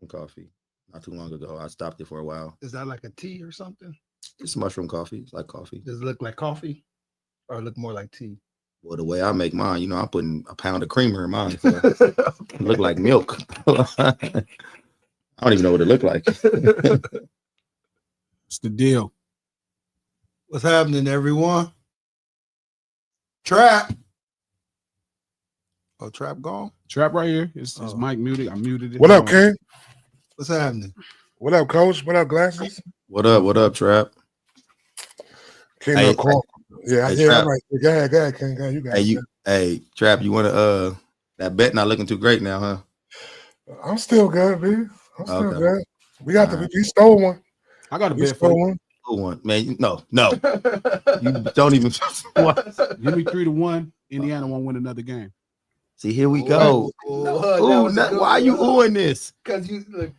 mushroom coffee not too long ago. I stopped it for a while. Is that like a tea or something? It's mushroom coffee. It's like coffee. Does it look like coffee or look more like tea? Well, the way I make mine, I'm putting a pound of creamer in mine. So it look like milk. I don't even know what it looked like. What's the deal? What's happening, everyone? Trap. Oh, Trap gone? Trap right here. It's mic muted. I muted it. What up, King? What's happening? What up, Coach? What up, Glasses? What up, Trap? King, hey, yeah, hey, yeah, Trap. I'm right. Go ahead, King. Go ahead, you got it. Hey, Trap, you want to, that bet not looking too great now, huh? I'm still good, B. I'm still good. We got he stole one. I got a bet for one. One, man. No. You don't even. Give me 3-1. Indiana won't win another game. See, here we go. Why are you doing this? Because you look.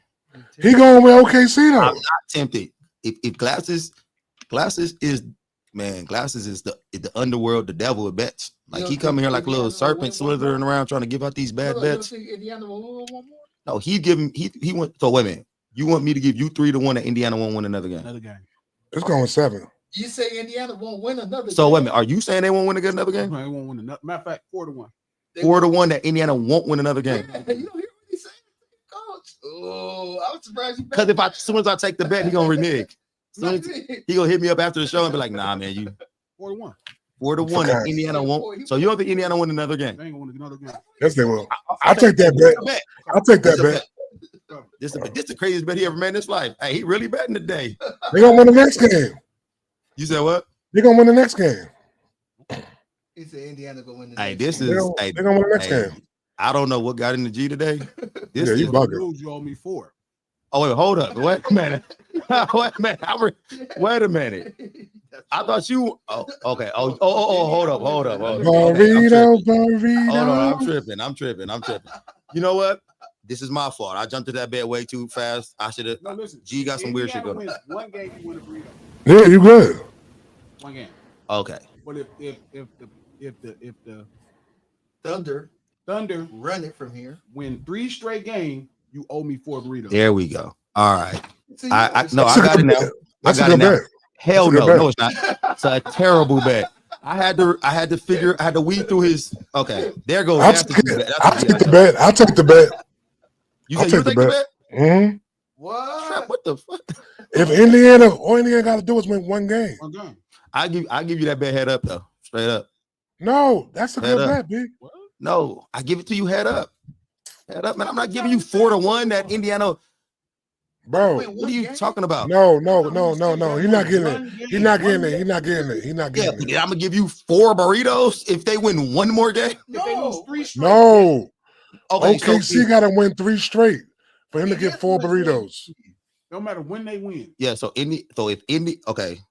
He going with OKC though. I'm not tempted. If Glasses is the underworld, the devil of bets. Like he coming here like a little serpent slithering around trying to give out these bad bets. No, he went. So wait a minute. You want me to give you 3-1 that Indiana won't win another game? Another game. It's going 7. You say Indiana won't win another game. So wait a minute. Are you saying they won't win another game? They won't win another. Matter of fact, 4-1. 4-1 that Indiana won't win another game. Yeah, you don't hear what he's saying, Coach. Oh, I was surprised you. Because as soon as I take the bet, he gonna renege. He gonna hit me up after the show and be like, "Nah, man, you 4-1. 4-1 that Indiana won't." So you don't think Indiana win another game? They ain't gonna win another game. Yes, they will. I'll take that bet. I'll take that bet. This is the craziest bet he ever made in his life. Hey, he really betting today. They gonna win the next game. You said what? They gonna win the next game. He said Indiana gonna win the Hey, next this game. is. They're gonna win the next game. I don't know what got in the G today. This yeah, you bugging. You owe me 4. Oh wait, hold up. Wait a minute. Wait a minute. I thought you. Oh, okay. Oh, hold up. Burrito. Hold on, I'm tripping. You know what? This is my fault. I jumped to that bed way too fast. I should have. No, listen. G got some weird shit going. One game you win a burrito. Yeah, you good. One game. Okay. But if the Thunder run it from here, win 3 straight games, you owe me 4 burritos. There we go. All right. See, I got it now. That's a good bet. Hell no, no, it's not. It's a terrible bet. I had to weed through his. Okay, there goes. I'll take the bet. I'll take the bet. You said you take the bet? Mm-hmm. What the fuck? If Indiana, all Indiana got to do is win one game. I give you that bet head up though, straight up. No, that's a good bet, B. No, I give it to you head up. Head up, man. I'm not giving you 4-1 that Indiana. Bro, what are you talking about? No. He's not getting it. He's not getting it. I'm gonna give you 4 burritos if they win one more game. No. Okay, OKC got to win 3 straight for him to get 4 burritos. No matter when they win. Yeah. So if Indy, okay.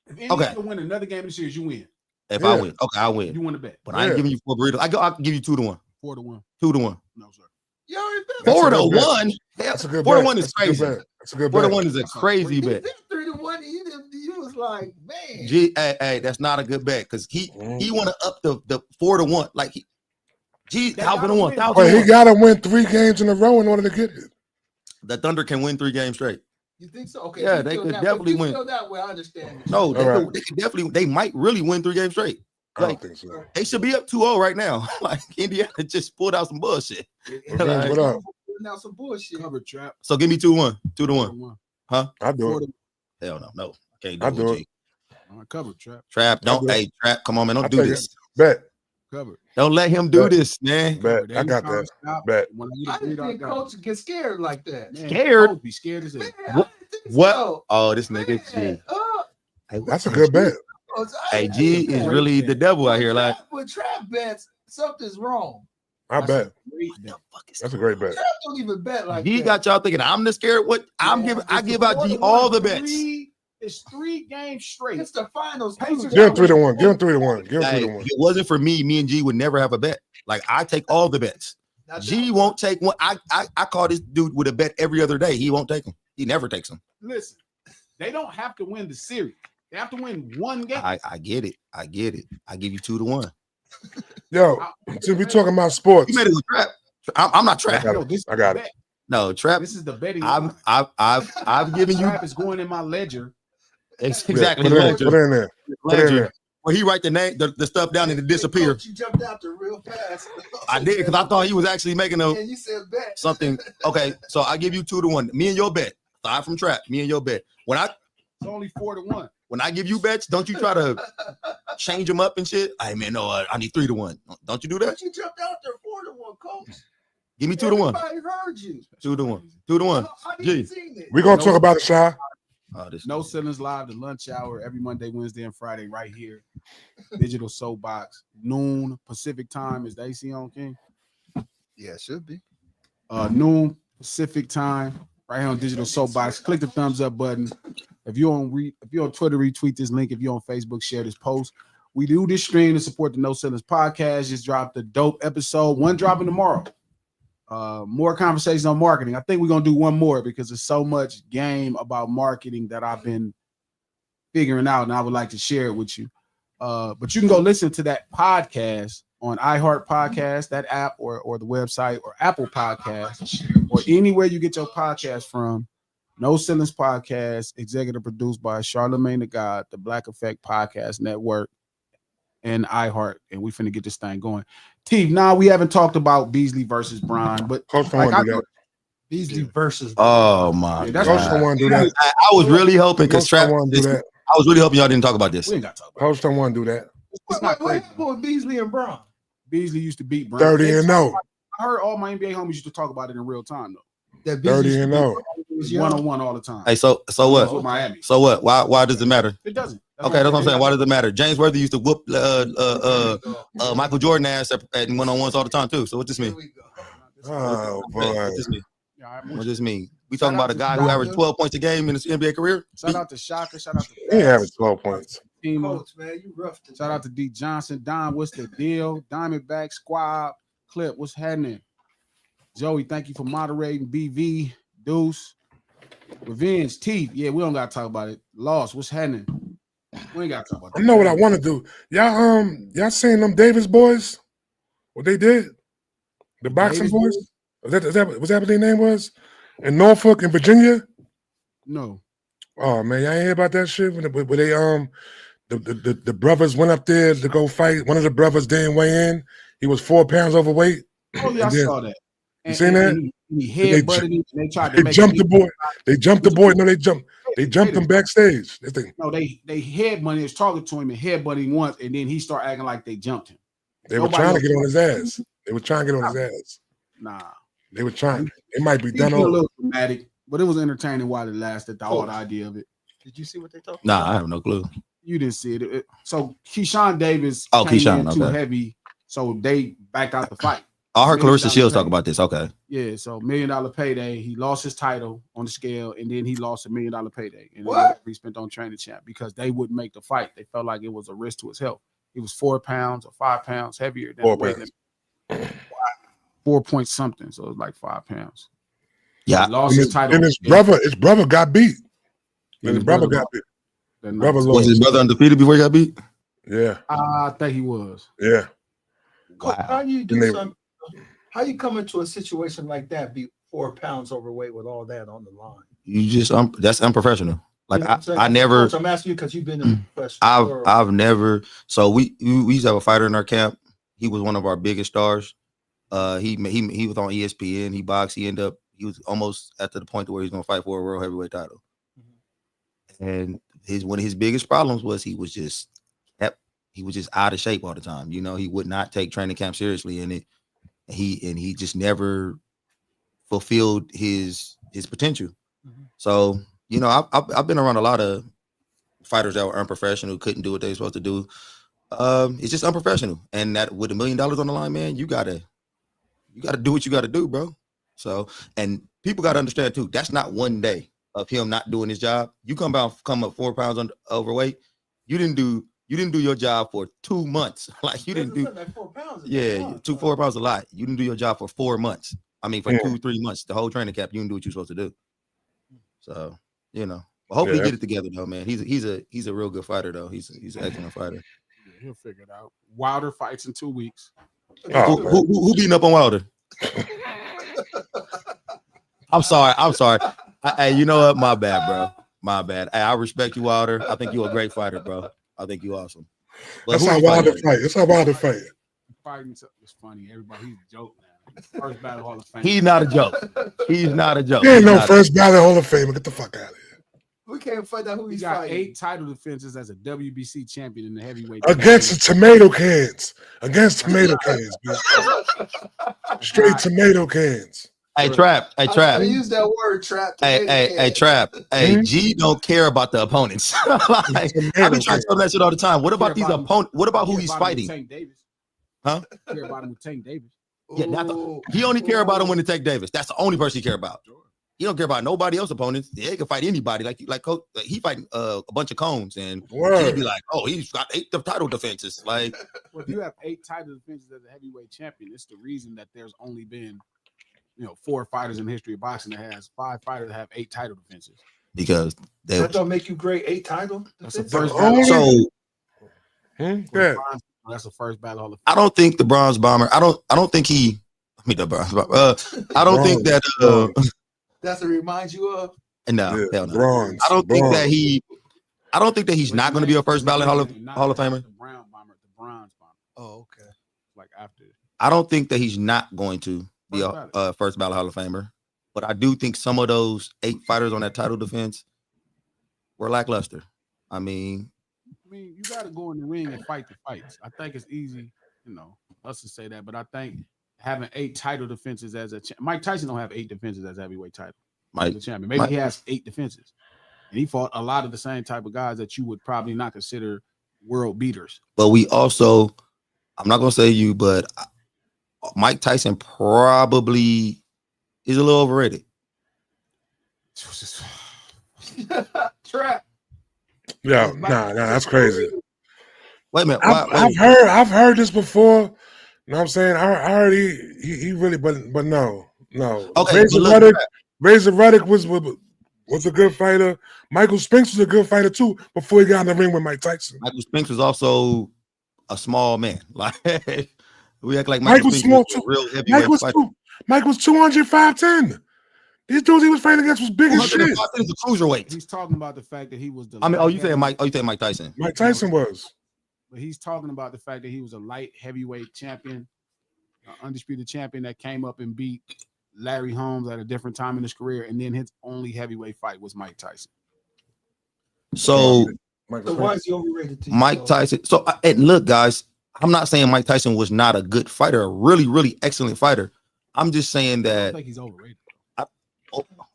If Indiana win another game this series, you win. If I win, okay, I win. You win the bet. But I ain't giving you 4 burritos. I'll give you 2-1. 4-1. 2-1. No, sir. 4-1. That's a good 4-1 is crazy. That's a good bet. 4-1 is a crazy bet. 3-1. You was like, man. Hey, that's not a good bet because he want to up the 4-1. Like he got to win 3 games in a row in order to get it. The Thunder can win 3 games straight. You think so? Okay. Yeah, they could definitely win. That way, I understand. No, they could definitely. They might really win 3 games straight. I don't think so. They should be up 2-0 right now. Like Indiana just pulled out some bullshit. What up? Now some bullshit. Cover Trap. So give me 2-1. 2-1. Huh? I do it. Hell no. I can't do it. I cover Trap. Trap. Trap. Come on, man. Don't do this. Bet. Cover. Don't let him do this, man. Bet. I got that. Bet. I didn't think Coach get scared like that. Man, scared? Be scared as hell. What? Oh, this nigga G. That's a good bet. Hey, G is really the devil out here. Like with Trap bets, something's wrong. I bet. That's a great bet. Trap don't even bet like G that. got y'all thinking I'm the scared. What I give out G all the bets. It's 3 games straight. It's the finals. Give him 3-1. Give him 3-1. Give him 3-1. If it wasn't for me and G would never have a bet. Like I take all the bets. G won't take one. I call this dude with a bet every other day. He won't take them. He never takes them. Listen, they don't have to win the series. They have to win 1 game. I get it. I give you 2-1. Yo, since we talking about sports, you made it with Trap. I'm not Trap. I got it. No, Trap. This is the betting. I've given you. Trap is going in my ledger. Exactly. Put it in there. Put it in there. When he write the name, the stuff down and it disappear. You jumped out there real fast. I did because I thought he was actually making And you said bet. something. Okay, so I give you 2-1. Me and your bet. 5 from Trap. Me and your bet. It's only 4-1. When I give you bets, don't you try to change them up and shit. Hey man, no, I need 3-1. Don't you do that? But you jumped out there 4-1, coach. Give me 2-1. Everybody heard you. 2-1. 2-1. I Gee. didn't see it. We're gonna talk about it, Shy. No Ceilings Live, the lunch hour, every Monday, Wednesday, and Friday, right here. Digital Soapbox, noon Pacific time. Is the AC on, King? Yeah, it should be. Noon Pacific time, right here on Digital Soapbox. Click the thumbs up button. If you're on Twitter, retweet this link. If you're on Facebook, share this post. We do this stream to support the No Ceilings podcast. Just dropped a dope episode. One dropping tomorrow. More conversations on marketing. I think we're gonna do one more because there's so much game about marketing that I've been figuring out, and I would like to share it with you. But you can go listen to that podcast on iHeart Podcast, that app, or the website, or Apple Podcasts, or anywhere you get your podcast from. No Ceilings Podcast, executive produced by Charlamagne the God, the Black Effect Podcast Network, and iHeart, and we finna get this thing going. T, now we haven't talked about Beasley versus Bryant, but Beasley versus. Oh my! Yeah, that's Coach don't want to do that. I was really hoping because Coach don't want to do that. I was really hoping y'all didn't talk about this. we ain't got to talk about Coach don't want to do that. It's not What crazy. happened with Beasley and Brown? Beasley used to beat Bryant. 30-0. I heard all my NBA homies used to talk about it in real time though. That Beasley 30-0. It's 1-on-1 all the time. Hey, so With what? Miami. So what? Why does it matter? It doesn't. Okay, that's what I'm saying. Why does it matter? James Worthy used to whoop Michael Jordan ass at 1-on-1s all the time too. So what this mean? Oh boy. What this mean? Yeah, all right, What this mean? We talking about a guy who averaged 12 points a game in his NBA career? Shout out to Shaka. Shout out to He ain't having 12 points. Fatima. Coach, man, you rough today. Shout out to D Johnson. Don, what's the deal? Diamondback Squad. Clip, what's happening? Joey, thank you for moderating. BV, Deuce, Revenge, Teeth. Yeah, we don't gotta talk about it. Lost, what's happening? We ain't gotta talk about that. I know what I want to do. Y'all seen them Davis boys? What they did? The boxing Davis boys? boys? Was that what their name was? In Norfolk in Virginia? No. Oh man, y'all ain't hear about that shit? When they the brothers went up there to go fight. One of the brothers didn't weigh in. He was 4 pounds overweight. Oh yeah, I And then- saw that. You seen that? And he headbutted him. And they tried to They make jumped him- the boy. They jumped the boy. No, they jumped him backstage. No, they headbutted. He was talking to him and headbutted him once, and then he started acting like they jumped him. They were trying to get on his ass. They were trying to get on his ass. Nah, They were trying. They might be he done was a over. little dramatic, but it was entertaining while it lasted. The whole idea of it. Did you see what they talked Nah, I have no clue. You didn't see it. So Keshawn Davis Oh, came Keshawn, in too okay. heavy, so they backed out the fight. I heard Clarissa $1 million Shields talk pay. about this. Okay. Yeah, so $1 million payday. He lost his title on the scale, and then he lost $1 million payday. And What? he spent on training champ because they wouldn't make the fight. They felt like it was a risk to his health. He was 4 pounds or 5 pounds heavier than 4 the weight pounds. limit. 4 point something, so it was like 5 pounds. Yeah. He lost his title. And his brother got beat. And his brother got beat. Brother Was lost. his brother undefeated before he got beat? Yeah, I think he was. yeah. Coach, Wow. how you do And they- something? How you come into a situation like that? Be 4 pounds overweight with all that on the line. You just that's unprofessional. Like You know what I'm saying? I never. Coach, I'm asking you because you've been in the professional world. I've never. So we used to have a fighter in our camp. He was one of our biggest stars. He was on ESPN. He boxed. He was almost at the point where he's going to fight for a world heavyweight title. And one of his biggest problems was he was just out of shape all the time. You know, he would not take training camp seriously, and he just never fulfilled his potential. So, you know, I've been around a lot of fighters that were unprofessional, couldn't do what they were supposed to do. It's just unprofessional. And that with $1 million on the line, man, you gotta do what you gotta do, bro. So, and people gotta understand too, that's not one day of him not doing his job. You come up 4 pounds overweight. You didn't do your job for 2 months. Like you didn't do. Like 4 pounds. Yeah, 4 pounds a lot. You didn't do your job for 4 months. I mean, for 2-3 months, the whole training camp, you didn't do what you're supposed to do. So, you know, well, hopefully he get it together though, man. He's a real good fighter though. He's an excellent fighter. Yeah, he'll figure it out. Wilder fights in 2 weeks. Oh, Who beating up on Wilder? I'm sorry. Hey, you know what? My bad, bro. My bad. Hey, I respect you, Wilder. I think you're a great fighter, bro. I think you're awesome. But That's who how you Wilder fighting? fight. That's how Wilder fight. Fighting, it's funny. Everybody, he's a joke now. First battle Hall of Fame. He's not a joke. He's not a joke. He ain't He's no not first ballot Hall of Famer. Get the fuck out of here. We can't find out who He he's got fighting. 8 title defenses as a WBC champion in the heavyweight. Against the tomato cans. Against tomato cans, bitch. Straight tomato cans. Hey, Trap. Hey, Trap. I use that word, trap. Hey, Trap. Hey, G don't care about the opponents. Like, I be trying to tell that shit all the time. What about these opponents? What about who he's fighting? Tank Davis. Huh? Care about him with Tank Davis. Yeah, he only care about him when to take Davis. That's the only person he care about. He don't care about nobody else opponents. Yeah, he can fight anybody. Like Coach, he fighting a bunch of cones, and he'd be like, "Oh, he's got 8 title defenses." Like, well, if you have 8 title defenses as a heavyweight champion, it's the reason that there's only been, 4 fighters in the history of boxing that has 5 fighters that have 8 title defenses. Because that don't make you great 8 title. That's the first battle. So, yeah. That's the first battle Hall of Fame. I don't think the Bronze Bomber. I don't think he. I mean the Bronze Bomber. I don't think that. That's what it reminds you of. No, hell no. Bronze, I don't think that he. I don't think that he's not going to be a first ballot Hall of Famer. The Brown Bomber, the Bronze Bomber. Oh, okay. Like after. I don't think that he's not going to be a first ballot Hall of Famer, but I do think some of those 8 fighters on that title defense were lackluster. I mean, you got to go in the ring and fight the fights. I think it's easy, us to say that, but I think having 8 title defenses as Mike Tyson don't have 8 defenses as heavyweight title. Mike, the champion. Maybe he has 8 defenses, and he fought a lot of the same type of guys that you would probably not consider world beaters. But we also, I'm not gonna say you, but Mike Tyson probably is a little overrated. Trap. Yeah, nah, that's crazy. Wait a minute. I've heard this before. You know what I'm saying? I heard he really, but no. Okay, Razor Ruddock was a good fighter. Michael Spinks was a good fighter too before he got in the ring with Mike Tyson. Michael Spinks was also a small man. Like we act like Mike was small too. Real heavyweight fighter. Mike was 205-10. These dudes he was fighting against was big as shit. He's a cruiserweight. He's talking about the fact that he was the. You saying Mike? You saying Mike Tyson? Mike Tyson was. But he's talking about the fact that he was a light heavyweight champion, undisputed champion that came up and beat Larry Holmes at a different time in his career, and then his only heavyweight fight was Mike Tyson. So why is he overrated to you? Mike Tyson. So and look, guys, I'm not saying Mike Tyson was not a good fighter, a really, really excellent fighter. I'm just saying that I think he's overrated.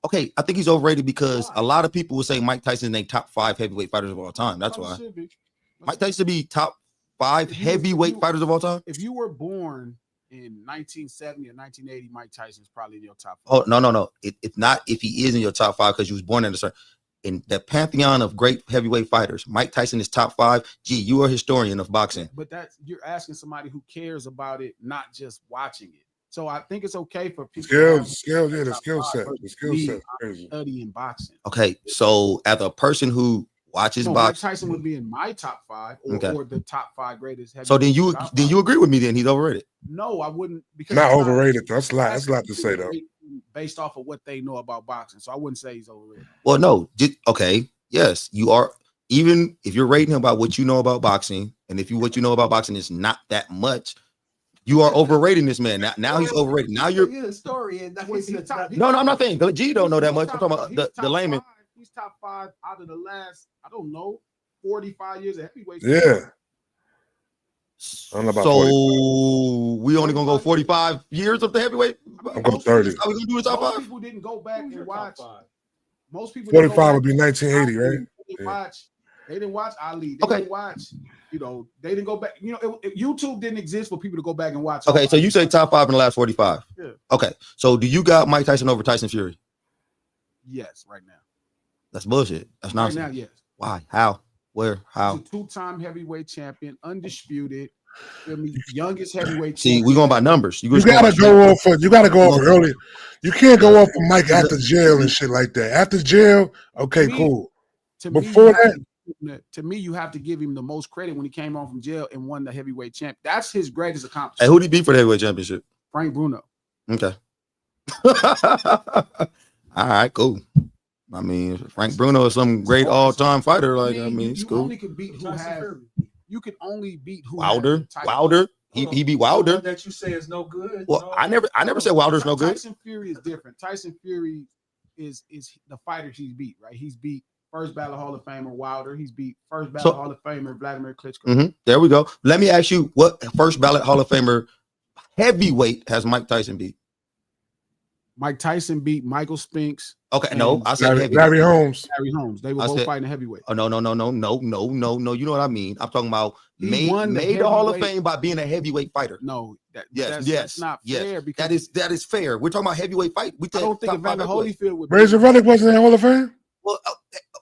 Okay, I think he's overrated because a lot of people will say Mike Tyson ain't top 5 heavyweight fighters of all time. That's why Mike Tyson be top 5 heavyweight fighters of all time. If you were born in 1970 or 1980, Mike Tyson's probably in your top 5. five. Oh no. It's not if he is in your top 5 because you was born in a certain in the pantheon of great heavyweight fighters. Mike Tyson is top 5. Gee, you are a historian of boxing. But you're asking somebody who cares about it, not just watching it. So I think it's okay for people. The skill set. Studying boxing. Okay, so as a person who watches boxing, Mike Tyson would be in my top 5 or the top 5 greatest. So then you agree with me? Then he's overrated. No, I wouldn't. Because not overrated. That's a lot. That's a lot to say though. Based off of what they know about boxing, so I wouldn't say he's overrated. Well, no. Okay, yes, you are. Even if you're rating him about what you know about boxing, and if what you know about boxing is not that much. You are overrating this man. Now he's overrated. Now you're the story. And no, I'm not saying G don't know that much. I'm talking about the layman. He's top 5 out of the last, 45 years of heavyweight. Yeah. I don't know about 45. We only gonna go 45 years of the heavyweight. I'm going 30. Are we gonna do the top 5? Most people didn't go back and watch. Most people 45 would be 1980, right? They didn't watch Ali. They didn't watch. They didn't go back. YouTube didn't exist for people to go back and watch. Okay, so you say top 5 in the last 45. Yeah. Okay, so do you got Mike Tyson over Tyson Fury? Yes, right now. That's bullshit. That's nonsense. Right now, yes. Why? How? Where? How? He's a 2-time heavyweight champion, undisputed. Youngest heavyweight. See, we're going by numbers. You gotta go off early. You can't go off of Mike after jail and shit like that. After jail, okay, cool. Before that. To me, you have to give him the most credit when he came home from jail and won the heavyweight champ. That's his greatest accomplishment. Hey, who did he beat for the heavyweight championship? Frank Bruno. Okay. All right, cool. I mean, Frank Bruno is some great all-time fighter. Like, I mean, it's you cool. only can beat who has. You can only beat who Wilder, has the type- Wilder. He beat Wilder. One that you say is no good. Well, no. I never said Wilder's no good. Tyson Fury is different. Tyson Fury is the fighter he's beat, right? He's beat first ballot Hall of Famer Wilder. He's beat first ballot Hall of Famer Vladimir Klitschko. There we go. Let me ask you, what first ballot Hall of Famer heavyweight has Mike Tyson beat? Mike Tyson beat Michael Spinks. Okay, no, I said heavyweight. Larry Holmes. Larry Holmes. They were both fighting heavyweight. Oh, no. You know what I mean? I'm talking about He won the made the Hall of heavyweight- Fame by being a heavyweight fighter. No, Yes, that's not fair because that is fair. We're talking about heavyweight fight. I don't think Evander Holyfield would. Razor Ruddock wasn't in the Hall of Fame. Well,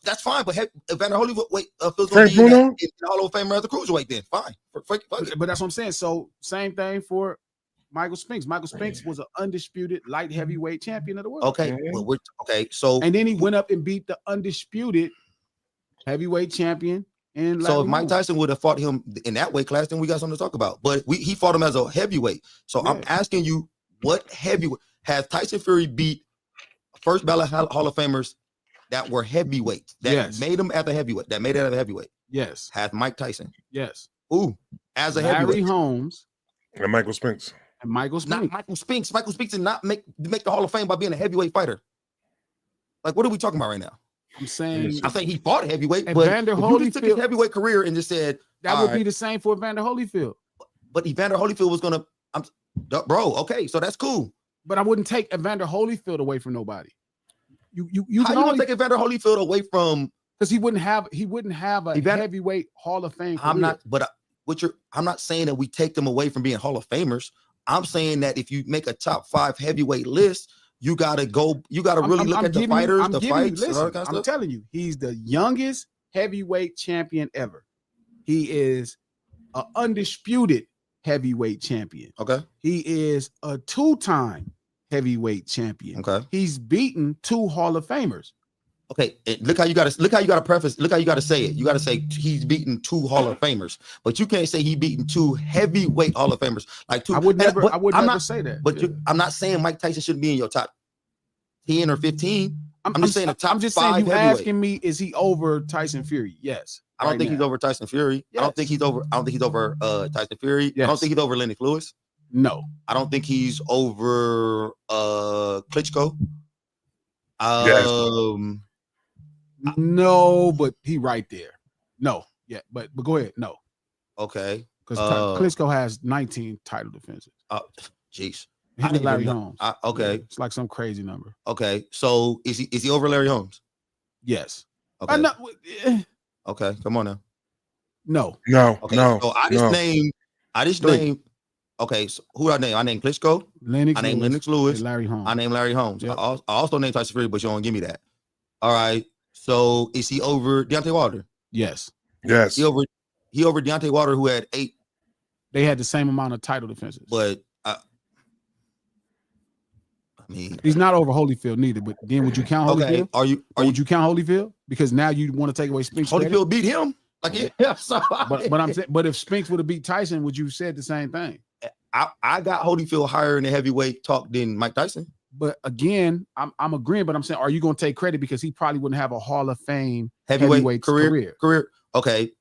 that's fine, but Evander Holyfield feels Frank in Bruno? the Hall of Fame as a cruiserweight. Then fine, fuck it. But that's what I'm saying. So same thing for Michael Spinks. Michael Spinks was an undisputed light heavyweight champion of the world. Okay, well, so And then he went up and beat the undisputed heavyweight champion. And so if Mike Tyson would have fought him in that weight class, then we got something to talk about. But he fought him as a heavyweight. So I'm asking you, what heavyweight has Tyson Fury beat first ballot Hall of Famers that were heavyweights that made him as a heavyweight, that made it as a heavyweight? Yes. Has Mike Tyson? Yes. Ooh, as a Larry heavyweight. Holmes And Michael Spinks. and Michael Not Spinks. Michael Spinks. Michael Spinks did not make the Hall of Fame by being a heavyweight fighter. Like, what are we talking about right now? I'm saying he fought heavyweight, Evander but you just took his Holyfield- heavyweight career and just said that would be the same for Evander Holyfield. But Evander Holyfield was gonna, bro. Okay, so that's cool. But I wouldn't take Evander Holyfield away from nobody. You How can you only gonna take Evander Holyfield away from? because he wouldn't have a Evander- heavyweight Hall of Fame. I'm career. not, but I'm not saying that we take them away from being Hall of Famers. I'm saying that if you make a top 5 heavyweight list, you gotta really look at the fighters, the fights. And all that kind of I'm stuff. telling you, he's the youngest heavyweight champion ever. He is an undisputed heavyweight champion. Okay. He is a 2-time heavyweight champion. Okay. He's beaten 2 Hall of Famers. Okay, and look how you gotta preface. Look how you gotta say it. You gotta say he's beaten 2 Hall of Famers, but you can't say he beaten 2 heavyweight Hall of Famers. Like 2. I would never I'm not say that. But I'm not saying Mike Tyson shouldn't be in your top 10 or 15. I'm just saying the top I'm just 5 saying you heavyweight. asking me, is he over Tyson Fury? Yes. I don't think he's over Tyson Fury. I don't think he's over Tyson Fury. I don't think he's over Lennox Lewis. No. I don't think he's over Klitschko. No, but he right there. No. Yeah, but go ahead. No. Okay. Because Klitschko has 19 title defenses. Jeez. He's with Larry Holmes. Okay. It's like some crazy number. Okay. So is he over Larry Holmes? Yes. Okay. No, Okay. Come on now. no. Okay. No. So I just named. Okay. So who I name? I named Klitschko. I named Lennox Lewis. and Larry Holmes. I named Larry Holmes. Yep. I also named Tyson Fury, but you don't give me that. All right. So is he over Deontay Wilder? Yes. Yes. He over Deontay Wilder, who had 8. They had the same amount of title defenses. But I mean, he's not over Holyfield neither. But then would you count Holyfield? Okay. Would you count Holyfield? Because now you want to take away Spinks. Holyfield beat him? Like, yeah. So, but I'm saying, but if Spinks would have beat Tyson, would you said the same thing? I got Holyfield higher in the heavyweight talk than Mike Tyson. But again, I'm agreeing, but I'm saying, are you going to take credit because he probably wouldn't have a Hall of Fame heavyweight career? Okay.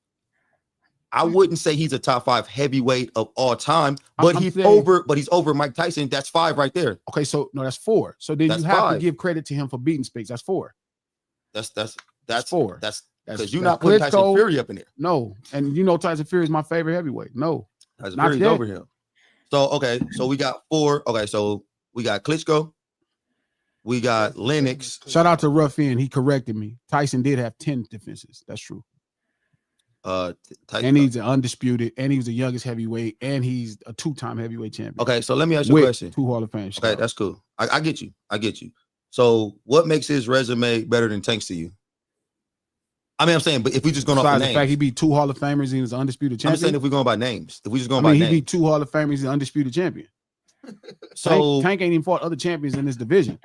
I wouldn't say he's a top 5 heavyweight of all time, but he's over Mike Tyson. That's 5 right there. Okay, so no, that's 4. So then That's you have 5. to give credit to him for beating Spinks. That's 4. That's 4. That's because That's you're not putting Tyson Klitschko. Fury up in there. No, and you know Tyson Fury is my favorite heavyweight. No, Tyson not Fury's yet. over him. So okay, so we got 4. Okay, so we got Klitschko, we got Lennox. Shout out to Ruffin. He corrected me. Tyson did have 10 defenses. That's true. And he's an undisputed, and he was the youngest heavyweight, and he's a 2-time heavyweight champion. Okay, so let me ask you a question. 2 Hall of Fame. Okay, that's cool. I get you. So what makes his resume better than Tank's to you? I mean, I'm saying, but if we just going off the Besides the names, fact he beat 2 Hall of Famers, he was an undisputed champion. I'm saying if we're going by names, if we just going I mean, by he names, beat 2 Hall of Famers, he's an undisputed champion. so Tank ain't even fought other champions in this division.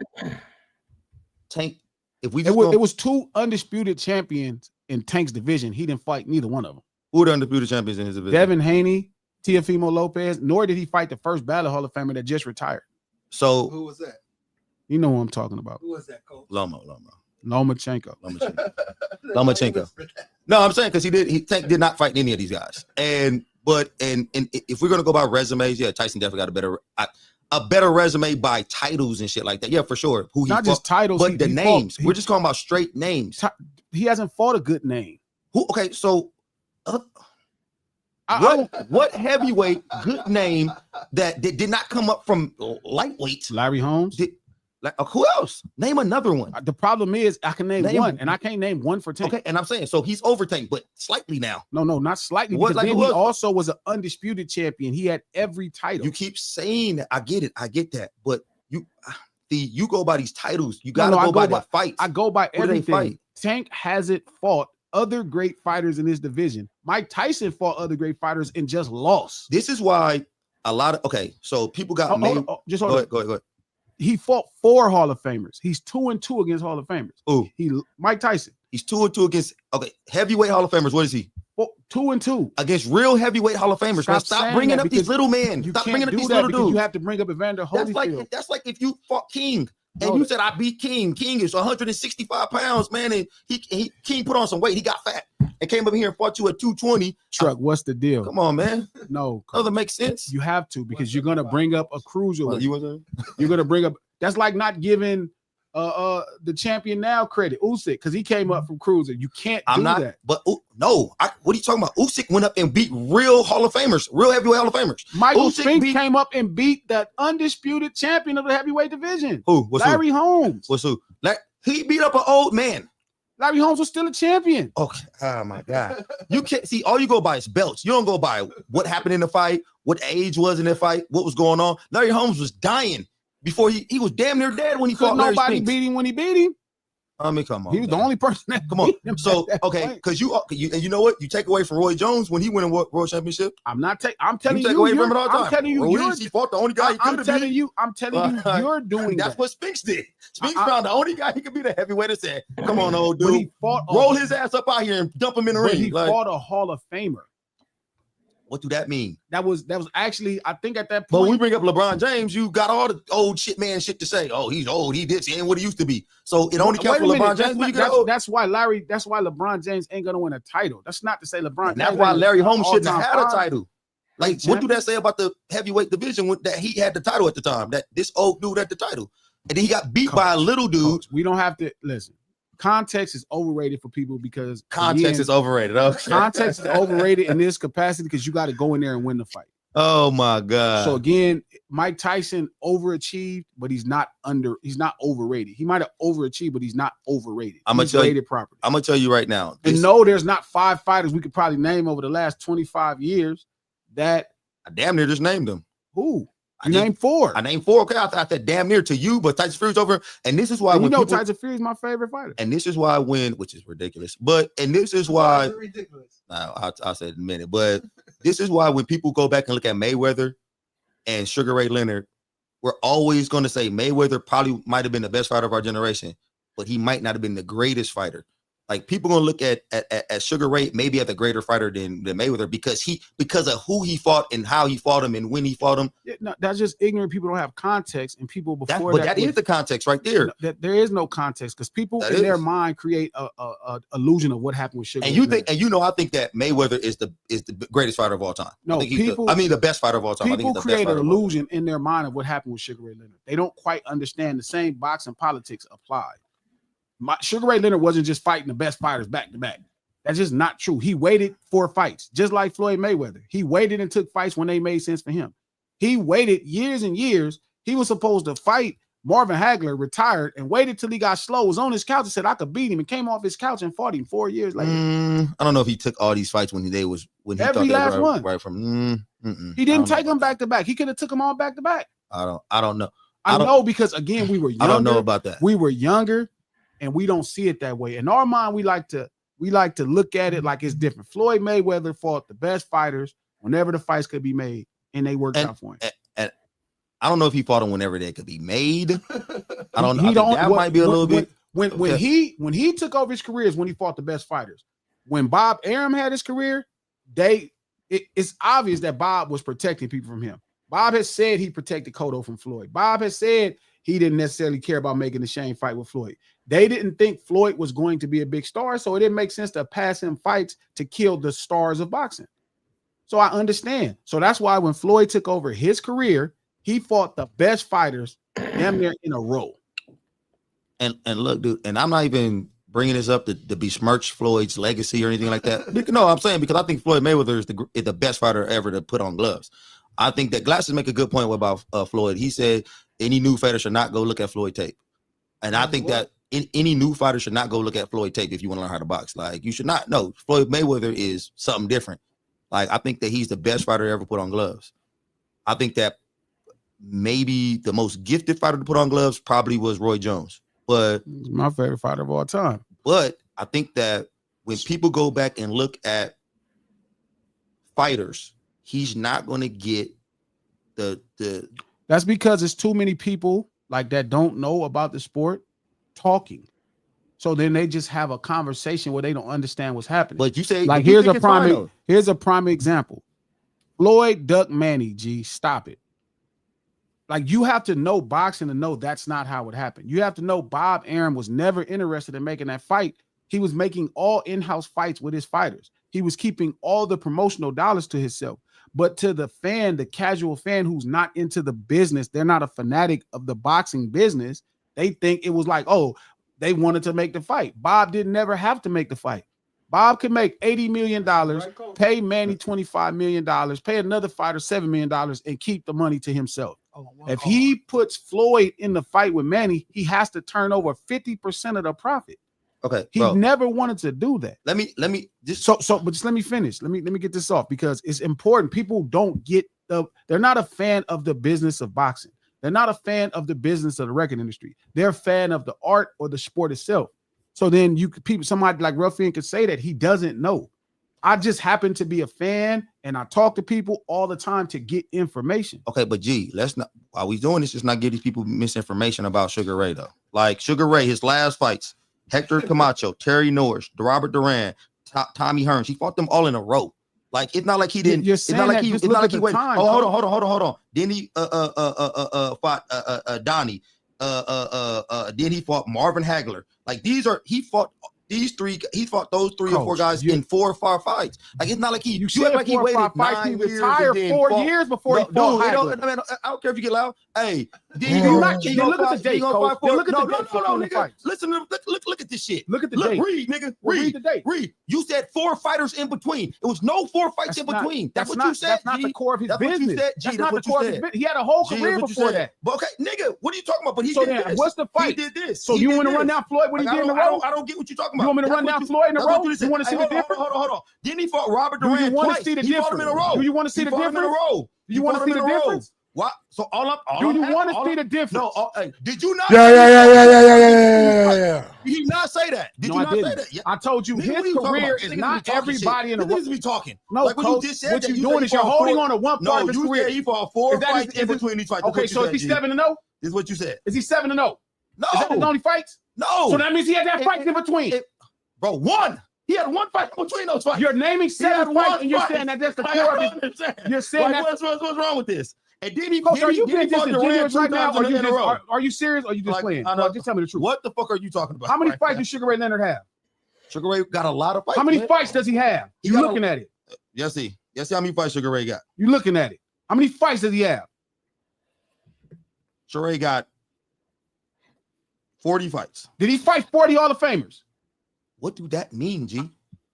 Tank, if we It just was 2 undisputed champions in Tank's division. He didn't fight neither one of them. who are the undisputed champions in his division? Devin Haney, Teofimo Lopez, nor did he fight the first ballot Hall of Famer that just retired. So Who was that? You know what I'm talking about. Who was that, Coach? Lomachenko. Lomachenko. No, I'm saying because Tank did not fight any of these guys. And if we're gonna go by resumes, yeah, Tyson definitely got a better resume by titles and shit like that. Yeah, for sure. Who he Not fought, just titles, but the names. We're just talking about straight names. He hasn't fought a good name. Who? Okay, so what heavyweight good name that did not come up from lightweights? Larry Holmes. Who else? Name another one. The problem is I can name one, and I can't name one for Tank. Okay, and I'm saying so he's over Tank, but slightly now. No, not slightly. What, Because like, then who he else? also was an undisputed champion. He had every title. You keep saying that. I get it. I get that. But you go by these titles. You gotta go by the fights. I go by Who do they everything. fight? Tank hasn't fought other great fighters in his division. Mike Tyson fought other great fighters and just lost. This is why a lot of so people got made. Just Go hold on. ahead. He fought 4 Hall of Famers. He's 2-2 against Hall of Famers. Ooh. Mike Tyson. He's 2-2 against heavyweight Hall of Famers. What is he? 2-2 Against real heavyweight Hall of Famers. Stop bringing up these little men. Stop bringing up these little dudes. You have to bring up Evander Holyfield. That's like if you fought King and you said I beat King. King is 165 pounds, man, and King put on some weight. He got fat and came up here and fought you at 220. Truck, what's the deal? Come on, man. No, doesn't make sense. You have to because you're gonna bring up a cruiserweight. You're gonna bring up. That's like not giving the champion now credit, Usyk, because he came up from cruiser. You can't do that. But no, what are you talking about? Usyk went up and beat real Hall of Famers, real heavyweight Hall of Famers. Michael Spink came up and beat the undisputed champion of the heavyweight division. Who? Larry Holmes. What's who? He beat up an old man. Larry Holmes was still a champion. Okay. Oh my God. You can't see. All you go by is belts. You don't go by what happened in the fight, what age was in the fight, what was going on. Larry Holmes was dying before he was damn near dead when he fought Larry Nobody Spinks. beat him when he beat him. I mean, come on. He was the only person that come on. So okay, because you and you know what? You take away from Roy Jones when he won a world championship. I'm telling you. Take away from it all the time. I'm telling you, he fought the only guy he could have beat. I'm telling you, you're doing that's that. what Spinks did. Spinks found the only guy he could be the heavyweight and said, "Come on, old dude, he fought roll his ass up out here and dump him in the ring." He fought a Hall of Famer. What do that mean? That was actually, I think at that point. But when we bring up LeBron James, you got all the old shit to say. Oh, he's old. He ain't what he used to be. So it only counts for LeBron James. That's why LeBron James ain't gonna win a title. That's not to say LeBron. That's why Larry Holmes shouldn't have had a title. Like, what do that say about the heavyweight division that he had the title at the time? That this old dude had the title, and then he got beat by a little dude. We don't have to listen. Context is overrated for people because context is overrated. Okay. Context is overrated in this capacity because you got to go in there and win the fight. Oh my God. So again, Mike Tyson overachieved, but he's not overrated. He might have overachieved, but he's not overrated. I'm gonna tell you properly. I'm gonna tell you right now. And no, there's not 5 fighters we could probably name over the last 25 years that I damn near just named them. Who? You named 4. I named 4. Okay, I said damn near to you, but Tyson Fury's over. And this is why when Tyson Fury's my favorite fighter. And this is why which is ridiculous. This is why ridiculous. I'll say it in a minute. But this is why when people go back and look at Mayweather and Sugar Ray Leonard, we're always going to say Mayweather probably might have been the best fighter of our generation, but he might not have been the greatest fighter. Like people gonna look at Sugar Ray maybe as a greater fighter than Mayweather because of who he fought and how he fought him and when he fought him. Yeah, no, that's just ignorant. People don't have context, and people before that is the context right there. There is no context because people in their mind create a illusion of what happened with Sugar. And you think, I think that Mayweather is the greatest fighter of all time. No, the best fighter of all time. People create an illusion in their mind of what happened with Sugar Ray Leonard. They don't quite understand the same boxing politics apply. Sugar Ray Leonard wasn't just fighting the best fighters back to back. That's just not true. He waited for fights, just like Floyd Mayweather. He waited and took fights when they made sense for him. He waited years and years. He was supposed to fight Marvin Hagler, retired, and waited till he got slow, was on his couch and said, I could beat him, and came off his couch and fought him 4 years later. I don't know if he took all these fights when he every thought last one. Right from he didn't take them back to back. He could have took them all back to back. I don't know. I know because again, we were younger. I don't know about that. We were younger. And we don't see it that way. In our mind, we like to look at it like it's different. Floyd Mayweather fought the best fighters whenever the fights could be made, and they worked out for him. And I don't know if he fought them whenever they could be made. I don't know. That might be a little bit. When he took over his career is when he fought the best fighters. When Bob Arum had his career, it's obvious that Bob was protecting people from him. Bob has said he protected Cotto from Floyd. Bob has said he didn't necessarily care about making the Shane fight with Floyd. They didn't think Floyd was going to be a big star, so it didn't make sense to pass him fights to kill the stars of boxing. So I understand. So that's why when Floyd took over his career, he fought the best fighters damn near in a row. And look, dude, and I'm not even bringing this up to besmirch Floyd's legacy or anything like that. No, I'm saying because I think Floyd Mayweather is the best fighter ever to put on gloves. I think that Glasses make a good point about Floyd. He said any new fighter should not go look at Floyd tape. And I think that any new fighter should not go look at Floyd tape if you want to learn how to box. Like, you should not. No, Floyd Mayweather is something different. Like, I think that he's the best fighter ever put on gloves. I think that maybe the most gifted fighter to put on gloves probably was Roy Jones. But he's my favorite fighter of all time. But I think that when people go back and look at fighters, he's not going to get the. That's because it's too many people like that don't know about the sport talking. So then they just have a conversation where they don't understand what's happening. But you say, like, here's a prime example. Floyd ducked Manny. G, stop it. Like, you have to know boxing to know that's not how it happened. You have to know Bob Arum was never interested in making that fight. He was making all in-house fights with his fighters. He was keeping all the promotional dollars to himself. But to the fan, the casual fan who's not into the business, they're not a fanatic of the boxing business. They think it was like, oh, they wanted to make the fight. Bob didn't never have to make the fight. Bob could make $80 million, pay Manny $25 million, pay another fighter $7 million, and keep the money to himself. If he puts Floyd in the fight with Manny, he has to turn over 50% of the profit. Okay, he never wanted to do that. Let me just but just let me finish. Let me get this off because it's important. People don't get they're not a fan of the business of boxing. They're not a fan of the business of the record industry. They're a fan of the art or the sport itself. So then somebody like Ruffin could say that he doesn't know. I just happen to be a fan and I talk to people all the time to get information. Okay, but let's not, while we doing this, just not give these people misinformation about Sugar Ray though. Like Sugar Ray, his last fights, Hector Camacho, Terry Norris, Robert Duran, Tommy Hearns, he fought them all in a row. Like, it's not like he didn't. It's not like he went. Hold on. Then he fought Donnie. Then he fought Marvin Hagler. Like, he fought those 3 or 4 guys in 4 or 5 fights. Like, it's not like he act like he waited 9 years. He retired 4 years before he fought Hagler. I don't care if you get loud. Hey, look at the date, Coach. Look at the date. Listen, look at this shit. Look at the date. Read, nigga. Read the date. Read. You said 4 fighters in between. It was no 4 fights in between. That's what you said. That's not the core of his business. That's not the core of his business. He had a whole career before that. But okay, nigga, what are you talking about? But he did this. What's the fight? He did this. So you want to run down Floyd when he did in a row? I don't get what you're talking about. You want me to run down Floyd in a row? You want to see the difference? Hold on. Then he fought Robert Duran. Do you want to see the difference? Do you want to see the difference? Do you want to see the difference? What? So do you want to see the difference? No. Did you not? Yeah. Did you not say that? Did you not say that? I told you his career is not everybody in a row. This is me talking. No, like Coach, what you're doing is you're holding on to one part of his career. He fought 4 fights in between these fights. Okay, so is he 7-0? This is what you said. Is he 7-0? No. Is that his only fights? No. So that means he had that fight in between. Bro, 1. He had 1 fight in between those fights. You're naming 7 fights, and you're saying that that's the core of it. You're saying that. What's wrong with this? And then he, Coach, are you being disingenuous right now? Are you serious? Or are you just playing? Just tell me the truth. What the fuck are you talking about? How many fights does Sugar Ray Leonard have? Sugar Ray got a lot of fights. How many fights does he have? You looking at it? Yes, see how many fights Sugar Ray got. You looking at it? How many fights does he have? Sugar Ray got 40 fights. Did he fight 40 Hall of Famers? What do that mean, G?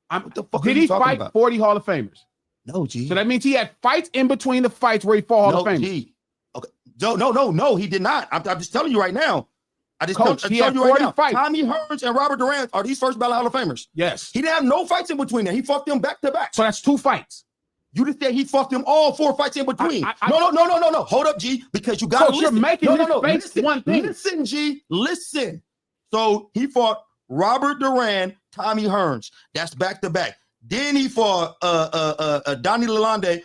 What the fuck did he fight 40 Hall of Famers? No, G. So that means he had fights in between the fights where he fought Hall of Famers. G. Okay. No, he did not. I'm just telling you right now. He had 40 fights. Tommy Hearns and Robert Duran are these first ballot Hall of Famers. Yes. He didn't have no fights in between them. He fought them back to back. So that's 2 fights. You just said he fought them all 4 fights in between. No. Hold up, G. Because you got to listen. You're making listen, one thing. Listen, G. Listen. So he fought Robert Duran, Tommy Hearns. That's back to back. Then he fought Donnie Lalonde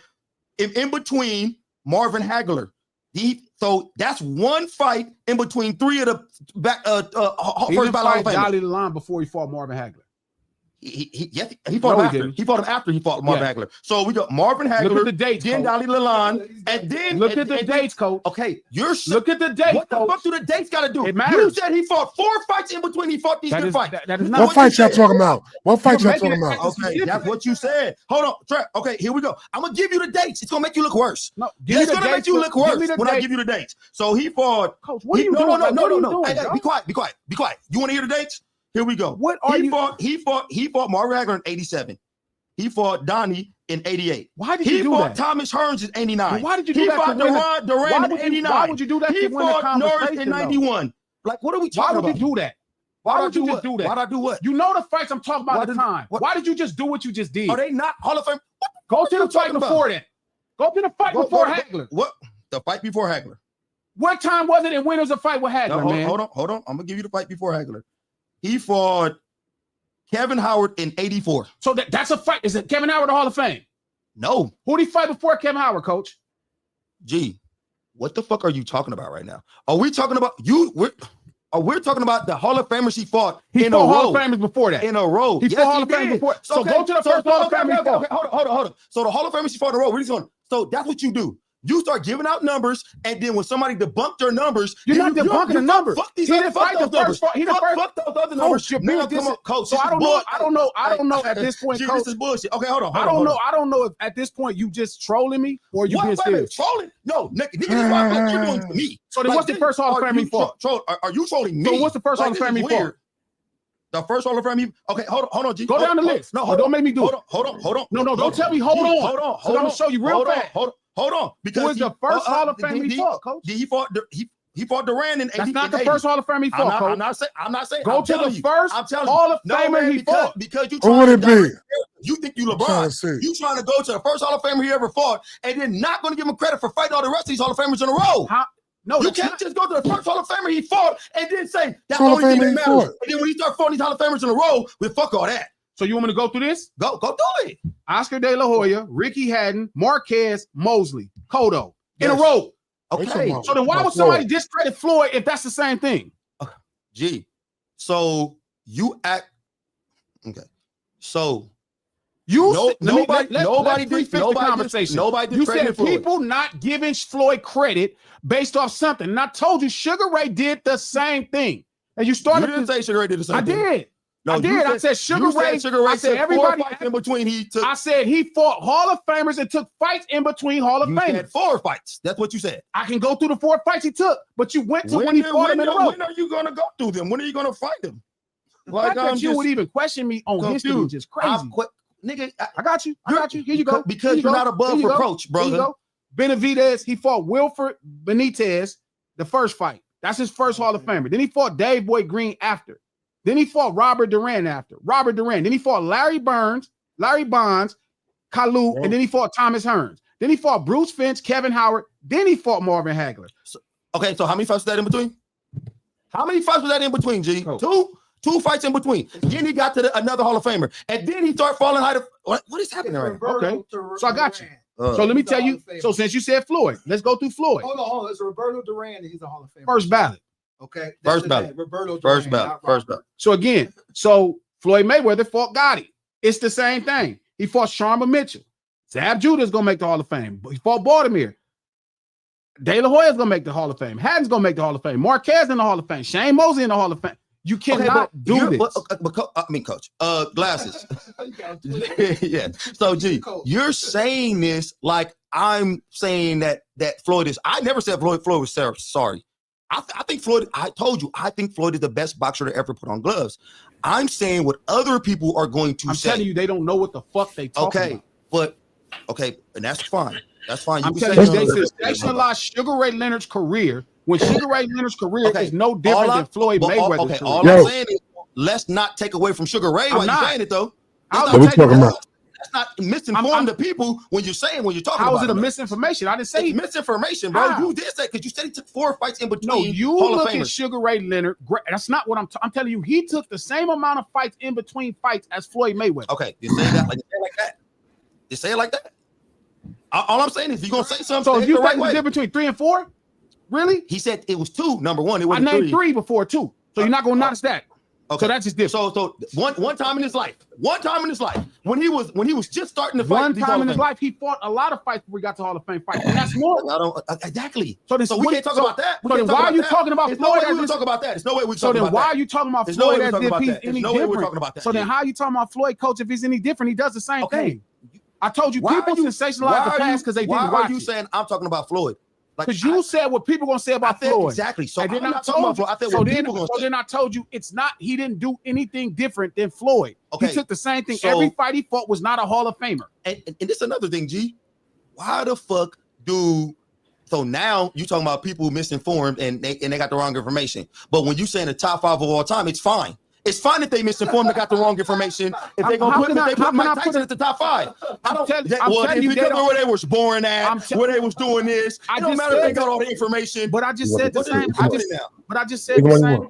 in between Marvin Hagler. So that's 1 fight in between 3 of the back first ballot Hall of Famers. Donnie Lalonde before he fought Marvin Hagler. He fought him No, he after. didn't. He fought him after he fought Marvin Hagler. So we got Marvin Look at Hagler, the dates, then coach. Dolly Lalonde, and then Look at the dates, coach. Okay, you're Look at the dates, what the coach. fuck do the dates got to do? It matters. You said he fought 4 fights in between. He fought these That good is, fights. that is not What fight y'all talking about? What fight y'all talking about? Okay, that's what you said. Hold on, Trap. Okay, here we go. I'm gonna give you the dates. It's gonna make you look worse. No, It's gonna make you look worse when I give you the dates. So he fought. Coach, what are you doing? No. What are you doing, Hey, bro? be quiet. You want to hear the dates? Here we go. What are he you? He fought Marvin Hagler in 87. He fought Donnie in 88. Why did He you do fought that? Thomas Hearns in 89. Why did you do He that? fought Duran in 89. Why would you do that? He to win the fought Norris conversation, in though? 91. Like, what are we Why talking would about? you do that? Why would you just do that? Why'd I do what? You know the fights I'm talking about Why at the did- time. what- Why did you just do what you just did? Are they not Hall of Fame? Go to are you the fight talking before that. Go to the fight before Hagler. What? The fight before Hagler. What time was it and when was the fight with Hagler, No, man? hold on. I'm gonna give you the fight before Hagler. He fought Kevin Howard in 84. So that's a fight. Is it Kevin Howard the Hall of Fame? No, Who did he fight before Kevin Howard, coach? G, what the fuck are you talking about right now? Are we talking about you? We're talking about the Hall of Famers he fought He in fought a Hall row. of Famers before that. In a row. He fought Hall of Fame did. before. So go to the first Hall of Fame he fought. Hold on. So the Hall of Famers he fought in a row. We're just going. So that's what you do. You start giving out numbers, and then when somebody debunked your numbers, You're not debunking the numbers. Fuck these He other didn't fight the numbers. first. He the first. Fuck those other numbers. Coach, you're Now, being come on, coach. So this I don't is know. bull- I don't know at this point, Gee, coach. this is bullshit. Okay, hold on. I don't know if at this point you just trolling me or you being What? Wait a minute, serious. trolling? No, nigga, this is what you're doing to me. So then what's the first Hall of Fame he fought? Are you trolling me? So what's the first Hall of this Fame is he fought? weird. The first Hall of Fame he. Okay, hold on, G. Go down the list. No, don't make me do it. Hold on. No, don't tell me. Hold G, on. Hold on. So I'm gonna show you real fast. Hold on. Because Who is the first Hall of Fame he fought, coach? He fought Duran in 80. That's not the 80. first Hall of Fame he fought, coach. I'm not saying. Go I'm to telling the you. first I'm telling Hall you. of No, Famer man, he fought. because you Who would it be? You think you I'm trying LeBron. to see. You trying to go to the first Hall of Famer he ever fought, and then not going to give him credit for fighting all the rest of these Hall of Famers in a row. No, You that's can't not- just go to the first Hall of Famer he fought and then say that's the Hall of only thing Famer that he matters. fought. And then when he start fighting these Hall of Famers in a row, we fuck all that. So you want me to go through this? Go do it. Oscar De La Hoya, Ricky Hatton, Marquez, Mosley, Cotto in a Yes. row. Okay. So then why would somebody discredit Floyd if that's the same thing? G. So you act okay. So Nobody nobody did did the conversation. Nobody You discredited said Floyd. people not giving Floyd credit based off something. And I told you Sugar Ray did the same thing. And you You started didn't say Sugar Ray did the same I thing. did. No, I did. I said Sugar you Ray. said Sugar Ray I said took everybody. 4 fights in between. He took. I said he fought Hall of Famers and took fights in between Hall of You Famers. said 4 fights. That's what you said. I can go through the 4 fights he took, but you went to when he fought him in a row. When are you gonna go through them? When are you gonna fight them? The fact that you would even question me on history is just crazy. Nigga, I got you. Here you go. Because Here you you're go. not above Here you go. reproach, Here you brother. go. Benavidez, he fought Wilfred Benitez the first fight. That's his first Hall of Famer. Then he fought Dave Boy Green after. Then he fought Robert Duran after. Then he fought Larry Bonds, Kalu, and then he fought Thomas Hearns. Then he fought Bruce Finch, Kevin Howard. Then he fought Marvin Hagler. Okay, so how many fights was that in between? How many fights was that in between, G? Oh. Two fights in between. Then he got to another Hall of Famer. And then he started falling high. What is happening right now? Okay. So I got you. So let me tell you. So since you said Floyd, let's go through Floyd. Hold on. It's Roberto Duran. He's a Hall of Famer. First ballot. Okay. First ballot. Roberto Duran. First ballot. not First Robert. ballot. So again, Floyd Mayweather fought Gotti. It's the same thing. He fought Sharma Mitchell. Zab Judah's gonna make the Hall of Fame. He fought Baltimore. De La Hoya's gonna make the Hall of Fame. Hatton's gonna make the Hall of Fame. Marquez in the Hall of Fame. Shane Mosley in the Hall of Fame. You cannot do this. Coach, glasses. Yeah. So, G, you're saying this like I'm saying that Floyd is. I never said Floyd was sorry. I think Floyd. I told you. I think Floyd is the best boxer to ever put on gloves. I'm saying what other people are going to say. I'm telling you, they don't know what the fuck they talking about. But and that's fine. That's fine. I'm telling you, they sensationalized Sugar Ray Leonard's career when Sugar Ray Leonard's career is no different than Floyd Mayweather's career. All I'm saying is, let's not take away from Sugar Ray while you're saying it, though. What we talking about? That's not misinform the people when you're talking about. How is it a misinformation? I didn't say it's misinformation, bro. How? You did say because you said he took 4 fights in between. No, you Hall look of at Famers. Sugar Ray Leonard. That's not what I'm telling you. He took the same amount of fights in between fights as Floyd Mayweather. Okay, you say that like that. You say it like that. All I'm saying is, if you're gonna say something, So say if it you the think right the way. difference between 3 and 4, really? He said it was 2. Number one, it I wasn't named 3. 3 before 2. So you're not gonna notice that. Okay. So that's just different. So one time in his life, when he was just starting to fight, One time in his life, he fought a lot of fights before he got to Hall of Fame fights, and that's more. I don't exactly. So we can't talk about that. So then why are you talking about Floyd? Floyd? There's no way we can talk about that. There's no way we So talk then about why that. are you talking about There's no way Floyd we're as talking if about he's that. There's any no way we're different? talking about that. So then how are you talking about Floyd, coach, if he's any different? He does the same Okay. thing. I told you Why people are you- sensationalize the past because they Why didn't watch are you it. saying I'm talking about Floyd? Like Because you said what people gonna say about Floyd. exactly. So And I'm then not talking about Floyd. I said what people gonna say. then I told you it's not. He didn't do anything different than Floyd. Okay. He took the same thing. So- Every fight he fought was not a Hall of Famer. And this is another thing, G. Why the fuck do so now you talking about people misinformed and they got the wrong information? But when you saying the top 5 of all time, it's fine. It's fine if they misinformed and got the wrong information. If they gonna put Mike Tyson at the top 5, I don't. telling It's you, because of where they was born I'm at, tell- where they was doing this. I It don't just matter if said they got all the information. But I just said the What is same. it? I What just is it now? But I just said the same thing.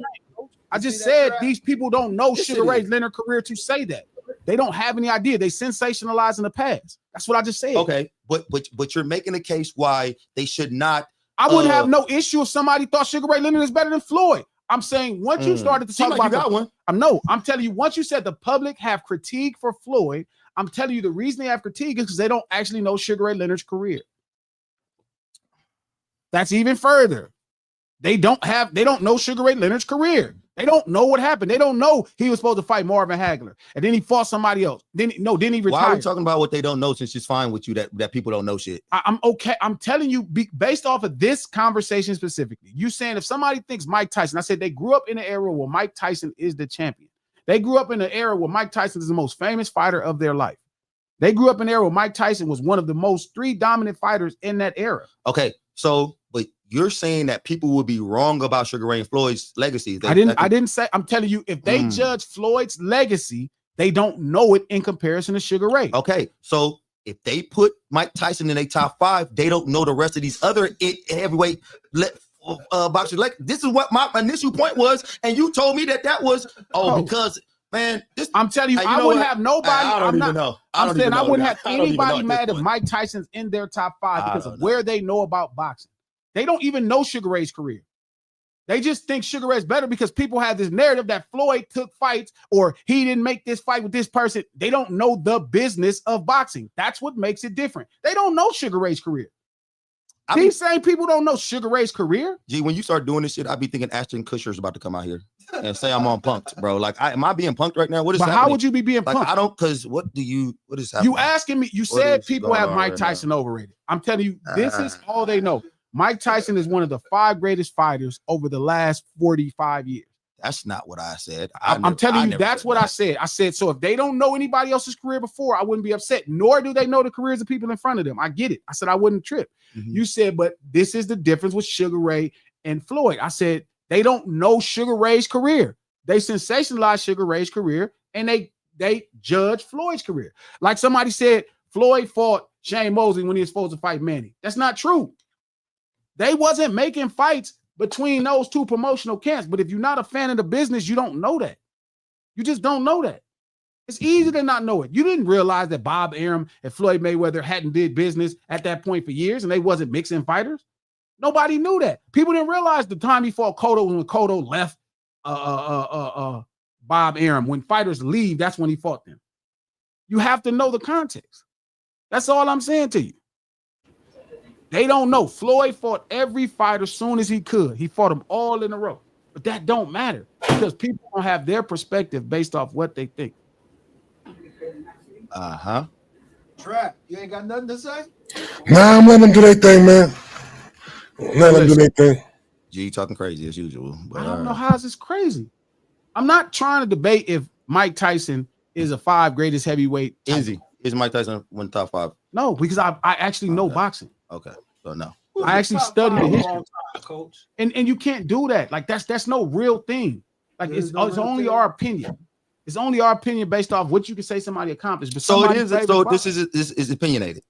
I just said these people don't know Yes, Sugar it Ray is. Leonard's career to say that. They don't have any idea. They sensationalize in the past. That's what I just said. Okay, but you're making a case why they should not. I wouldn't have no issue if somebody thought Sugar Ray Leonard is better than Floyd. I'm saying once you started to talk Seems like about you got one. I'm telling you, once you said the public have critique for Floyd, I'm telling you the reason they have critique is because they don't actually know Sugar Ray Leonard's career. That's even further. They don't know Sugar Ray Leonard's career. They don't know what happened. They don't know he was supposed to fight Marvin Hagler, and then he fought somebody else. Then he retired. Why are we talking about what they don't know? Since it's fine with you that people don't know shit. I'm okay. I'm telling you, based off of this conversation specifically, you saying if somebody thinks Mike Tyson, I said they grew up in an era where Mike Tyson is the champion. They grew up in an era where Mike Tyson is the most famous fighter of their life. They grew up in an era where Mike Tyson was one of the most 3 dominant fighters in that era. Okay, so but you're saying that people would be wrong about Sugar Ray and Floyd's legacy. I didn't say. I'm telling you, if they judge Floyd's legacy, they don't know it in comparison to Sugar Ray. Okay, so if they put Mike Tyson in a top 5, they don't know the rest of these other heavyweight boxers. Like this is what my initial point was, and you told me that was because man, I'm telling you, I wouldn't have nobody. I don't even know. I'm saying I wouldn't have I don't even know anybody at mad this if point. Mike Tyson's in their top 5 because of don't know. where they know about boxing. They don't even know Sugar Ray's career. They just think Sugar Ray's better because people have this narrative that Floyd took fights or he didn't make this fight with this person. They don't know the business of boxing. That's what makes it different. They don't know Sugar Ray's career. These same people don't know Sugar Ray's career. Gee, when you start doing this shit, I be thinking Ashton Kutcher's about to come out here and say I'm on punked, bro. Like, am I being punked right now? What is But happening? how would you be being Like, punked? I don't, because what is happening? You asking me, you What said is people going have on Mike right now? Tyson overrated. I'm telling you, this is all they know. Mike Tyson is one of the 5 greatest fighters over the last 45 years. That's not what I said. I'm telling you, that's what I said. I said, so if they don't know anybody else's career before, I wouldn't be upset, nor do they know the careers of people in front of them. I get it. I said, I wouldn't trip. You said, but this is the difference with Sugar Ray and Floyd. I said, they don't know Sugar Ray's career. They sensationalize Sugar Ray's career and they judge Floyd's career. Like somebody said, Floyd fought Shane Mosley when he was supposed to fight Manny. That's not true. They wasn't making fights between those 2 promotional camps. But if you're not a fan of the business, you don't know that. You just don't know that. It's easy to not know it. You didn't realize that Bob Arum and Floyd Mayweather hadn't did business at that point for years and they wasn't mixing fighters. Nobody knew that. People didn't realize the time he fought Cotto when Cotto left Bob Arum. When fighters leave, that's when he fought them. You have to know the context. That's all I'm saying to you. They don't know. Floyd fought every fighter as soon as he could. He fought them all in a row. But that don't matter because people don't have their perspective based off what they think. Trap, you ain't got nothing to say? Nah, I'm letting them do their thing, man. Let them do their thing. G talking crazy as usual. But, I don't know how this is crazy. I'm not trying to debate if Mike Tyson is a 5 greatest heavyweight. Is Mike Tyson one top 5? No, because I actually know boxing. Okay, so no. I actually studied the history. Coach. And you can't do that. Like that's no real thing. Like it's only our opinion. It's only our opinion based off what you can say somebody accomplished. But So it is. So this is opinionated.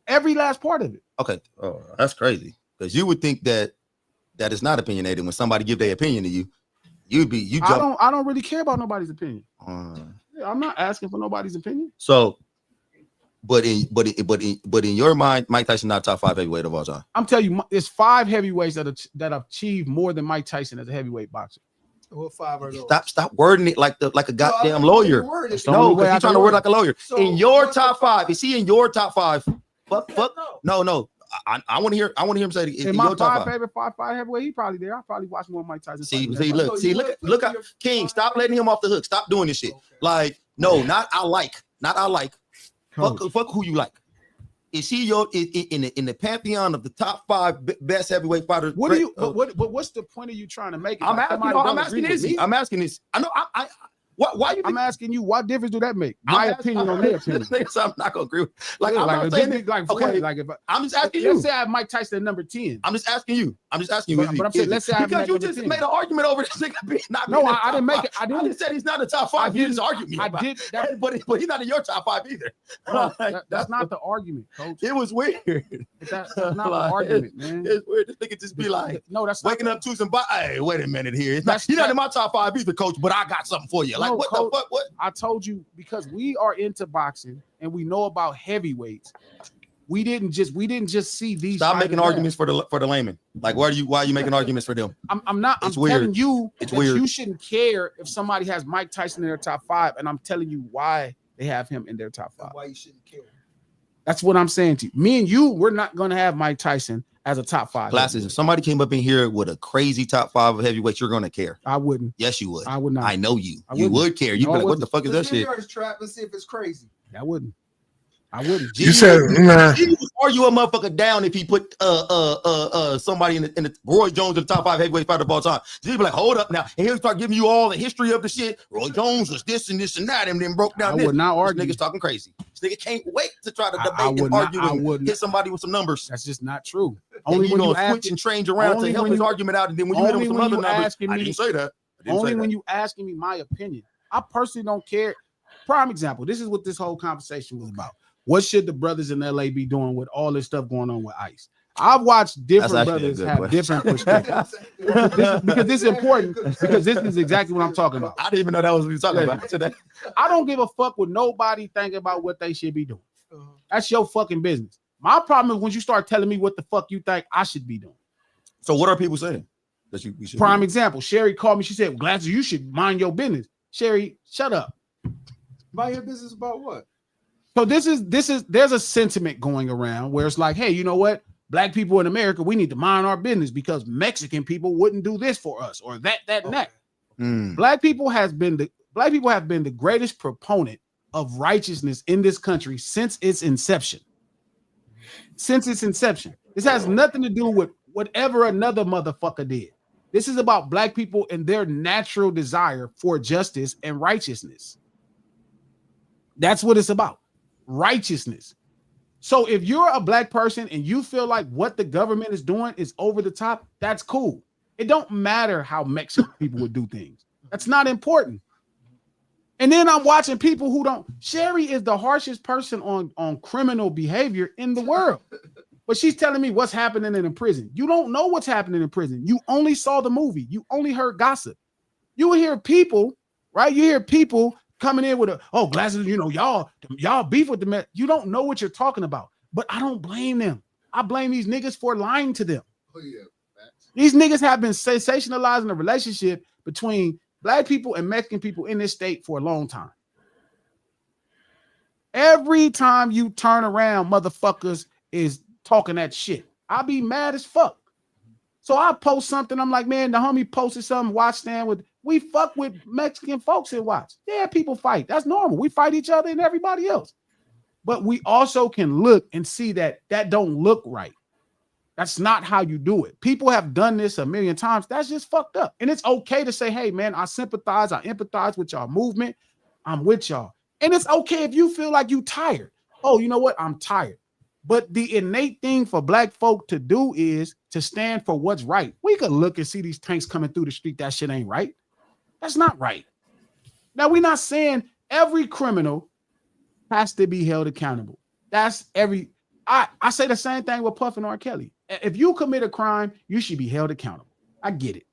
Every last part of it. Okay. Oh, that's crazy. Because you would think that it's not opinionated when somebody give their opinion to you. I don't really care about nobody's opinion. I'm not asking for nobody's opinion. So, but in your mind, Mike Tyson not top 5 heavyweight of all time. I'm telling you, there's 5 heavyweights that have achieved more than Mike Tyson as a heavyweight boxer. What 5 are those? Stop wording it like a goddamn lawyer. No, because he's trying to word like a lawyer. So in your what's top the 5, is he in your top 5? Fuck. No. No. I want to hear him say it. In my your top 5 favorite 5 heavyweight, he probably there. I probably watched more Mike Tyson. See, fight. look at King. Stop letting him off the hook. Stop doing this shit. Okay. Like, no, not I like. Coach. Fuck who you like. Is he in the pantheon of the top 5 best heavyweight fighters? What do you? What's the point of you trying to make? I'm asking this. I know. Why you? I'm asking you. What difference do that make? My opinion on their opinion. I'm not gonna agree with. Like, Yeah, I'm not saying it. okay. Like if I'm just asking you. let's say I have Mike Tyson at number 10. I'm just asking you. But I'm saying, let's say I have because him you at just number 10. made an argument over this nigga being not. No, being in the I didn't top make it. five. I didn't. said he's not in the top 5. You just argued me. I about did. it. But he's not in your top 5 either. No, Like, that's not the argument, Coach. It was weird. That's not the Like, argument, man. It's weird. This nigga just be like No, that's not waking up to some. Hey, wait a minute here. He's That's- not in my top 5 either, coach. But I got something for you. Like, No, what Coach. the fuck? What? I told you because we are into boxing and we know about heavyweights. We didn't just see these. Stop fighters making there. arguments for the layman. Like, why are you making arguments for them? I'm not. I'm It's weird. telling you It's that weird. you shouldn't care if somebody has Mike Tyson in their top 5, and I'm telling you why they have him in their top 5. Why you shouldn't care? That's what I'm saying to you. Me and you, we're not going to have Mike Tyson as a top 5. Glasses. If somebody came up in here with a crazy top 5 of heavyweights, you're gonna care. I wouldn't. Yes, you would. I would not. I know you. I You wouldn't. would care. You'd No, be I like, what the fuck is that Let's shit? figure out his trap. Let's see if it's crazy. I wouldn't. I wouldn't. You said nah. Are you a motherfucker down if he put somebody in the Roy Jones in the top 5 heavyweight fighter of all time? He'd be like, hold up now, and he'll start giving you all the history of the shit. Roy Jones was this and this and that, and then broke down. I would not This argue. nigga's talking crazy. This nigga can't wait to try to I debate would and not- argue I and would hit not. somebody with some numbers. That's just not true. Only Only you when you know, ask, switch and change around only to help when his you- argument out, and then when you hit him only with some when other you numbers, asking I me- didn't say that. I didn't say only that. when you asking me my opinion. I personally don't care. Prime example. This is what this whole conversation was about. What should the brothers in LA be doing with all this stuff going on with ICE? I've watched different That's actually a brothers good have question. different perspectives. Because this is important, because this is exactly what I'm talking about. I didn't even know that was what you were talking about today. I don't give a fuck what nobody thinking about what they should be doing. That's your fucking business. My problem is when you start telling me what the fuck you think I should be doing. So what are people saying that we should? Prime example. Sherry called me. She said, Glasses, you should mind your business. Sherry, shut up. Mind your business about what? So there's a sentiment going around where it's like, hey, you know what? Black people in America, we need to mind our business because Mexican people wouldn't do this for us or that, and that. Mm. Black people have been the greatest proponent of righteousness in this country since its inception. Since its inception. This has nothing to do with whatever another motherfucker did. This is about black people and their natural desire for justice and righteousness. That's what it's about. Righteousness. So if you're a black person and you feel like what the government is doing is over the top, that's cool. It don't matter how Mexican people would do things. That's not important. And then I'm watching people who don't. Sherry is the harshest person on criminal behavior in the world. But she's telling me what's happening in prison. You don't know what's happening in prison. You only saw the movie. You only heard gossip. You hear people, right? You hear people coming in with Glasses, you know, y'all beef with the man. You don't know what you're talking about. But I don't blame them. I blame these niggas for lying to them. Oh, yeah. These niggas have been sensationalizing the relationship between black people and Mexican people in this state for a long time. Every time you turn around, motherfuckers is talking that shit. I'll be mad as fuck. So I post something. I'm like, man, the homie posted something. Watch stand with. We fuck with Mexican folks and watch. Yeah, people fight. That's normal. We fight each other and everybody else. But we also can look and see that don't look right. That's not how you do it. People have done this a million times. That's just fucked up. And it's okay to say, hey, man, I sympathize. I empathize with y'all movement. I'm with y'all. And it's okay if you feel like you tired. Oh, you know what? I'm tired. But the innate thing for black folk to do is to stand for what's right. We could look and see these tanks coming through the street. That shit ain't right. That's not right. Now, we're not saying every criminal has to be held accountable. That's every... I say the same thing with Puff and R. Kelly. If you commit a crime, you should be held accountable. I get it.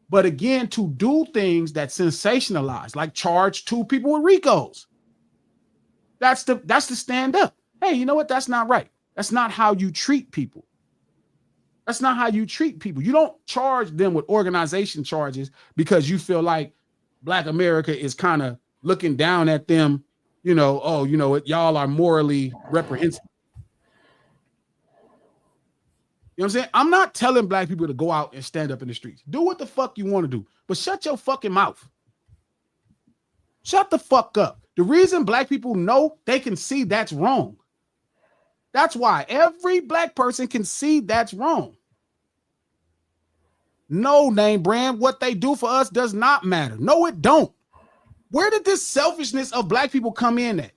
But again, to do things that sensationalize, like charge 2 people with RICOs, that's the stand up. Hey, you know what? That's not right. That's not how you treat people. That's not how you treat people. You don't charge them with organization charges because you feel like Black America is kind of looking down at them, you know, oh, you know, y'all are morally reprehensible. You know what I'm saying? I'm not telling Black people to go out and stand up in the streets. Do what the fuck you want to do, but shut your fucking mouth. Shut the fuck up. The reason Black people know they can see that's wrong. That's why every Black person can see that's wrong. No, name brand, what they do for us does not matter. No, it don't. Where did this selfishness of Black people come in at?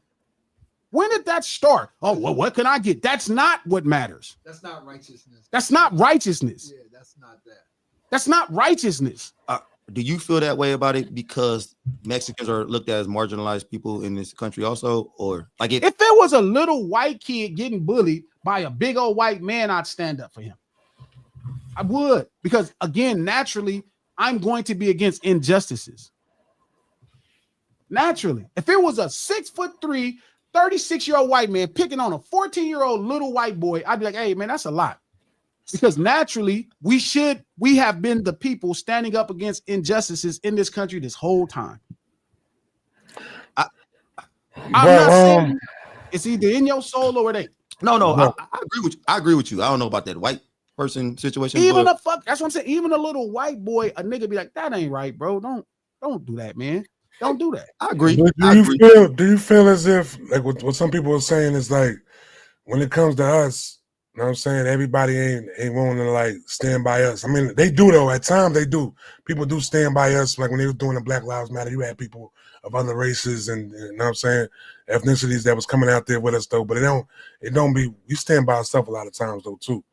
When did that start? Oh, well, what can I get? That's not what matters. That's not righteousness. That's not righteousness. Yeah, that's not that. That's not righteousness. Do you feel that way about it because Mexicans are looked at as marginalized people in this country also? Or like if there was a little white kid getting bullied by a big old white man, I'd stand up for him. I would, because again, naturally, I'm going to be against injustices. Naturally. If it was a 6'3", 36-year-old white man picking on a 14-year-old little white boy, I'd be like, hey, man, that's a lot. Because naturally, we have been the people standing up against injustices in this country this whole time. I'm not saying it's either in your soul or it ain't. No. I agree with you. I agree with you. I don't know about that white person situation. Even that's what I'm saying. Even a little white boy, a nigga be like, that ain't right, bro. Don't do that, man. Don't do that. I agree. Do you feel as if, like what some people are saying is like, when it comes to us, you know what I'm saying, everybody ain't willing to like stand by us. I mean, they do though. At times they do. People do stand by us. Like when they were doing the Black Lives Matter, you had people of other races and you know what I'm saying, ethnicities that was coming out there with us though. But it don't be. We stand by ourselves a lot of times though too.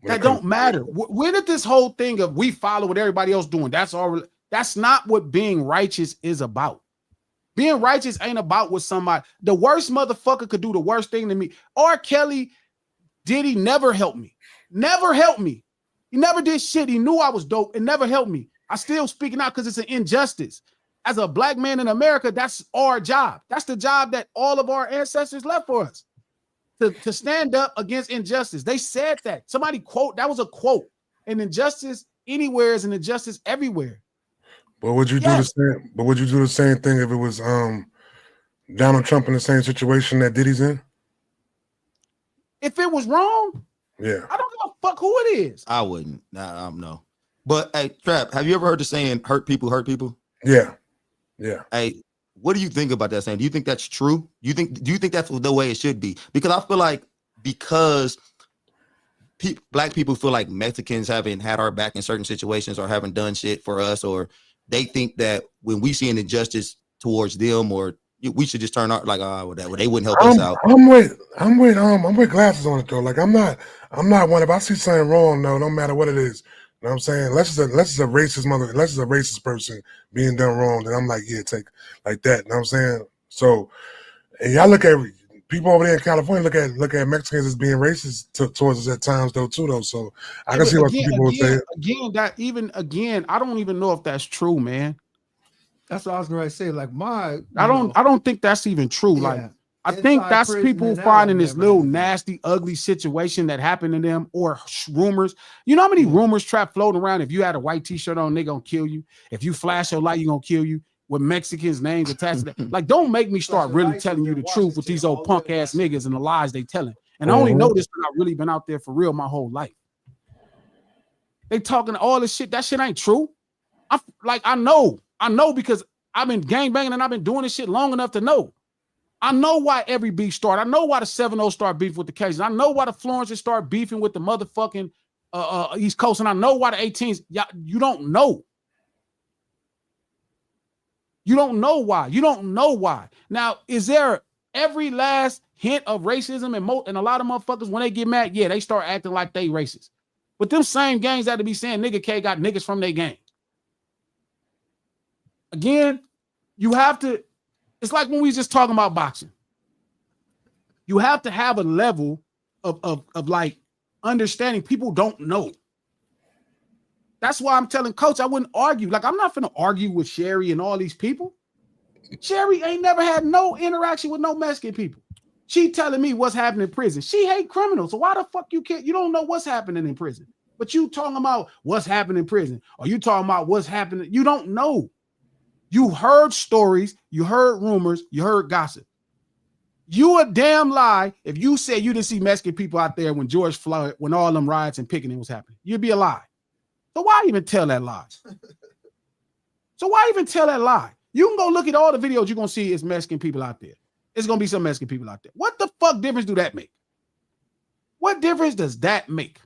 That don't matter. Where did this whole thing of we follow what everybody else doing? That's all. That's not what being righteous is about. Being righteous ain't about what somebody. The worst motherfucker could do the worst thing to me. R. Kelly. Diddy never helped me. Never helped me. He never did shit. He knew I was dope and never helped me. I still speaking out because it's an injustice. As a Black man in America, that's our job. That's the job that all of our ancestors left for us. To stand up against injustice. They said that. Somebody quote, that was a quote. An injustice anywhere is an injustice everywhere. But would you do the same? But would you do the same thing if it was Donald Trump in the same situation that Diddy's in? If it was wrong, yeah, I don't give a fuck who it is. I wouldn't. No. But hey, Trap, have you ever heard the saying hurt people hurt people? Yeah. Hey, what do you think about that saying? Do you think that's true? Do you think that's the way it should be? Because I feel like Black people feel like Mexicans haven't had our back in certain situations or haven't done shit for us, or they think that when we see an injustice towards them, or we should just turn out like, whatever. They wouldn't help us out. I'm with glasses on it though. Like I'm not one. If I see something wrong, no matter what it is. You know what I'm saying? Unless it's a racist person being done wrong, then I'm like, yeah, take like that. You know what I'm saying? So, and y'all look at people over there in California look at Mexicans as being racist towards us at times though too though. So I can see what people would say. I don't even know if that's true, man. That's what I was going to say. Like I don't think that's even true. Yeah. Like I think that's people finding this little nasty, ugly situation that happened to them or rumors. You know how many rumors Trap floating around? If you had a white t-shirt on, they gonna kill you. If you flash your light, you gonna kill you. With Mexicans' names attached to that. Like, don't make me start really telling you the truth with these old punk ass niggas and the lies they telling. And I only know this because I've really been out there for real my whole life. They talking all this shit. That shit ain't true. I know because I've been gangbanging and I've been doing this shit long enough to know. I know why every beef started. I know why the 7-0 start beefing with the Cajuns. I know why the Florences start beefing with the motherfucking East Coast. And I know why the 18s. You don't know. You don't know why. You don't know why. Now, is there every last hint of racism and a lot of motherfuckers when they get mad? Yeah, they start acting like they racist. But them same gangs that to be saying nigga K got niggas from their gang. Again, you have to, it's like when we just talking about boxing. You have to have a level of like understanding people don't know. That's why I'm telling Coach, I wouldn't argue. Like, I'm not finna argue with Sherry and all these people. Sherry ain't never had no interaction with no Mexican people. She telling me what's happening in prison. She hate criminals. So why the fuck you don't know what's happening in prison? But you talking about what's happening in prison, or you talking about what's happening. You don't know. You heard stories, you heard rumors, you heard gossip. You a damn lie if you said you didn't see Mexican people out there when George Floyd, when all them riots and picketing was happening. You'd be a lie. So why even tell that lie? So why even tell that lie? You can go look at all the videos you're going to see is Mexican people out there. It's going to be some Mexican people out there. What the fuck difference do that make? What difference does that make?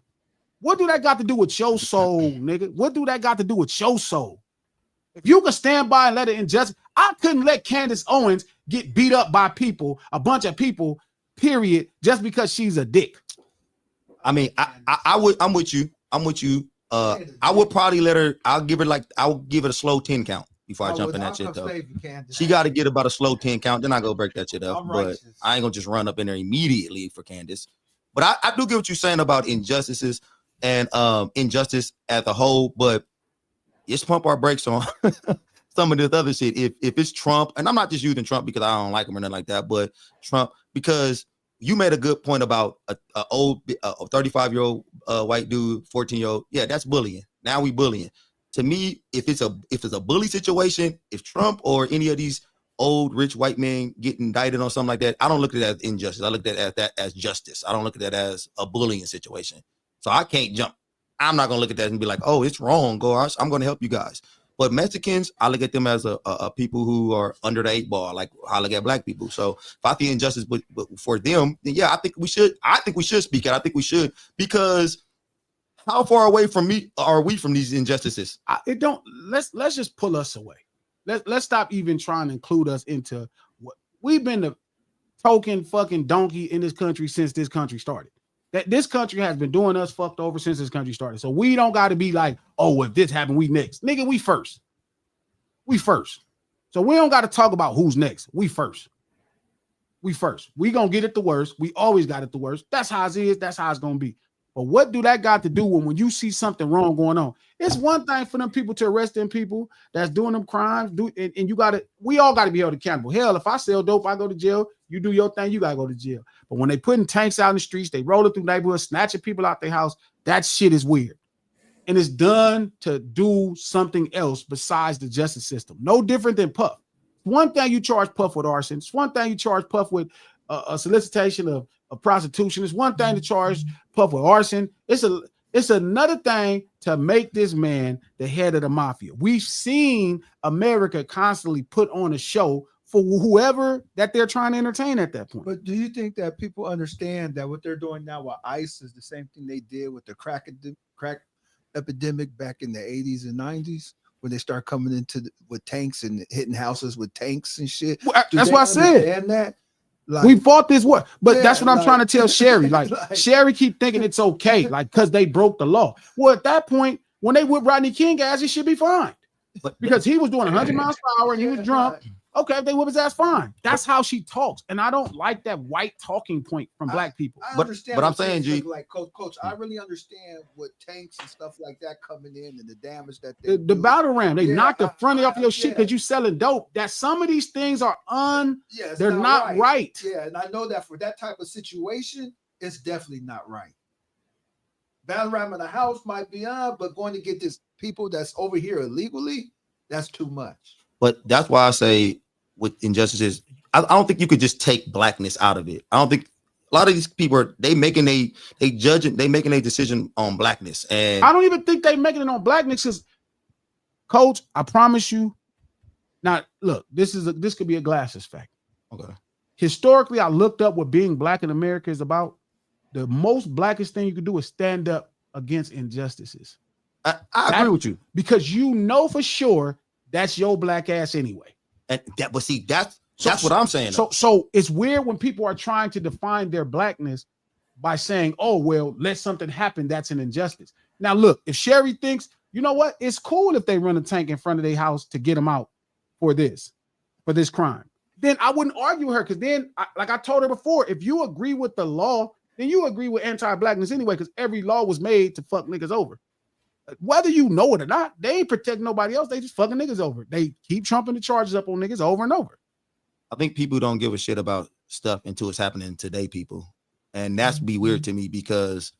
What do that got to do with your soul, nigga? What do that got to do with your soul? If you can stand by and let it injustice, I couldn't let Candace Owens get beat up by people, a bunch of people, period, just because she's a dick. I mean, I'm with you. I would probably let her. I'll give it a slow 10 count before I jump in that shit though. She got to get about a slow 10 count. Then I go break that shit up. But I ain't gonna just run up in there immediately for Candace. But I do get what you're saying about injustices and injustice as a whole. But let's pump our brakes on some of this other shit. If it's Trump, and I'm not just using Trump because I don't like him or nothing like that, but Trump, because you made a good point about a 35-year-old white dude, 14-year-old. Yeah, that's bullying. Now we bullying. To me, if it's a bully situation, if Trump or any of these old rich white men get indicted on something like that, I don't look at that as injustice. I look at that as justice. I don't look at that as a bullying situation. So I can't jump. I'm not gonna look at that and be like, oh, it's wrong. I'm gonna help you guys. But Mexicans, I look at them as a people who are under the 8 ball, like I look at black people. So if I see injustice but for them, then yeah, I think we should speak out. I think we should, because how far away from me are we from these injustices? Let's just pull us away. Let's stop even trying to include us into what we've been the token fucking donkey in this country since this country started. That this country has been doing us fucked over since this country started. So we don't got to be like, oh, if this happened, we next. Nigga, we first. We first. So we don't got to talk about who's next. We first. We first. We going to get it the worst. We always got it the worst. That's how it is. That's how it's going to be. But what do that got to do when you see something wrong going on? It's one thing for them people to arrest them people that's doing them crimes. And you got to, we all got to be held accountable. Hell, if I sell dope, I go to jail. You do your thing, you got to go to jail. But when they putting tanks out in the streets, they rolling through neighborhoods, snatching people out their house, that shit is weird. And it's done to do something else besides the justice system. No different than Puff. One thing you charge Puff with arson. It's one thing you charge Puff with a solicitation of prostitution. It's one thing to charge Puff with arson. It's another thing to make this man the head of the mafia. We've seen America constantly put on a show for whoever that they're trying to entertain at that point. But do you think that people understand that what they're doing now with ICE is the same thing they did with the crack epidemic back in the 80s and 90s, when they start coming with tanks and hitting houses with tanks and shit? Well, that's what I said. That? Like, we fought this war, but yeah, that's what I'm trying to tell Sherry. Like Sherry keep thinking it's okay, like because they broke the law. Well, at that point, when they whipped Rodney King ass, it should be fine. But because he was doing 100 miles per hour and he was drunk. Okay, if they whip his ass, fine. That's how she talks, and I don't like that white talking point from black people. I understand, but I'm saying, G, like Coach, I really understand what tanks and stuff like that coming in and the damage that they the battle ram. They knock the front off your shit because you selling dope. That some of these things are they're not right. Yeah, and I know that for that type of situation, it's definitely not right. Battle ram in the house might be on, but going to get this people that's over here illegally, that's too much. But that's why I say with injustices, I don't think you could just take blackness out of it. I don't think a lot of these people making a decision on blackness. And I don't even think they making it on blackness, because Coach, I promise you. Now, look, this could be a glasses fact. Okay. Historically, I looked up what being black in America is about. The most blackest thing you can do is stand up against injustices. I agree with you, because you know for sure that's your black ass anyway. And that, but see, that's what I'm saying. So it's weird when people are trying to define their blackness by saying, "Oh, well, let something happen that's an injustice." Now, look, if Sherry thinks, you know what, it's cool if they run a tank in front of their house to get them out for this crime, then I wouldn't argue with her, because then, like I told her before, if you agree with the law, then you agree with anti-blackness anyway, because every law was made to fuck niggas over. Whether you know it or not, they ain't protect nobody else. They just fucking niggas over. They keep trumping the charges up on niggas over and over. I think people don't give a shit about stuff until it's happening to today people. And that's be weird to me, because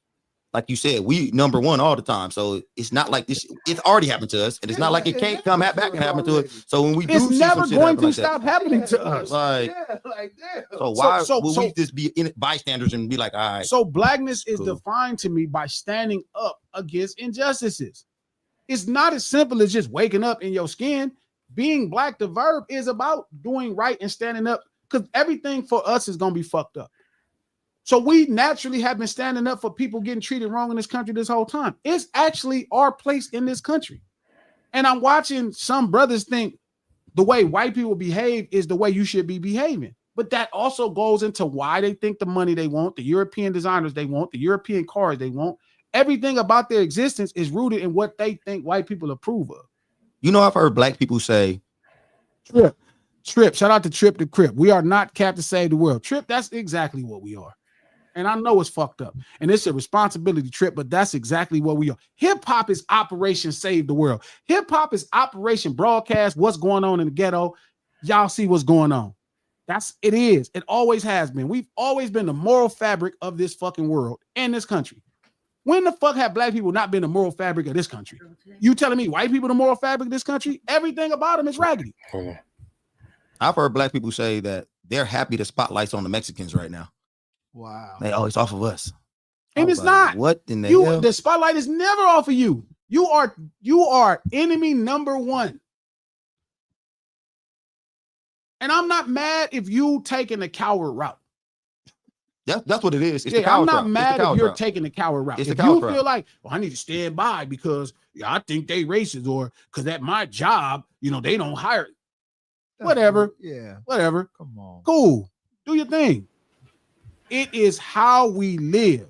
like you said, we number one all the time. So it's not like this. It's already happened to us, and it's not like it can't come back and happen to us. So when we do It's see never some shit going happen to like stop that, happening to us. like, damn. so why So would we just be in bystanders and be like, all right? So blackness is Cool. defined to me by standing up against injustices. It's not as simple as just waking up in your skin. Being black, the verb is about doing right and standing up, because everything for us is going to be fucked up. So we naturally have been standing up for people getting treated wrong in this country this whole time. It's actually our place in this country. And I'm watching some brothers think the way white people behave is the way you should be behaving. But that also goes into why they think the money they want, the European designers they want, the European cars they want. Everything about their existence is rooted in what they think white people approve of. You know, I've heard black people say, Trip. Shout out to Trip the Crip. We are not Captain Save the World. Trip, that's exactly what we are. And I know it's fucked up. And it's a responsibility, Trip, but that's exactly what we are. Hip-hop is Operation Save the World. Hip-hop is Operation Broadcast what's going on in the ghetto. Y'all see what's going on. It is. It always has been. We've always been the moral fabric of this fucking world and this country. When the fuck have black people not been the moral fabric of this country? You telling me white people the moral fabric of this country? Everything about them is raggedy. I've heard black people say that they're happy the spotlight's on the Mexicans right now. Wow. It's off of us. And it's not. What in the hell? The spotlight is never off of you. You are enemy number one. And I'm not mad if you taking the coward route. That's what it is. It's I'm not mad if you're taking the coward route. If you feel like, well, I need to stand by because I think they racist, or because at my job, they don't hire. Whatever. Yeah. Whatever. Come on. Cool. Do your thing. It is how we live.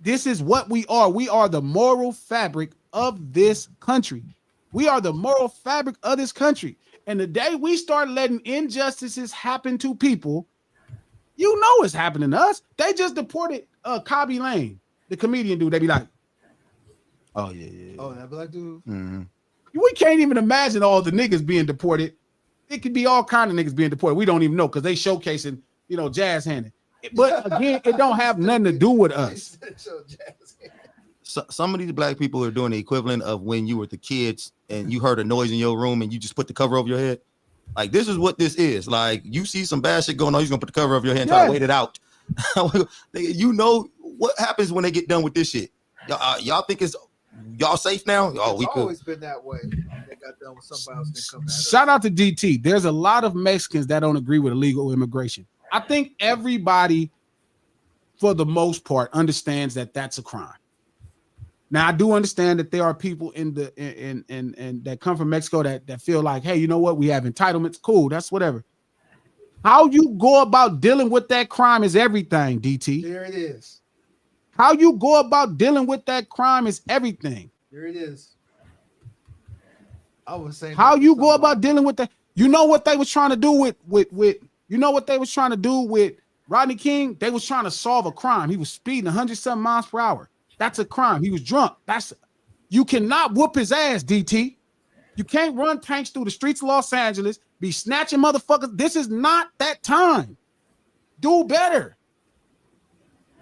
This is what we are. We are the moral fabric of this country. We are the moral fabric of this country. And the day we start letting injustices happen to people, it's happening to us. They just deported Cobby Lane, the comedian dude. They be like, oh, yeah. Oh, that black dude? Mm-hmm. We can't even imagine all the niggas being deported. It could be all kind of niggas being deported. We don't even know because they showcasing, jazz handing. But again, it don't have nothing to do with us. So, some of these black people are doing the equivalent of when you were the kids and you heard a noise in your room and you just put the cover over your head. Like, this is what this is. Like, you see some bad shit going on, you're gonna put the cover over your head and try to wait it out. You know what happens when they get done with this shit. Y'all think it's y'all safe now? It's always been that way. They got done with somebody else. They come Shout out to DT. There's a lot of Mexicans that don't agree with illegal immigration. I think everybody, for the most part, understands that that's a crime. Now, I do understand that there are people in that come from Mexico that feel like, hey, you know what? We have entitlements. Cool. That's whatever. How you go about dealing with that crime is everything, DT. There it is. How you go about dealing with that crime is everything. There it is. I was saying how you go about dealing with that. You know what they was trying to do with Rodney King? They was trying to solve a crime. He was speeding 100-something miles per hour. That's a crime. He was drunk. You cannot whoop his ass, DT. You can't run tanks through the streets of Los Angeles, be snatching motherfuckers. This is not that time. Do better.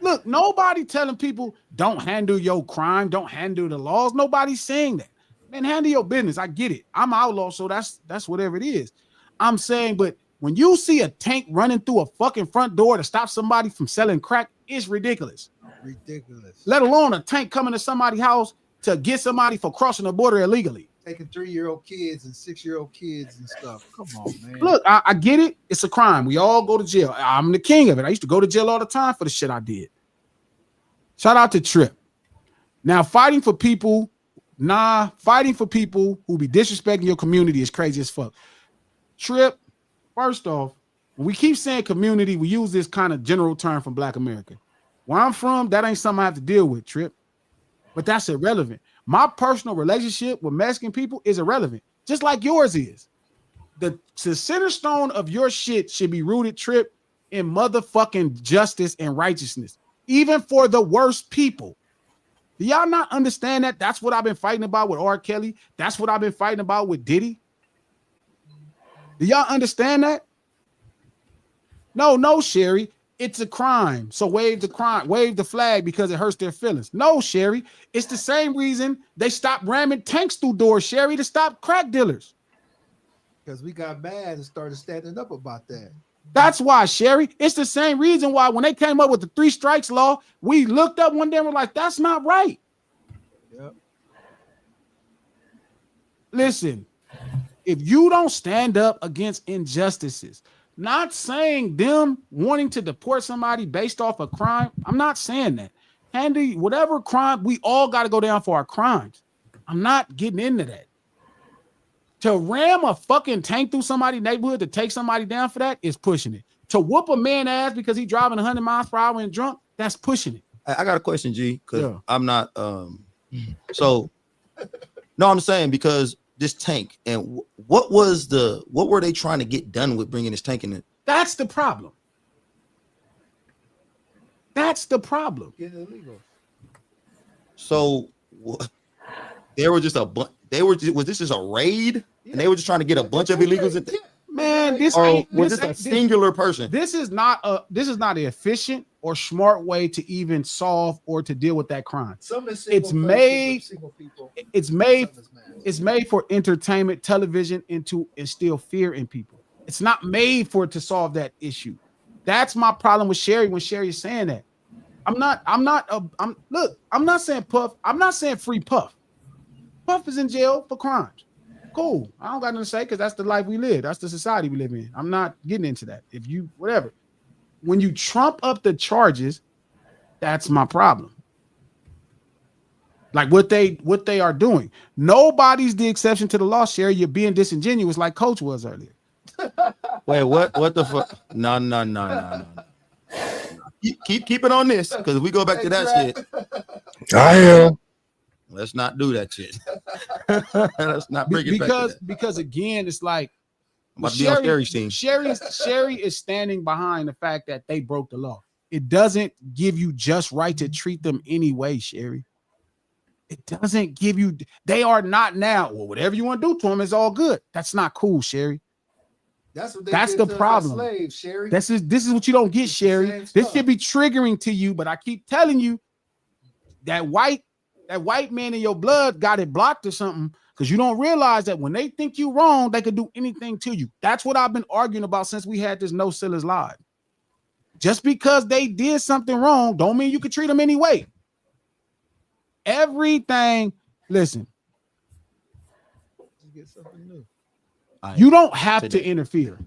Look, nobody telling people don't handle your crime, don't handle the laws. Nobody's saying that. Man, handle your business. I get it. I'm an outlaw, so that's whatever it is. I'm saying, but when you see a tank running through a fucking front door to stop somebody from selling crack, it's ridiculous. Ridiculous. Let alone a tank coming to somebody's house to get somebody for crossing the border illegally. Taking 3-year-old kids and 6-year-old kids and stuff. Come on, man. Look, I get it. It's a crime. We all go to jail. I'm the king of it. I used to go to jail all the time for the shit I did. Shout out to Trip. Now, fighting for people who be disrespecting your community is crazy as fuck. Trip, first off, when we keep saying community, we use this kind of general term from Black America. Where I'm from, that ain't something I have to deal with, Trip. But that's irrelevant. My personal relationship with Mexican people is irrelevant, just like yours is. The center stone of your shit should be rooted, Trip, in motherfucking justice and righteousness, even for the worst people. Do y'all not understand that? That's what I've been fighting about with R. Kelly. That's what I've been fighting about with Diddy. Do y'all understand that? No, Sherry. it's a crime. So wave the flag because it hurts their feelings. No, Sherry, it's the same reason they stopped ramming tanks through doors, Sherry, to stop crack dealers. Because we got mad and started standing up about that. That's why, Sherry. It's the same reason why when they came up with the 3 strikes law, we looked up one day and were like, that's not right. Yep. Listen, if you don't stand up against injustices, not saying them wanting to deport somebody based off a crime, I'm not saying that. Handy, whatever crime, we all got to go down for our crimes. I'm not getting into that. To ram a fucking tank through somebody's neighborhood to take somebody down for that is pushing it. To whoop a man ass because he's driving 100 miles per hour and drunk, that's pushing it. I got a question, G, because I'm not so no, I'm saying because this tank and what were they trying to get done with bringing this tank in it? That's the problem. That's the problem. Get illegal. So they were just was this just a raid? And they were just trying to get a bunch of illegals in Man, was this a singular person? This is not an efficient or smart way to even solve or to deal with that crime. It's made for entertainment, television, and to instill fear in people. It's not made for it to solve that issue. That's my problem with Sherry when Sherry is saying that. I'm not saying Puff. I'm not saying free Puff. Puff is in jail for crimes. Cool. I don't got nothing to say because that's the life we live. That's the society we live in. I'm not getting into that. If you, whatever. When you trump up the charges, that's my problem. Like what they are doing. Nobody's the exception to the law, Sherry. You're being disingenuous like Coach was earlier. Wait, what the fuck? No. Keep it on this because if we go back to that shit. I am. Let's not do that shit. Let's not bring it back. Because again, it's like I'm about to be on Sherry's team. Sherry is standing behind the fact that they broke the law. It doesn't give you just right to treat them anyway, Sherry. It doesn't give you. They are not now. Well, whatever you want to do to them is all good. That's not cool, Sherry. That's what they That's did the to problem. Slaves, Sherry. This is what you don't get, Sherry. This should be triggering to you, but I keep telling you that white man in your blood got it blocked or something because you don't realize that when they think you wrong, they could do anything to you. That's what I've been arguing about since we had this No Sillas Live. Just because they did something wrong don't mean you could treat them anyway. Everything, listen. Get something new. You don't have to interfere.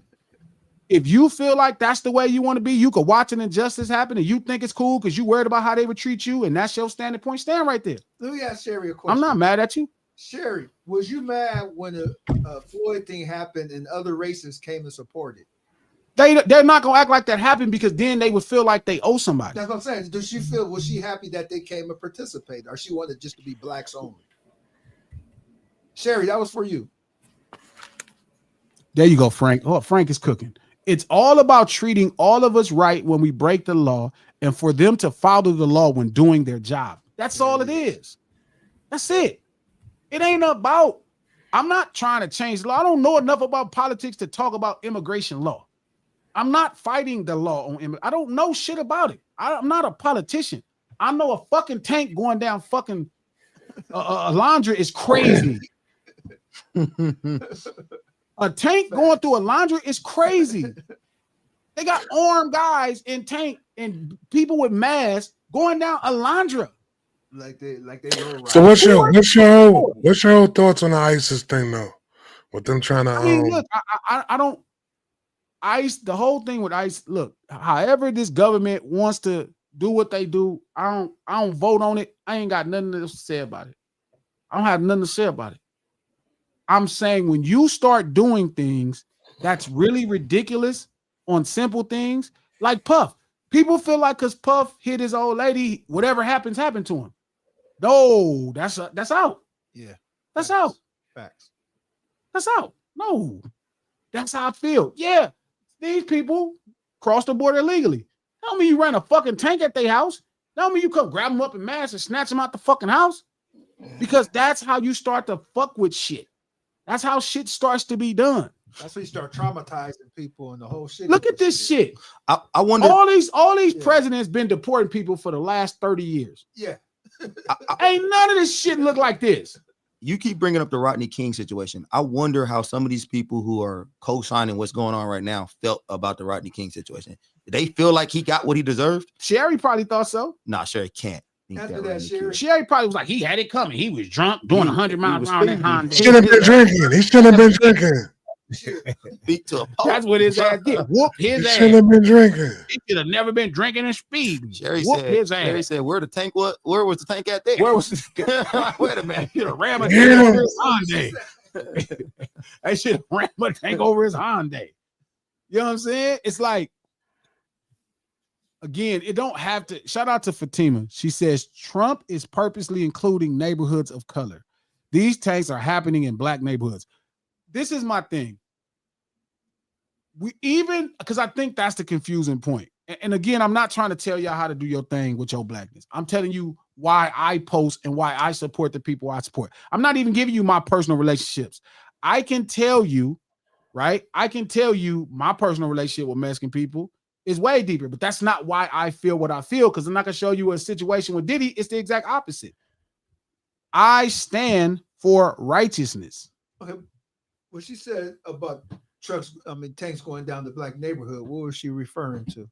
If you feel like that's the way you want to be, you could watch an injustice happen and you think it's cool because you worried about how they would treat you and that's your standing point. Stand right there. Let me ask Sherry a question. I'm not mad at you. Sherry, was you mad when the Floyd thing happened and other races came and supported? They're not gonna act like that happened because then they would feel like they owe somebody. That's what I'm saying. Was she happy that they came and participated, or she wanted just to be blacks only? Sherry, that was for you. There you go, Frank. Oh, Frank is cooking. It's all about treating all of us right when we break the law and for them to follow the law when doing their job. That's all it is. That's it. It ain't about, I'm not trying to change the law. I don't know enough about politics to talk about immigration law. I'm not fighting the law on immigration. I don't know shit about it. I'm not a politician. I know a fucking tank going down fucking Alondra is crazy. A tank going through Alondra is crazy. They got armed guys in tank and people with masks going down Alondra. Like they roll right. So what's your whole thoughts on the ISIS thing though? With them trying to I mean, look, I don't ICE, the whole thing with ICE, look, however this government wants to do what they do, I don't vote on it. I ain't got nothing else to say about it. I don't have nothing to say about it. I'm saying when you start doing things that's really ridiculous on simple things, like Puff. People feel like because Puff hit his old lady, whatever happened to him. No, that's out. Yeah. That's out. Facts. That's out. No. That's how I feel. Yeah. These people crossed the border illegally. Tell me you ran a fucking tank at their house. Tell me you come grab them up in mass and snatch them out the fucking house. Because that's how you start to fuck with shit. That's how shit starts to be done. That's when you start traumatizing people and the whole shit. Look at this shit. I wonder. All these Yeah. presidents been deporting people for the last 30 years. Yeah. Ain't none of this shit look like this. You keep bringing up the Rodney King situation. I wonder how some of these people who are co-signing what's going on right now felt about the Rodney King situation. Did they feel like he got what he deserved? Sherry probably thought so. Nah, Sherry can't. After that, Sherry. Sherry probably was like, he had it coming. He was drunk, doing 100 miles an hour in that He shouldn't have been drinking. He shouldn't have been drinking. Beat to a post. That's what his ass did. Whoop his He ass. shouldn't have been drinking. He should have never been drinking and speeding. Sherry Whoop said, his ass. Sherry said, where the tank was? Where was the tank at there? Where was this? Wait a minute. He should have rammed a Yeah. tank over his Hyundai. They should have rammed a tank over his Hyundai. You know what I'm saying? It's like, again, it don't have to. Shout out to Fatima. She says Trump is purposely including neighborhoods of color. These tanks are happening in black neighborhoods. This is my thing. Because I think that's the confusing point. And again, I'm not trying to tell y'all how to do your thing with your blackness. I'm telling you why I post and why I support the people I support. I'm not even giving you my personal relationships. I can tell you, right? I can tell you my personal relationship with Mexican people is way deeper, but that's not why I feel what I feel, because I'm not going to show you a situation with Diddy. It's the exact opposite. I stand for righteousness. Okay. What she said about tanks going down the black neighborhood, what was she referring to?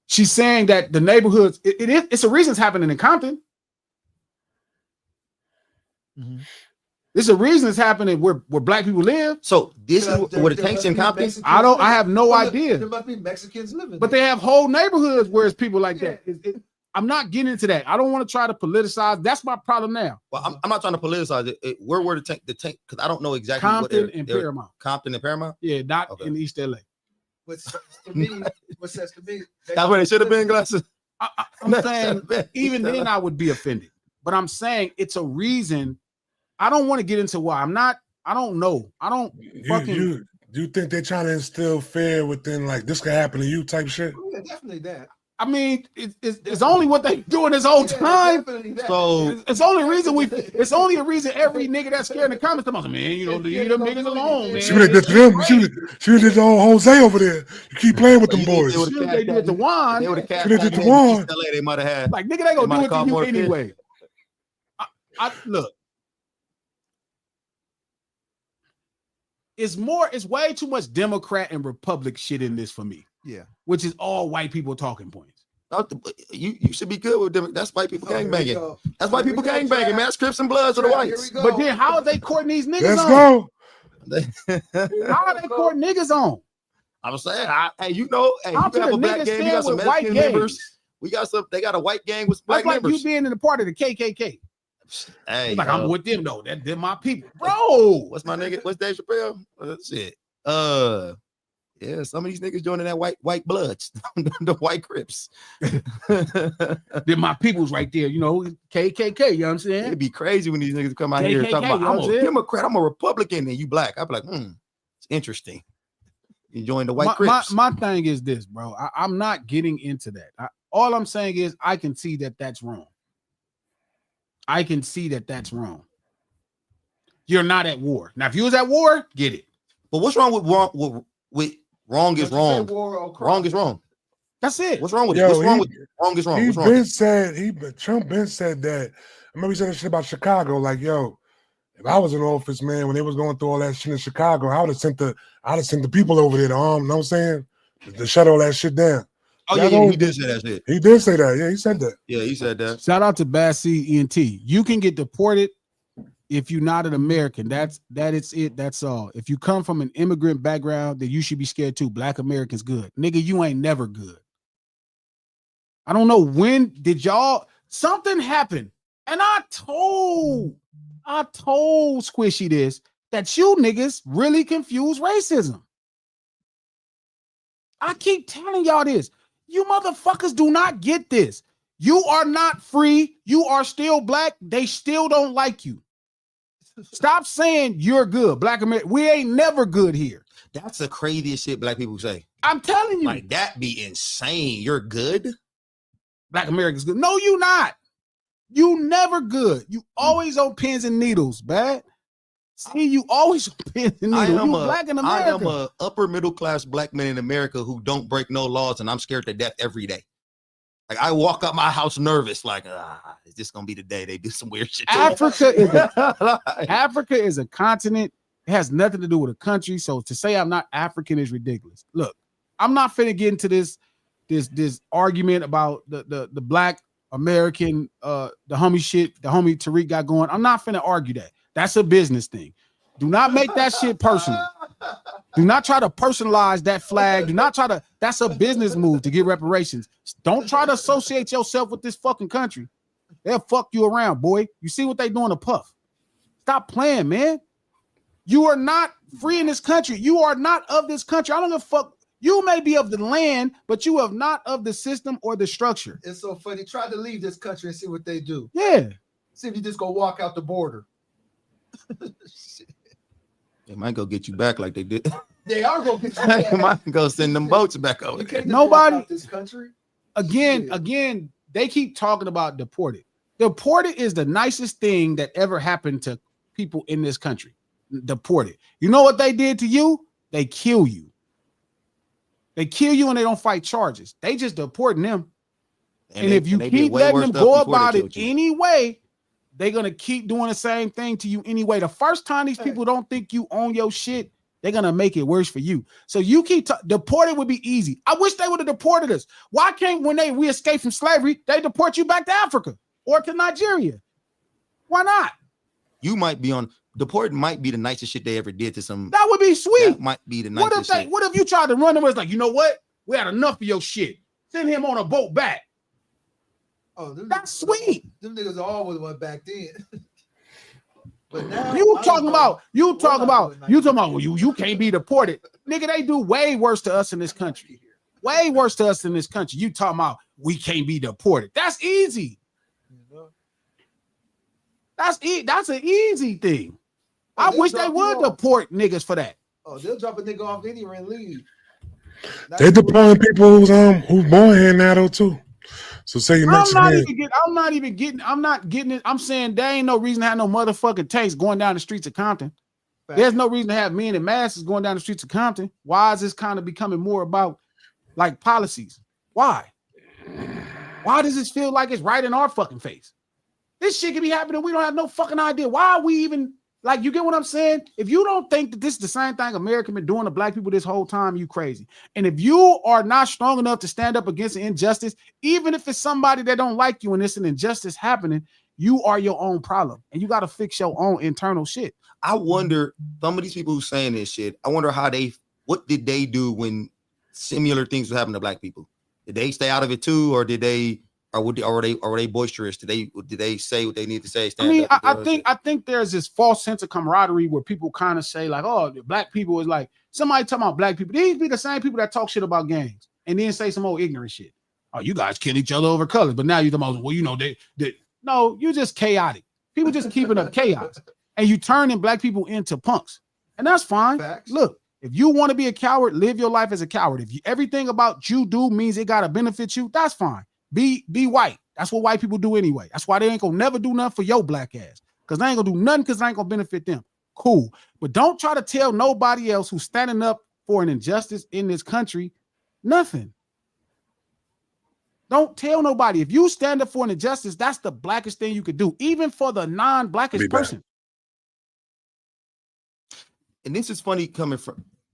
She's saying that the neighborhoods, it's a reason it's happening in Compton. Mm-hmm. It's a reason it's happening where black people live. So this is where the tanks in Compton? I have no idea. There must be Mexicans living But there. they have whole neighborhoods where it's people like that. I'm not getting into that. I don't want to try to politicize. That's my problem now. Well, I'm not trying to politicize it. Where were the tank? Because I don't know exactly Compton what and they're Paramount. Compton and Paramount? Yeah, not Okay. in East LA. What says to me, That's where they should have been, glasses. I'm saying even then I would be offended. But I'm saying it's a reason. I don't want to get into why. I don't know. I don't fucking. You think they're trying to instill fear within, like, this could happen to you type shit? Yeah, definitely that. I mean, it's only what they doing this whole time. So It's only a reason every nigga that's scared in the comments come on, man, leave them niggas alone, man. She would have did to them. She would have did the old Jose over there. You keep playing with them boys. They did the wine. They would have They did the one. They might have had. Like, nigga, they gonna do it to you more anyway. I look. It's way too much Democrat and Republic shit in this for me. Yeah. Which is all white people talking points. You should be good with them. That's white people gangbanging. That's white Here people we go, gangbanging, man. That's Crips and Bloods of the whites. But then how are they courting these niggas Let's on? go. How are they courting niggas on? I'm saying, hey, you have a black gang. You got some Mexican members. We got some. They got a white gang with black That's like members. you being in a part of the KKK. Hey, Like, I'm with them though. They're my people, bro. What's my nigga? What's Dave Chappelle? Shit. Yeah, some of these niggas joining that white bloods, the white Crips. They're my peoples right there. KKK. You know what I'm saying? It'd be crazy when these niggas come out here KKK, talking about, you know I'm what I'm a saying? Democrat, I'm a Republican, and you black. I'd be like, it's interesting. You join the white Crips. My thing is this, bro. I'm not getting into that. All I'm saying is I can see that that's wrong. I can see that that's wrong. You're not at war. Now, if you was at war, get it. But what's wrong with wrong is wrong? Wrong is wrong. That's it. What's wrong with Yo, it? What's wrong with wrong is wrong? What's wrong? Trump been said that. I remember he said that shit about Chicago. Like, yo, if I was in office, man, when they was going through all that shit in Chicago, I would have sent the people over there to you know what I'm saying? To shut all that shit down. Oh, yeah, he did say that shit. He did say that. Yeah, he said that. Yeah, he said that. Shout out to Bad C ENT. You can get deported if you're not an American. That's it. That's all. If you come from an immigrant background, then you should be scared too. Black Americans good. Nigga, you ain't never good. I don't know when did something happened. And I told Squishy this, that you niggas really confuse racism. I keep telling y'all this. You motherfuckers do not get this. You are not free. You are still black. They still don't like you. Stop saying you're good. Black America, we ain't never good here. That's the craziest shit black people say. I'm telling you. Like, that be insane. You're good? Black America's good. No, you not. You never good. You always on pins and needles, bad. See, you always been the I needle. am You a black in I am America. a upper middle class black man in America who don't break no laws, and I'm scared to death every day. Like I walk out my house nervous, like is this gonna be the day they do some weird shit? to me? Africa is a continent. It has nothing to do with a country. So to say I'm not African is ridiculous. Look, I'm not finna get into this argument about the black American the homie shit the homie Tariq got going. I'm not finna argue that. That's a business thing. Do not make that shit personal. Do not try to personalize that flag. Do not try to. That's a business move to get reparations. Don't try to associate yourself with this fucking country. They'll fuck you around, boy. You see what they doing to Puff. Stop playing, man. You are not free in this country. You are not of this country. I don't give a fuck. You may be of the land, but you are not of the system or the structure. It's so funny. Try to leave this country and see what they do. Yeah. See if you just go walk out the border. They might go get you back like they did. They are going to get you They back. might go send them boats back over You there. can't just walk Nobody- out this country. Again, they keep talking about deported. Deported is the nicest thing that ever happened to people in this country. Deported. You know what they did to you? They kill you. They kill you and they don't fight charges. They just deporting them. And if you they did keep way letting worse them stuff go before they about it killed you. anyway, they're going to keep doing the same thing to you anyway. The first time these people don't think you own your shit, they're going to make it worse for you. So you keep deported would be easy. I wish they would have deported us. Why can't when we escape from slavery, they deport you back to Africa or to Nigeria? Why not? You might be on deported might be the nicest shit they ever did to some. That would be sweet. That might be the nicest shit. What if you tried to run them? It's like, you know what? We had enough of your shit. Send him on a boat back. Oh, That's sweet. Them niggas always went back then. But now You I talking don't know. about well, you can't be deported. Nigga, they do way worse to us in this country. Way worse to us in this country. You talking about we can't be deported. That's easy. That's an easy thing. Oh, I they'll wish they drop you would off. deport niggas for that. Oh, they'll drop a nigga off anywhere and leave. They deporting people who's born here now though too. So say you I'm Mexican. not getting it. I'm saying there ain't no reason to have no motherfucking tanks going down the streets of Compton. There's no reason to have men in masses going down the streets of Compton. Why is this kind of becoming more about like policies? Why? Why does this feel like it's right in our fucking face? This shit could be happening. We don't have no fucking idea. Why are we even like, you get what I'm saying? If you don't think that this is the same thing America been doing to black people this whole time, you crazy. And if you are not strong enough to stand up against an injustice, even if it's somebody that don't like you and it's an injustice happening, you are your own problem. And you got to fix your own internal shit. I wonder, some of these people who saying this shit, I wonder what did they do when similar things would happen to black people? Did they stay out of it too, or did they, or were they boisterous? Did they say what they need to say? I think there's this false sense of camaraderie where people kind of say like, oh, the black people is like, somebody talking about black people. These be the same people that talk shit about gangs and then say some old ignorant shit. Oh, you guys kill each other over colors, but now you're the most, well, you know, no, you're just chaotic. People just keeping up chaos. And you turning black people into punks. And that's fine. Facts. Look, if you want to be a coward, live your life as a coward. If everything about you do means it gotta benefit you, that's fine. Be white. That's what white people do anyway. That's why they ain't gonna never do nothing for your black ass. Because they ain't gonna do nothing because they ain't gonna benefit them. Cool. But don't try to tell nobody else who's standing up for an injustice in this country nothing. Don't tell nobody. If you stand up for an injustice, that's the blackest thing you could do, even for the non-blackest person. And this is funny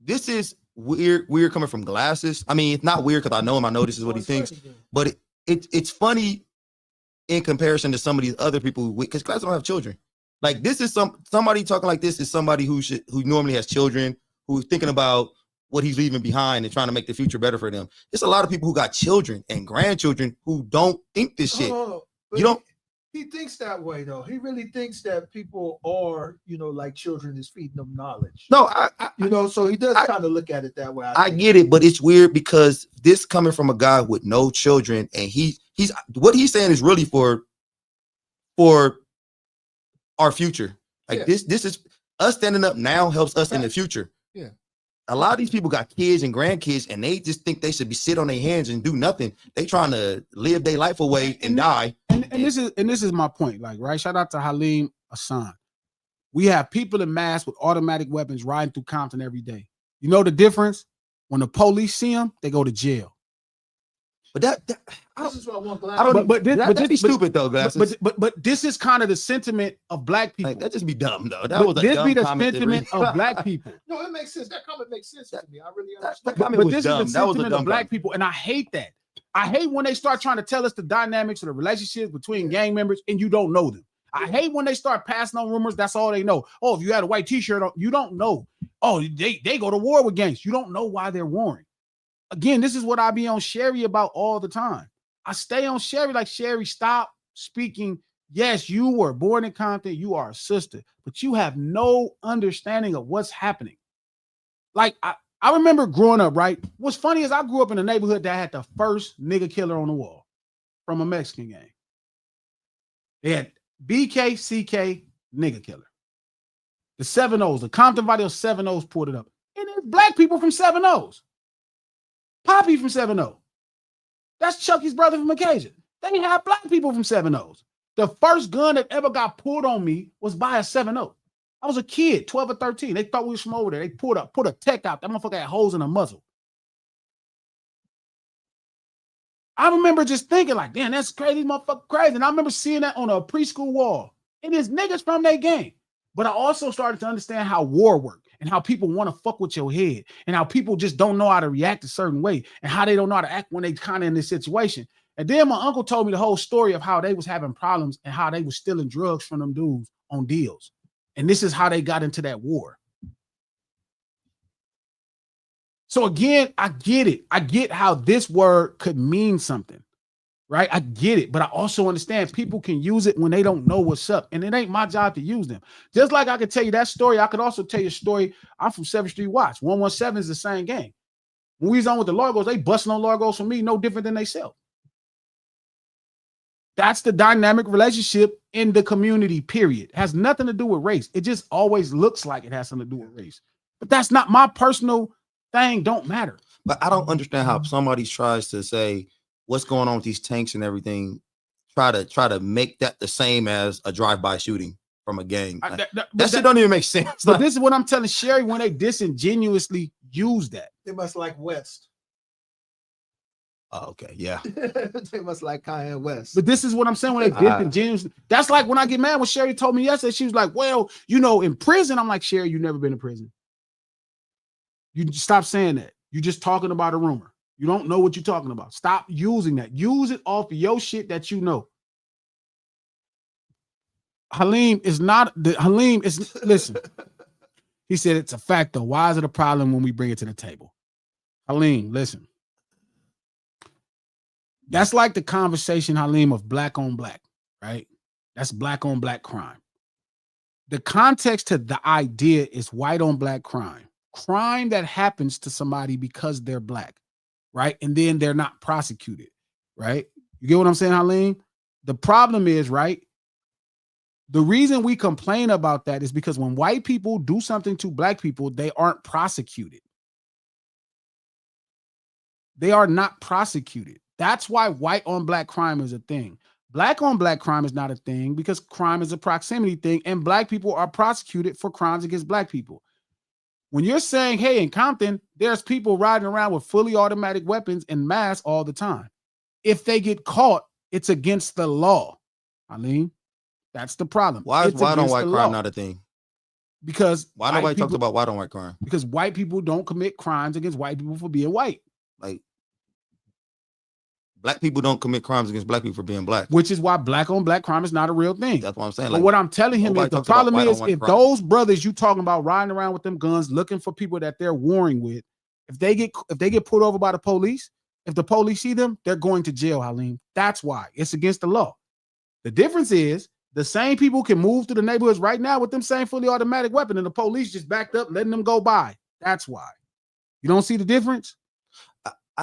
this is weird coming from Glasses. I mean, it's not weird because I know him. I know this is what he thinks, but it's funny in comparison to some of these other people because Glasses don't have children. Like this is somebody talking like this is somebody who normally has children, who's thinking about what he's leaving behind and trying to make the future better for them. There's a lot of people who got children and grandchildren who don't think this shit. You don't. He thinks that way though. He really thinks that people are, like children is feeding them knowledge. No, so he does kind of look at it that way. I get it, but it's weird because this coming from a guy with no children, and he's what he's saying is really for our future. Like this is us standing up now helps us in the future. Yeah. A lot of these people got kids and grandkids, and they just think they should be sit on their hands and do nothing. They trying to live their life away and die. And this is my point. Like, right? Shout out to Halim Hassan. We have people in masks with automatic weapons riding through Compton every day. You know the difference? When the police see them, they go to jail. But this is what I want. I don't. That'd be stupid though, Glasses. But this is kind of the sentiment of black people. Like, that just be dumb though. This be the sentiment of black people. No, it makes sense. That comment makes sense to me. I really understand. understand. But this is the sentiment of black people, and I hate that. I hate when they start trying to tell us the dynamics of the relationships between gang members, and you don't know them. I hate when they start passing on rumors. That's all they know. Oh, if you had a white T-shirt on, you don't know. Oh, they go to war with gangs. You don't know why they're warring. Again, this is what I be on Sherry about all the time. I stay on Sherry like, Sherry, stop speaking. Yes, you were born in Compton. You are a sister, but you have no understanding of what's happening. Like, I remember growing up, right? What's funny is I grew up in a neighborhood that had the first nigga killer on the wall from a Mexican gang. They had BK, CK, nigga killer. The 7-0s, the Compton Video 7-0s pulled it up. And there's black people from 7-0s. Poppy from 7-0. That's Chucky's brother from Occasion. They have black people from 7-0s. The first gun that ever got pulled on me was by a 7-0. I was a kid, 12 or 13. They thought we was from over there. They put a tech out. That motherfucker had holes in the muzzle. I remember just thinking like, damn, that's crazy, motherfucker, crazy. And I remember seeing that on a preschool wall. It is niggas from their gang. But I also started to understand how war worked and how people want to fuck with your head and how people just don't know how to react a certain way and how they don't know how to act when they kind of in this situation. And then my uncle told me the whole story of how they was having problems and how they was stealing drugs from them dudes on deals. And this is how they got into that war. So again, I get it. I get how this word could mean something, right? I get it. But I also understand people can use it when they don't know what's up. And it ain't my job to use them. Just like I could tell you that story, I could also tell you a story. I'm from 7th Street Watch. 117 is the same gang. When we was on with the Largos, they busting on Largos for me, no different than they sell. That's the dynamic relationship in the community, period. It has nothing to do with race. It just always looks like it has something to do with race. But that's not my personal thing, don't matter. But I don't understand how somebody tries to say what's going on with these tanks and everything, try to make that the same as a drive-by shooting from a gang. That shit don't even make sense. But this is what I'm telling Sherry when they disingenuously use that. They must like West. Oh, okay, yeah. They must like Kanye West. But this is what I'm saying when they disingenuously. That's like when I get mad when Sherry told me yesterday, she was like, well, you know, in prison. I'm like, Sherry, you've never been in prison. You stop saying that. You're just talking about a rumor. You don't know what you're talking about. Stop using that. Use it off of your shit that you know. Halim is listen. He said it's a fact though. Why is it a problem when we bring it to the table? Halim, listen. That's like the conversation, Halim, of black on black, right? That's black on black crime. The context to the idea is white on black crime. Crime that happens to somebody because they're black, right? And then they're not prosecuted, right? You get what I'm saying, Halim? The problem is, right? The reason we complain about that is because when white people do something to black people, they aren't prosecuted. They are not prosecuted. That's why white on black crime is a thing. Black on black crime is not a thing because crime is a proximity thing and black people are prosecuted for crimes against black people. When you're saying, hey, in Compton, there's people riding around with fully automatic weapons and masks all the time. If they get caught, it's against the law. Halim, that's the problem. Why is white on white crime not a thing? Because why nobody talked about white on white crime? Because white people don't commit crimes against white people for being white. Like, black people don't commit crimes against black people for being black. Which is why black on black crime is not a real thing. That's what I'm saying. But what I'm telling him is the problem is if those brothers you talking about riding around with them guns looking for people that they're warring with, if they get pulled over by the police, if the police see them, they're going to jail, Halim. That's why. It's against the law. The difference is the same people can move through the neighborhoods right now with them same fully automatic weapon and the police just backed up, letting them go by. That's why. You don't see the difference?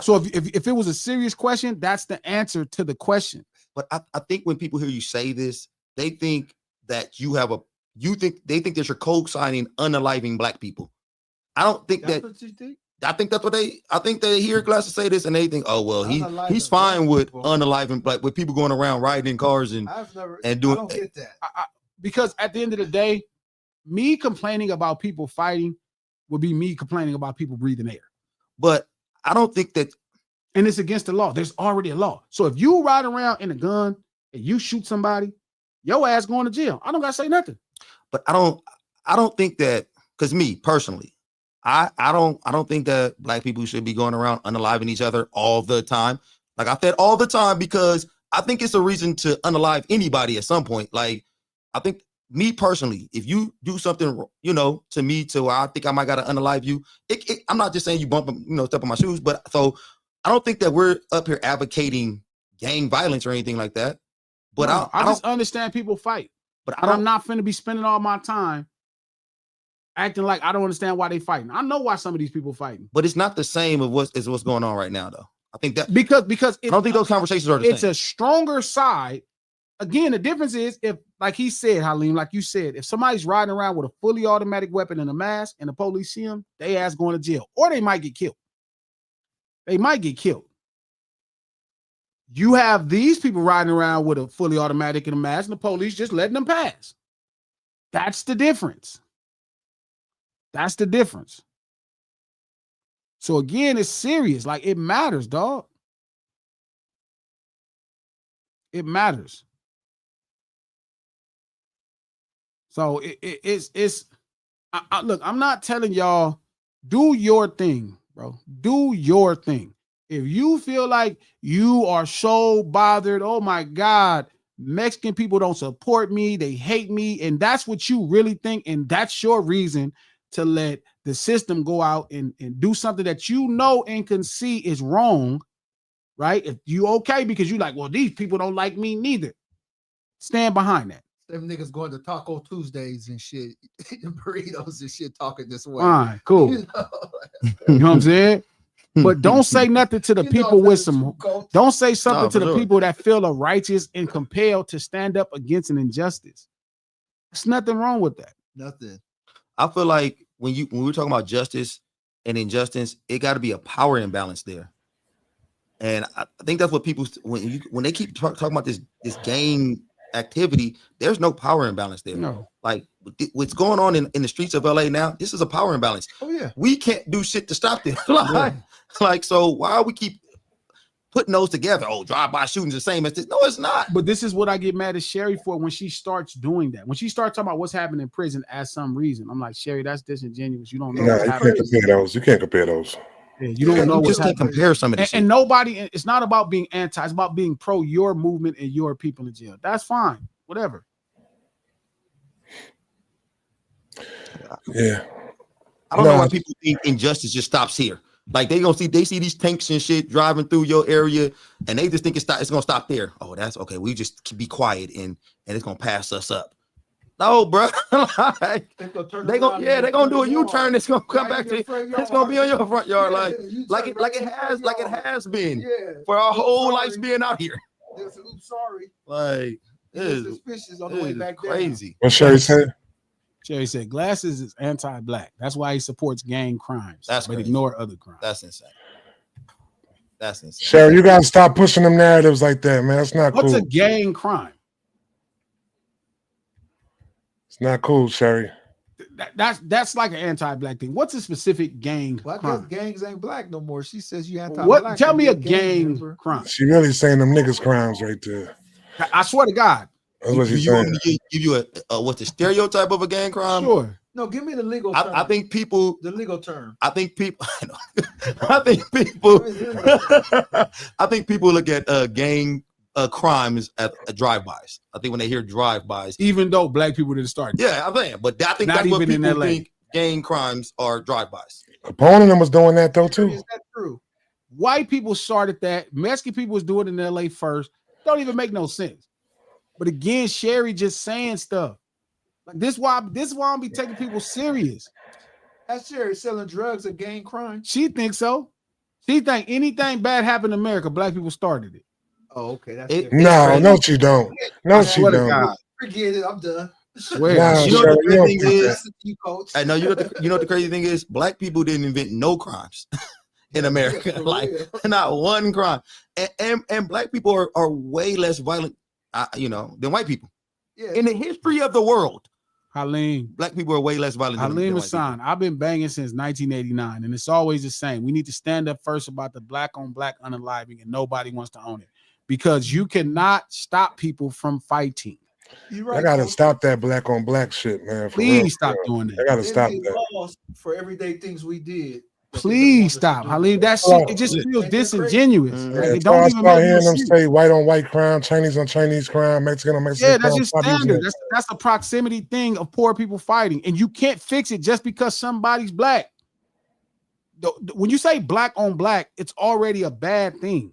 So if it was a serious question, that's the answer to the question. But I think when people hear you say this, they think that they think that you're co-signing unaliving black people. I don't think that's what you think. I think they hear Glasses say this and they think, oh well, he's fine with unaliving black, with people going around riding in cars and doing. I don't get that. Because at the end of the day, me complaining about people fighting would be me complaining about people breathing air. But I don't think that, and it's against the law. There's already a law. So if you ride around in a gun and you shoot somebody, your ass going to jail. I don't gotta say nothing. but I don't think that, because me personally, I don't think that black people should be going around unaliving each other all the time. Like I said, all the time, because I think it's a reason to unalive anybody at some point. Like, I think me personally, if you do something, you know, to me, to where I think I might gotta unalive you, I'm not just saying you bump, you know, step on my shoes, but so I don't think that we're up here advocating gang violence or anything like that. But No, I don't just understand people fight. But I'm not finna be spending all my time acting like I don't understand why they fighting. I know why some of these people fighting. But it's not the same of what's going on right now, though. I think that because I don't think those conversations are the it's same. a stronger side. Again, the difference is if, like he said, Halim, like you said, if somebody's riding around with a fully automatic weapon and a mask and the police see them, they ass going to jail, or they might get killed. They might get killed. You have these people riding around with a fully automatic and a mask, and the police just letting them pass. That's the difference. That's the difference. So again, it's serious. Like, it matters, dog. It matters. So look, I'm not telling y'all, do your thing, bro. Do your thing. If you feel like you are so bothered, oh my God, Mexican people don't support me, they hate me, and that's what you really think, and that's your reason to let the system go out and do something that you know and can see is wrong, right? If you okay because you like, well, these people don't like me neither. Stand behind that. Them niggas going to Taco Tuesdays and shit, eating burritos and shit, talking this way. All right, cool. You know? You know what I'm saying? But don't say nothing to the people with some. Don't say something to the people that feel are righteous and compelled to stand up against an injustice. There's nothing wrong with that. Nothing. I feel like when we're talking about justice and injustice, it got to be a power imbalance there. And I think that's what people, when they keep talking about this gang activity, there's no power imbalance there. No. Like what's going on in the streets of LA now, this is a power imbalance. Oh yeah. We can't do shit to stop this. Like, so why we keep putting those together? Oh, drive-by shootings the same as this. No, it's not. But this is what I get mad at Sherry for when she starts doing that. When she starts talking about what's happening in prison as some reason, I'm like, Sherry, that's disingenuous. You don't know what's happening. You can't compare those. Yeah, you don't know what's happening. Compare some of this and nobody, it's not about being anti, it's about being pro your movement and your people in jail. That's fine. Whatever. Yeah. I don't know why people think injustice just stops here. Like they see these tanks and shit driving through your area, and they just think it's gonna stop there. Oh, that's okay. We just be quiet and it's gonna pass us up. No, bro. Like, they're gonna do a U-turn. It's gonna come back to you. It's gonna be on your front yard, like it has been for our whole lives being out here. Oops, sorry. Like it is suspicious on the way back crazy. What Sherry said? Sherry said Glasses is anti-black. That's why he supports gang crimes. That's but crazy. Ignore other crimes. That's insane. That's insane. Sherry, you gotta stop pushing them narratives like that, man. It's not cool. What's a gang crime? It's not cool, Sherry. That's like an anti-black thing. What's a specific gang crime? Well, gangs ain't black no more. She says you anti-black. What? Tell me a gang crime. She really saying them niggas crimes right there. I swear to God. That's what she's you saying. want me to give you a what's the stereotype of a gang crime? Sure. No, give me the legal term. I think people. The legal term. I think people. I think people. I think people look at gang crimes at drive-bys. I think when they hear drive-bys, even though black people didn't start. Yeah, I'm saying, but I think Not that's what even in people LA. think gang crimes are drive-bys. Capone and them was doing that though too. Is that true? White people started that. Mexican people was doing it in LA first. Don't even make no sense. But again, Sherry just saying stuff. Like this why I'm be taking people serious. That's Sherry selling drugs a gang crime. She thinks so. She think anything bad happened in America, black people started it. Oh, okay. That's no, she don't. No, she don't. Forget it. I'm done. Swear. Nah, you know what the crazy thing is? Coach. I know you know what the crazy thing is? Black people didn't invent no crimes in America. Like not one crime. And black people are way less violent, than white people. Yeah. In the history of the world. Halim. Black people are way less violent than Halim white people. Hassan, I've been banging since 1989, and it's always the same. We need to stand up first about the black on black unaliving, and nobody wants to own it because you cannot stop people from fighting. You're I right. gotta Coach. stop that black on black shit, man. For Please real, stop for real. doing I that. gotta They stop made that. laws for everyday things we did. that they don't Please want us to stop, do. Halim. That Oh, shit, it just yeah. feels Ain't that crazy? disingenuous. Mhm. Like, Yeah, it so I don't even start make no hearing them sense. say white on white crime, Chinese on Chinese crime, Mexican on Mexican Yeah, crime. that's just Stop using standard. that. That's a proximity thing of poor people fighting, and you can't fix it just because somebody's black. When you say black on black, it's already a bad thing.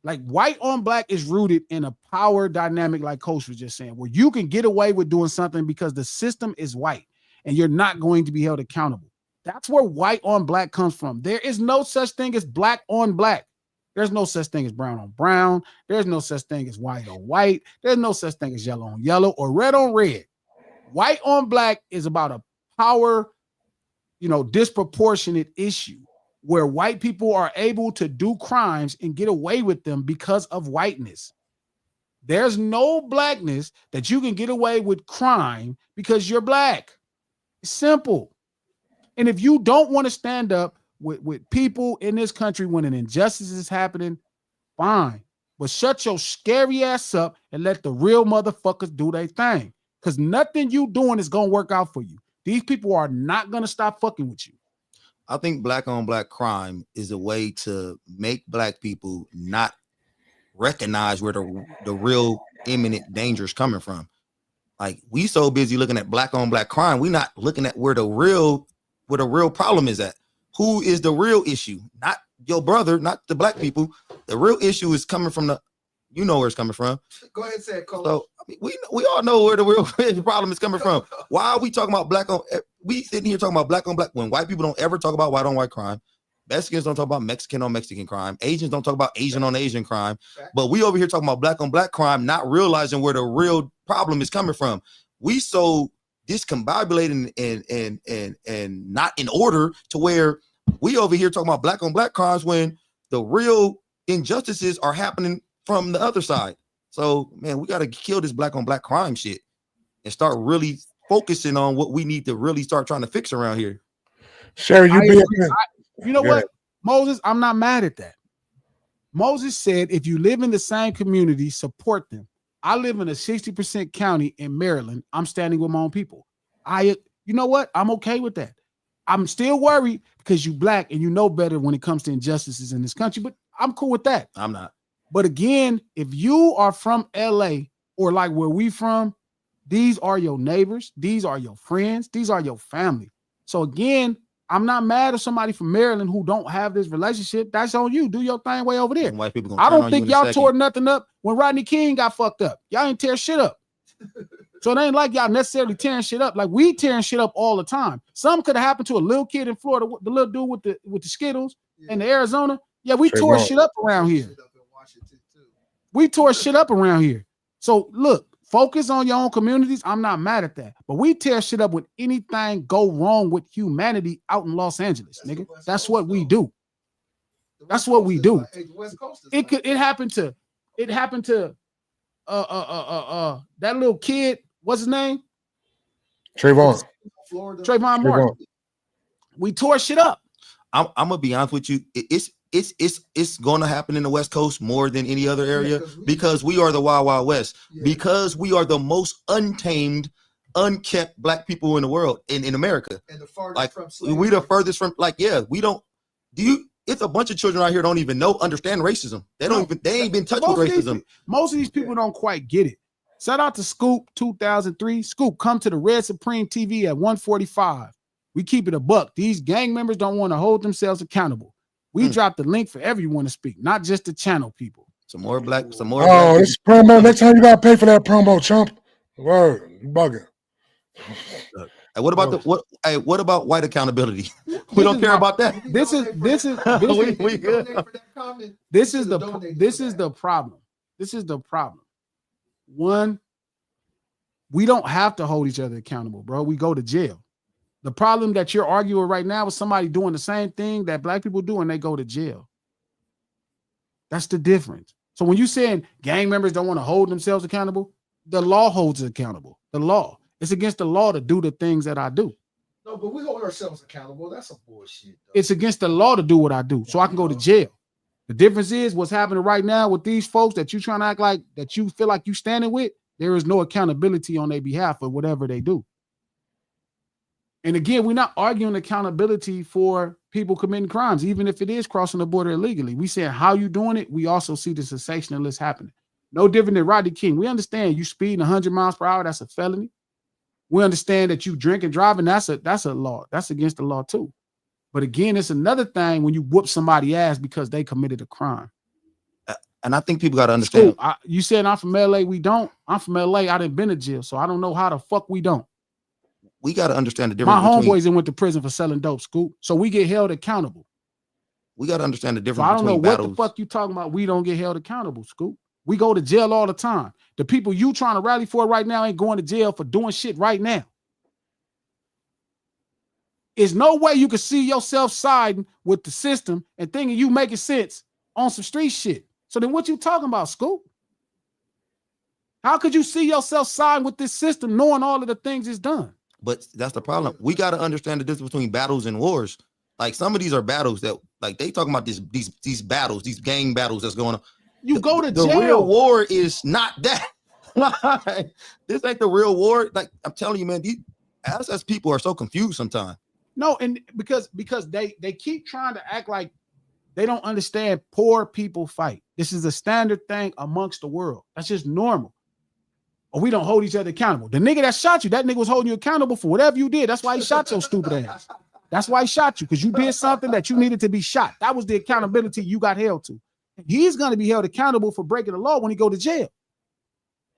Like white on black is rooted in a power dynamic, like Coach was just saying, where you can get away with doing something because the system is white and you're not going to be held accountable. That's where white on black comes from. There is no such thing as black on black. There's no such thing as brown on brown. There's no such thing as white on white. There's no such thing as yellow on yellow or red on red. White on black is about a power, disproportionate issue where white people are able to do crimes and get away with them because of whiteness. There's no blackness that you can get away with crime because you're black. It's simple. And if you don't want to stand up with people in this country when an injustice is happening, fine. But shut your scary ass up and let the real motherfuckers do their thing. Because nothing you doing is going to work out for you. These people are not going to stop fucking with you. I think black on black crime is a way to make black people not recognize where the real imminent danger is coming from. Like we so busy looking at black on black crime, we not looking at where the real problem is at. Who is the real issue? Not your brother, not the black people. The real issue is coming from where it's coming from. Go ahead and say it, Coach. So I mean, we all know where the real problem is coming from. Why are we talking about black on? We sitting here talking about black on black when white people don't ever talk about white on white crime. Mexicans don't talk about Mexican on Mexican crime. Asians don't talk about Asian on Asian crime. But we over here talking about black on black crime, not realizing where the real problem is coming from. We so discombobulated and not in order to where we over here talking about black on black crimes when the real injustices are happening from the other side. So, man, we got to kill this black on black crime shit and start really focusing on what we need to really start trying to fix around here. Sherry, you be you know what, Moses, I'm not mad at that. Moses said, if you live in the same community, support them. I live in a 60% county in Maryland. I'm standing with my own people. You know what? I'm okay with that. I'm still worried because you black and you know better when it comes to injustices in this country, but I'm cool with that. I'm not. But again, if you are from LA or like where we from, these are your neighbors. These are your friends. These are your family. So again, I'm not mad at somebody from Maryland who don't have this relationship. That's on you. Do your thing way over there. White people gonna I turn don't on think you in a y'all second. tore nothing up when Rodney King got fucked up. Y'all ain't tear shit up. So it ain't like y'all necessarily tearing shit up. Like we tearing shit up all the time. Some could have happened to a little kid in Florida, the little dude with the Skittles in the Arizona. Yeah, we tore shit up around here. We tore shit up around here. So look, focus on your own communities. I'm not mad at that. But we tear shit up when anything go wrong with humanity out in Los Angeles, nigga. That's what we do. That's what we do. It happened to that little kid. What's his name? Trayvon Martin. We tore shit up. I'm gonna be honest with you. It's going to happen in the West Coast more than any other area because we are the Wild Wild West. Yeah. Because we are the most untamed, unkept black people in the world in America. And the farthest from slavery. We the furthest from we don't. It's a bunch of children out here don't even understand racism. They ain't been touched with racism. Most of these people don't quite get it. Shout out to Scoop 2003. Scoop, come to the Red Supreme TV at 145. We keep it a buck. These gang members don't want to hold themselves accountable. We dropped the link for everyone to speak, not just the channel people. Some more black. This promo. Next time you gotta pay for that promo, chump. Word, you bugging. Hey, what about what about white accountability? We don't care about that. This is the problem. This is the problem. One, we don't have to hold each other accountable, bro. We go to jail. The problem that you're arguing right now is somebody doing the same thing that black people do and they go to jail. That's the difference. So when you're saying gang members don't want to hold themselves accountable, the law holds it accountable. The law. It's against the law to do the things that I do. No, but we hold ourselves accountable. That's some bullshit. Though. It's against the law to do what I do, so I can go to jail. The difference is what's happening right now with these folks that you trying to act like that you feel like you standing with. There is no accountability on their behalf of whatever they do. And again, we're not arguing accountability for people committing crimes, even if it is crossing the border illegally. We saying how you doing it. We also see the sensationalists happening. No different than Rodney King. We understand you speeding 100 miles per hour. That's a felony. We understand that you drink and driving. That's a law. That's against the law too. But again, it's another thing when you whoop somebody's ass because they committed a crime. And I think people got to understand. You said I'm from LA. We don't. I'm from LA. I done been to jail, so I don't know how the fuck we don't. We got to understand the difference. My homeboys that went to prison for selling dope, Scoop. So we get held accountable. We got to understand the difference. So I don't know what battles. the fuck you talking about. We don't get held accountable, Scoop. We go to jail all the time. The people you trying to rally for right now ain't going to jail for doing shit right now. There's no way you can see yourself siding with the system and thinking you making sense on some street shit. So then what you talking about, Scoop? How could you see yourself siding with this system knowing all of the things it's done? But that's the problem. We got to understand the difference between battles and wars. Like some of these are battles that like they talking about these battles, these gang battles that's going on. You go to the jail. The real war is not that. This ain't the real war. Like I'm telling you, man, these as people are so confused sometimes. No, and because they keep trying to act like they don't understand poor people fight. This is a standard thing amongst the world. That's just normal. Or we don't hold each other accountable. The nigga that shot you, that nigga was holding you accountable for whatever you did. That's why he shot your stupid ass. That's why he shot you, because you did something that you needed to be shot. That was the accountability you got held to. He's going to be held accountable for breaking the law when he go to jail.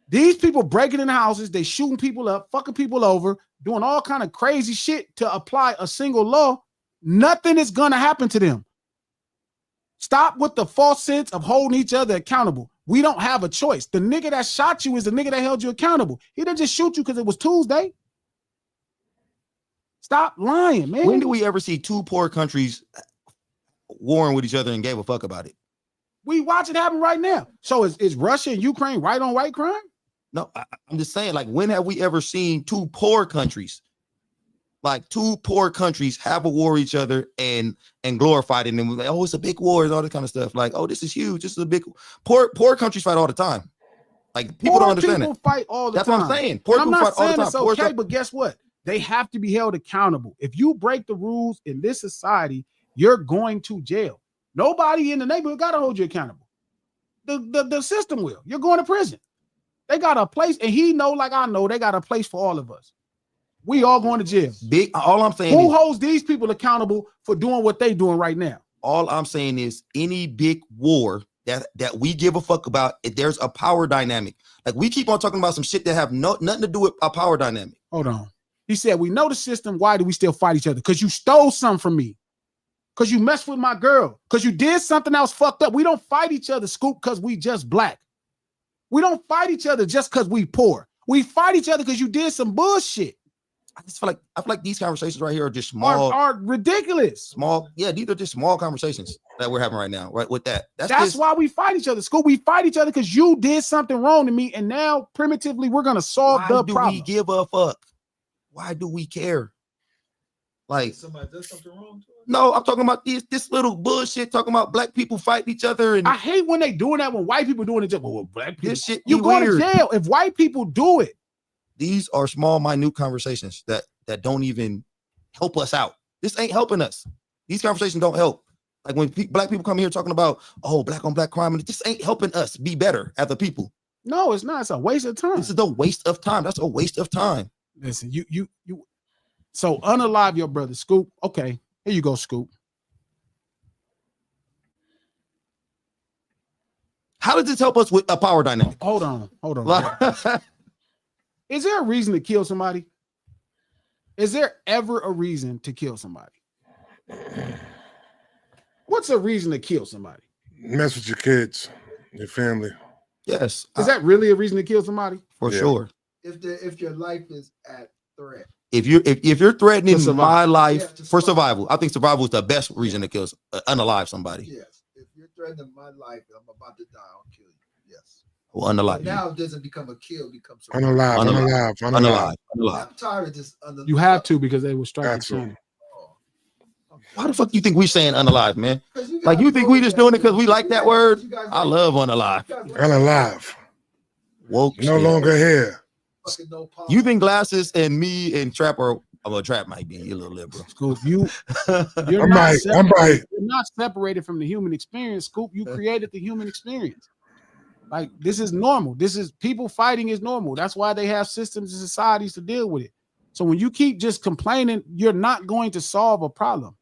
These people breaking in houses, they shooting people up, fucking people over, doing all kind of crazy shit to apply a single law. Nothing is going to happen to them. Stop with the false sense of holding each other accountable. We don't have a choice. The nigga that shot you is the nigga that held you accountable. He didn't just shoot you because it was Tuesday. Stop lying, man. When do we ever see two poor countries warring with each other and gave a fuck about it? We watch it happen right now. So is Russia and Ukraine right on right crime? No, I'm just saying, like, when have we ever seen two poor countries, like two poor countries, have a war with each other and glorified it? And then we're like, oh, it's a big war and all this kind of stuff. Like, oh, this is huge. This is a big poor countries fight all the time. Like people don't understand it. Fight all the That's time. what I'm saying. Poor people fight all the time. It's okay, but guess what? They have to be held accountable. If you break the rules in this society, you're going to jail. Nobody in the neighborhood got to hold you accountable. The system will. You're going to prison. They got a place, and he know, like I know, they got a place for all of us. We all going to jail. All I'm saying who holds these people accountable for doing what they doing right now? All I'm saying is any big war that we give a fuck about, there's a power dynamic. Like we keep on talking about some shit that have nothing to do with a power dynamic. Hold on. He said, we know the system. Why do we still fight each other? Because you stole something from me. Because you messed with my girl. Because you did something else fucked up. We don't fight each other, Scoop, because we just black. We don't fight each other just because we poor. We fight each other because you did some bullshit. I feel like these conversations right here are just small. Are ridiculous. Small. Yeah, these are just small conversations that we're having right now, right? With that. That's why we fight each other, Scoop. We fight each other because you did something wrong to me, and now primitively we're gonna solve the problem. Why do we give a fuck? Why do we care? Like somebody does something wrong to us? No, I'm talking about this little bullshit, talking about black people fighting each other. And I hate when they doing that when white people doing it. Well, black people, this shit, you going to jail if white people do it. These are small, minute conversations that don't even help us out. This ain't helping us. These conversations don't help. Like when black people come here talking about, oh, black on black crime, and this ain't helping us be better as a people. No, it's not. It's a waste of time. This is a waste of time. That's a waste of time. Listen, you. So unalive your brother, Scoop. Okay, here you go, Scoop. How does this help us with a power dynamic? Hold on. Is there a reason to kill somebody? Is there ever a reason to kill somebody? What's a reason to kill somebody? Mess with your kids, your family. Yes. Is that really a reason to kill somebody? For sure. If your life is at threat. If you're threatening my life for survival, I think survival is the best reason to kill unalive somebody. Yes. If you're threatening my life, I'm about to die, I'll kill you. Yes. Or unalive. Now it doesn't become a kill, it becomes a Unalive. I'm tired of just You have to because they will strike the channel. Why the fuck you think we saying unalive, man? Like you think we just doing it because we like that word? I love unalive. Unalive. Woke No shit. longer here. You think Glasses and me and Trap are Trap might be a little liberal. Scoop, you're not separated from the human experience, Scoop. You created the human experience. Like this is normal. This is people fighting is normal. That's why they have systems and societies to deal with it. So when you keep just complaining, you're not going to solve a problem.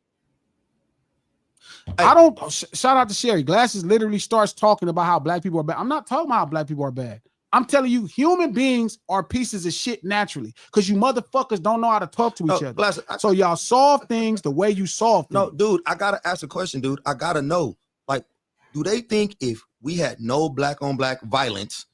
I don't shout out to Sherry. Glasses literally starts talking about how black people are bad. I'm not talking about how black people are bad. I'm telling you, human beings are pieces of shit naturally because you motherfuckers don't know how to talk to each other. Glasses, so y'all solve things the way you solve things. No, dude, I gotta ask a question, dude. I gotta know. Like, do they think if we had no black on black violence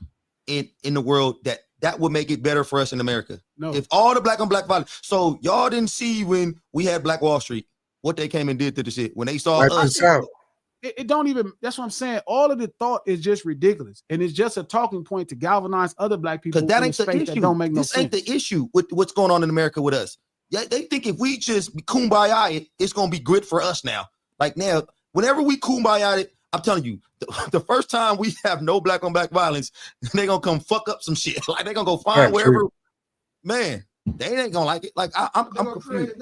in the world that would make it better for us in America? No. If all the black on black violence, so y'all didn't see when we had Black Wall Street, what they came and did to the shit when they saw us. It don't even, that's what I'm saying. All of the thought is just ridiculous. And it's just a talking point to galvanize other black people. Because that ain't the issue. That don't make no sense. This ain't the issue with what's going on in America with us. Yeah, they think if we just kumbaya, it's gonna be good for us now. Like now, whenever we kumbaya it, I'm telling you, the first time we have no black on black violence, they gonna come fuck up some shit. Like they gonna go find wherever, man. They ain't gonna like it. Like I'm confused.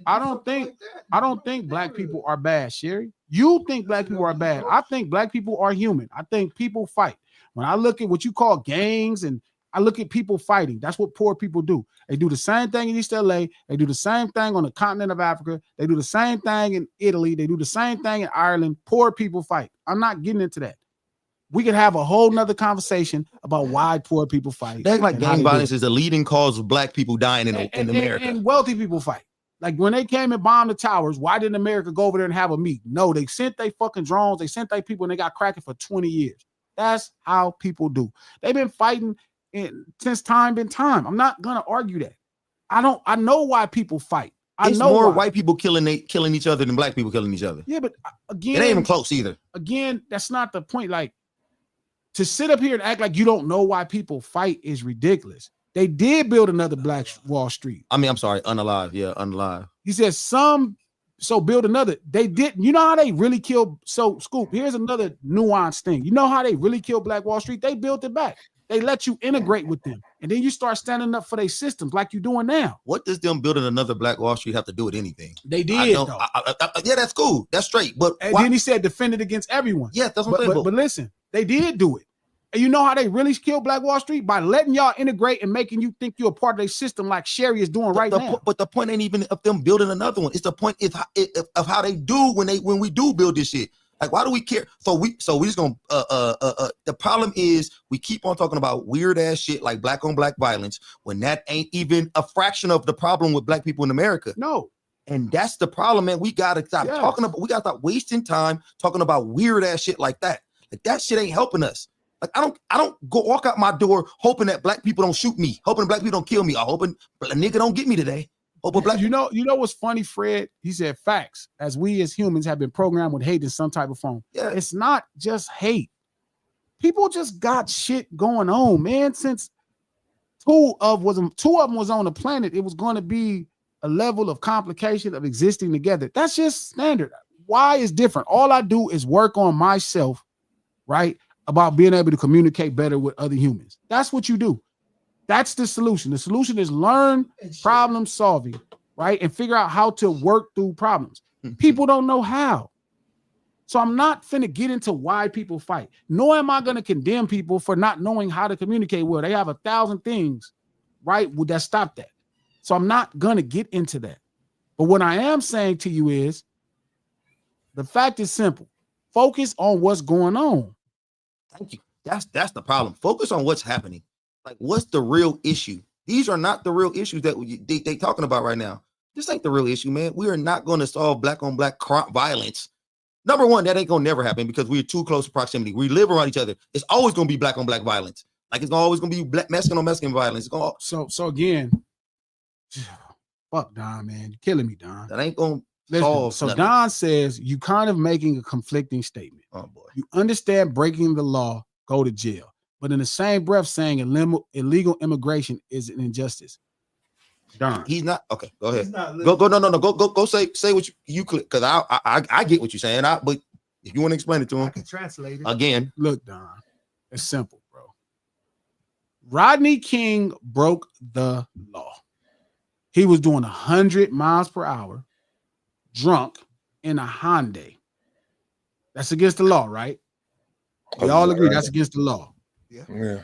I don't think black people are bad, Sherry. You think black people are bad. I think black people are human. I think people fight. When I look at what you call gangs and I look at people fighting, that's what poor people do. They do the same thing in East LA. They do the same thing on the continent of Africa. They do the same thing in Italy. They do the same thing in Ireland. Poor people fight. I'm not getting into that. We could have a whole nother conversation about why poor people fight. They act like gang violence is the leading cause of black people dying in America. And wealthy people fight. Like when they came and bombed the towers, why didn't America go over there and have a meet? No, they sent their fucking drones. They sent their people and they got cracking for 20 years. That's how people do. They've been fighting since time been time. I'm not gonna argue that. I know why people fight. It's more white people killing each other than black people killing each other. Yeah, but again, it ain't even close either. Again, that's not the point. Like to sit up here and act like you don't know why people fight is ridiculous. They did build another Black Wall Street. I mean, I'm sorry, unalive. Yeah, unalive. He said so build another. They didn't. You know how they really killed? So Scoop, here's another nuanced thing. You know how they really killed Black Wall Street? They built it back. They let you integrate with them. And then you start standing up for their systems like you're doing now. What does them building another Black Wall Street have to do with anything? They did. Yeah, that's cool. That's straight. But then he said defend it against everyone. Yeah, that's what I'm saying. But listen, they did do it. And you know how they really killed Black Wall Street? By letting y'all integrate and making you think you're a part of their system like Sherry is doing right now. But the point ain't even of them building another one. It's the point of how they do when we do build this shit. Like, why do we care? So we just gonna the problem is we keep on talking about weird ass shit like black on black violence when that ain't even a fraction of the problem with black people in America. No. And that's the problem, man. We gotta stop talking about, we gotta stop wasting time talking about weird ass shit like that. Like that shit ain't helping us. Like I don't go walk out my door hoping that black people don't shoot me, hoping black people don't kill me, or hoping a nigga don't get me today. Black you know what's funny, Fred? He said facts. As we as humans have been programmed with hate in some type of form. Yeah. It's not just hate. People just got shit going on, man. Since two of them was on the planet, it was going to be a level of complication of existing together. That's just standard. Why is different? All I do is work on myself, right? About being able to communicate better with other humans. That's what you do. That's the solution. The solution is learn problem solving, right? And figure out how to work through problems. People don't know how. So I'm not finna get into why people fight. Nor am I going to condemn people for not knowing how to communicate well. They have 1,000 things, right, that stop that. So I'm not going to get into that. But what I am saying to you is the fact is simple. Focus on what's going on. Thank you. That's the problem. Focus on what's happening. Like, what's the real issue? These are not the real issues that they talking about right now. This ain't the real issue, man. We are not going to solve black on black violence. Number one, that ain't going to never happen because we're too close to proximity. We live around each other. It's always going to be black on black violence. Like it's always going to be black Mexican on Mexican violence. So again, fuck Don, man. You're killing me, Don. That ain't going to solve. So nothing. Don says you kind of making a conflicting statement. Oh boy. You understand breaking the law go to jail. But in the same breath, saying illegal immigration is an injustice. Darn. He's not okay. Go ahead. Go. Go. Say what you click because I get what you're saying. But if you want to explain it to I him can translate it again, look, Don, it's simple, bro. Rodney King broke the law. He was doing 100 miles per hour, drunk in a Hyundai. That's against the law, right? We all agree that's against the law. Yeah.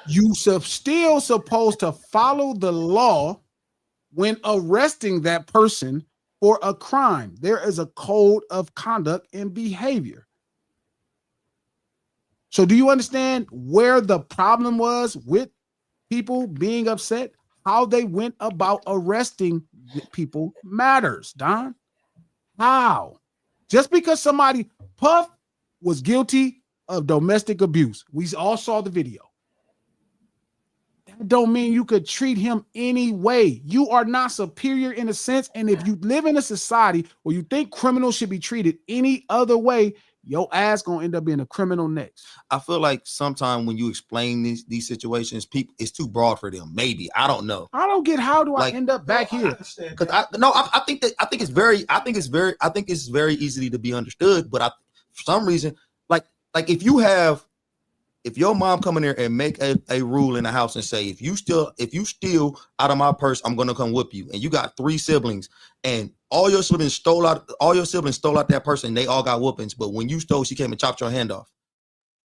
You still supposed to follow the law when arresting that person for a crime. There is a code of conduct and behavior. So do you understand where the problem was with people being upset? How they went about arresting people matters, Don. How? Just because somebody, Puff was guilty of domestic abuse. We all saw the video. That don't mean you could treat him any way. You are not superior in a sense. And if you live in a society where you think criminals should be treated any other way, your ass gonna end up being a criminal next. I feel like sometimes when you explain these situations, people it's too broad for them. Maybe I don't know. I don't get how do Like, I end up back here? Because I think it's very easily to be understood. But for some reason, like if your mom come in there and make a rule in the house and say if you steal out of my purse, I'm gonna come whip you. And you got 3 siblings and all your siblings stole out that purse and they all got whoopings. But when you stole, she came and chopped your hand off.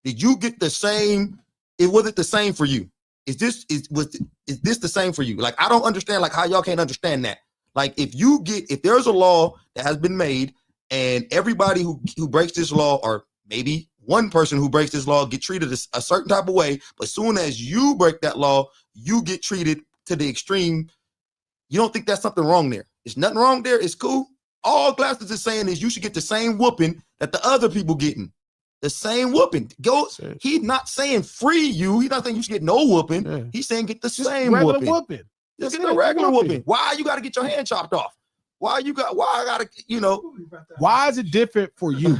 Did you get the same? Was it the same for you? Is this the same for you? Like I don't understand like how y'all can't understand that. Like if there's a law that has been made and everybody who breaks this law or maybe one person who breaks this law get treated a certain type of way, but soon as you break that law, you get treated to the extreme. You don't think that's something wrong there? There's nothing wrong there. It's cool. All Glasses is saying is you should get the same whooping that the other people getting. The same whooping. He's not saying free you. He's not saying you should get no whooping. Yeah. He's saying get the same whooping. Just get a regular whooping. Why you got to get your hand chopped off? Why I gotta, why is it different for you?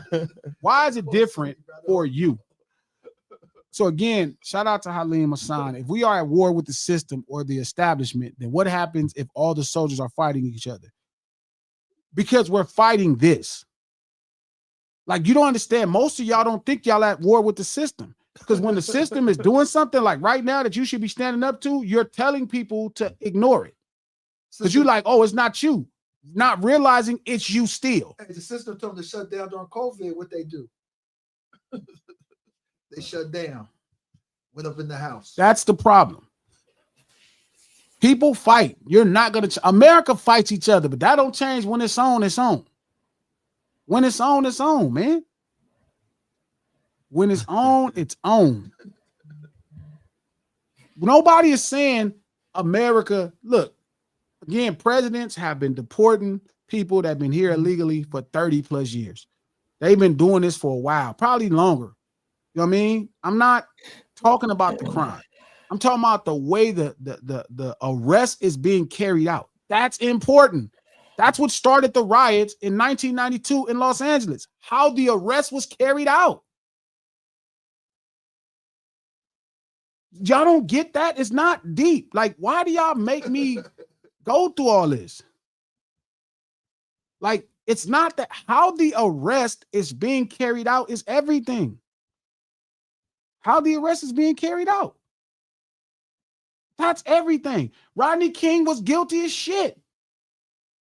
Why is it different for you? So again, shout out to Halim Hassan. If we are at war with the system or the establishment, then what happens if all the soldiers are fighting each other? Because we're fighting this. Like you don't understand. Most of y'all don't think y'all at war with the system. Because when the system is doing something like right now that you should be standing up to, you're telling people to ignore it. Because you're like, oh, it's not you. Not realizing it's you still. Hey, the system told them to shut down during COVID. What they do? They shut down. Went up in the house. That's the problem. People fight. You're not gonna. America fights each other, but that don't change when it's on. It's on. When it's on, it's on, man. When it's on, it's on. Nobody is saying America. Look. Again, presidents have been deporting people that have been here illegally for 30 plus years. They've been doing this for a while, probably longer. You know what I mean? I'm not talking about the crime. I'm talking about the way the arrest is being carried out. That's important. That's what started the riots in 1992 in Los Angeles. How the arrest was carried out. Y'all don't get that? It's not deep. Like, why do y'all make me go through all this? Like, it's not that how the arrest is being carried out is everything. How the arrest is being carried out. That's everything. Rodney King was guilty as shit.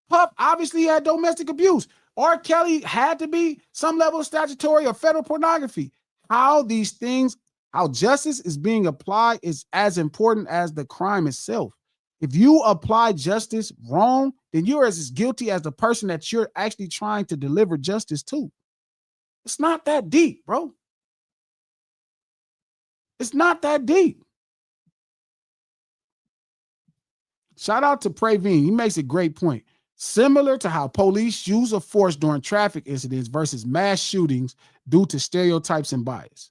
Puff obviously had domestic abuse. R. Kelly had to be some level of statutory or federal pornography. How these things, how justice is being applied is as important as the crime itself. If you apply justice wrong, then you're as guilty as the person that you're actually trying to deliver justice to. It's not that deep, bro. It's not that deep. Shout out to Praveen. He makes a great point. Similar to how police use of force during traffic incidents versus mass shootings due to stereotypes and bias.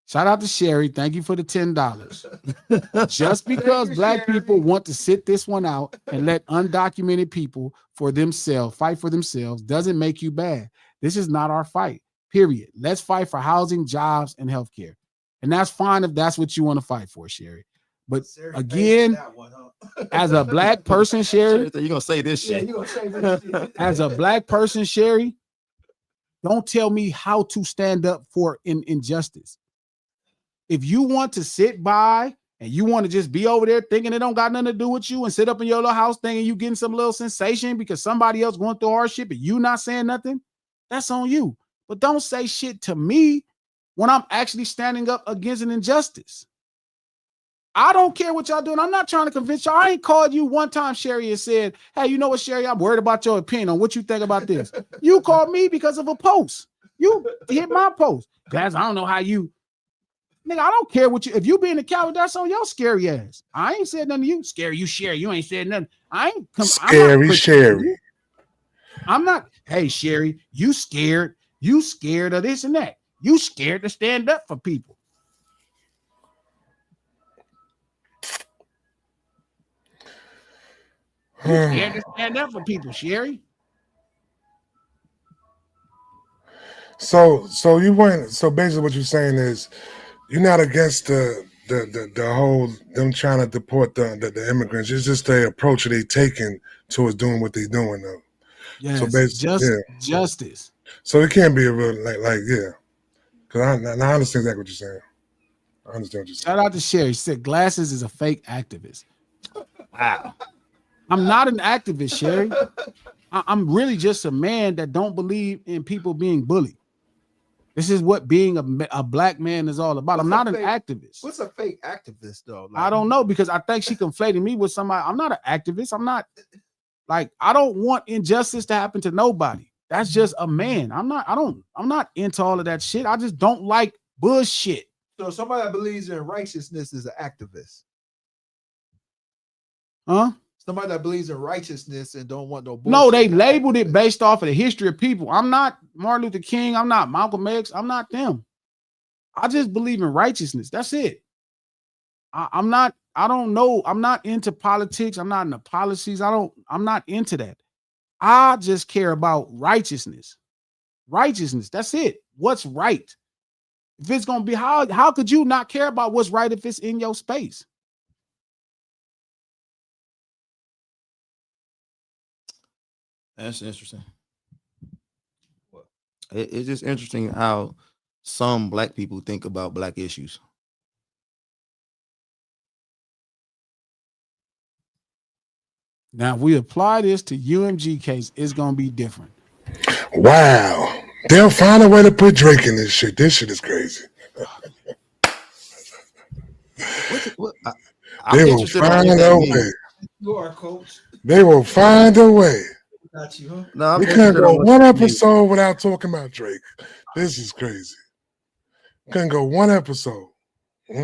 Shout out to Sherry. Thank you for the $10. Just because Black people want to sit this one out and let undocumented people fight for themselves doesn't make you bad. This is not our fight. period. Let's fight for housing, jobs, and healthcare. And that's fine if that's what you want to fight for, Sherry. But again, as a black person, Sherry, you're gonna say this shit. You gonna say this shit. As a black person, Sherry, don't tell me how to stand up for injustice. If you want to sit by and you want to just be over there thinking it don't got nothing to do with you and sit up in your little house thinking you getting some little sensation because somebody else going through hardship and you not saying nothing, that's on you. But don't say shit to me when I'm actually standing up against an injustice. I don't care what y'all doing. I'm not trying to convince y'all. I ain't called you one time, Sherry, and said, hey, you know what, Sherry? I'm worried about your opinion on what you think about this. You called me because of a post. You hit my post. Guys, I don't know how you. Nigga, I don't care what you. If you being a coward, that's on your scary ass. I ain't said nothing to you. Scary, you Sherry. You ain't said nothing. I ain't come. Scary Sherry. I'm not. Hey, Sherry, you scared. You scared of this and that. You scared to stand up for people. You scared to stand up for people, Sherry. So you weren't. So basically, what you're saying is, you're not against the whole them trying to deport the immigrants. It's just the approach they taking towards doing what they doing though. Yes, so basically, justice. So it can't be a real like yeah. Because I understand exactly what you're saying. I understand what you're saying. Shout out to Sherry. She said Glasses is a fake activist. Wow. I'm not an activist, Sherry. I'm really just a man that don't believe in people being bullied. This is what being a black man is all about. I'm not an activist. What's a fake activist though? Like, I don't know because I think she conflated me with somebody. I'm not an activist. I'm not like I don't want injustice to happen to nobody. That's just a man. I'm not into all of that shit. I just don't like bullshit. So somebody that believes in righteousness is an activist. Huh? Somebody that believes in righteousness and don't want no bullshit. No, they labeled it based off of the history of people. I'm not Martin Luther King. I'm not Malcolm X. I'm not them. I just believe in righteousness. That's it. I'm not into politics. I'm not into policies. I'm not into that. I just care about righteousness. Righteousness. That's it. What's right? If it's gonna be how could you not care about what's right if it's in your space? That's interesting. It's just interesting how some black people think about black issues. Now, if we apply this to UMG case, it's gonna be different. Wow. They'll find a way to put Drake in this shit. This shit is crazy. They will find a way. You are, coach. They will find a way. Got you, huh? No, We can't go one episode without talking about Drake. This is crazy. Couldn't go one episode. Fuck,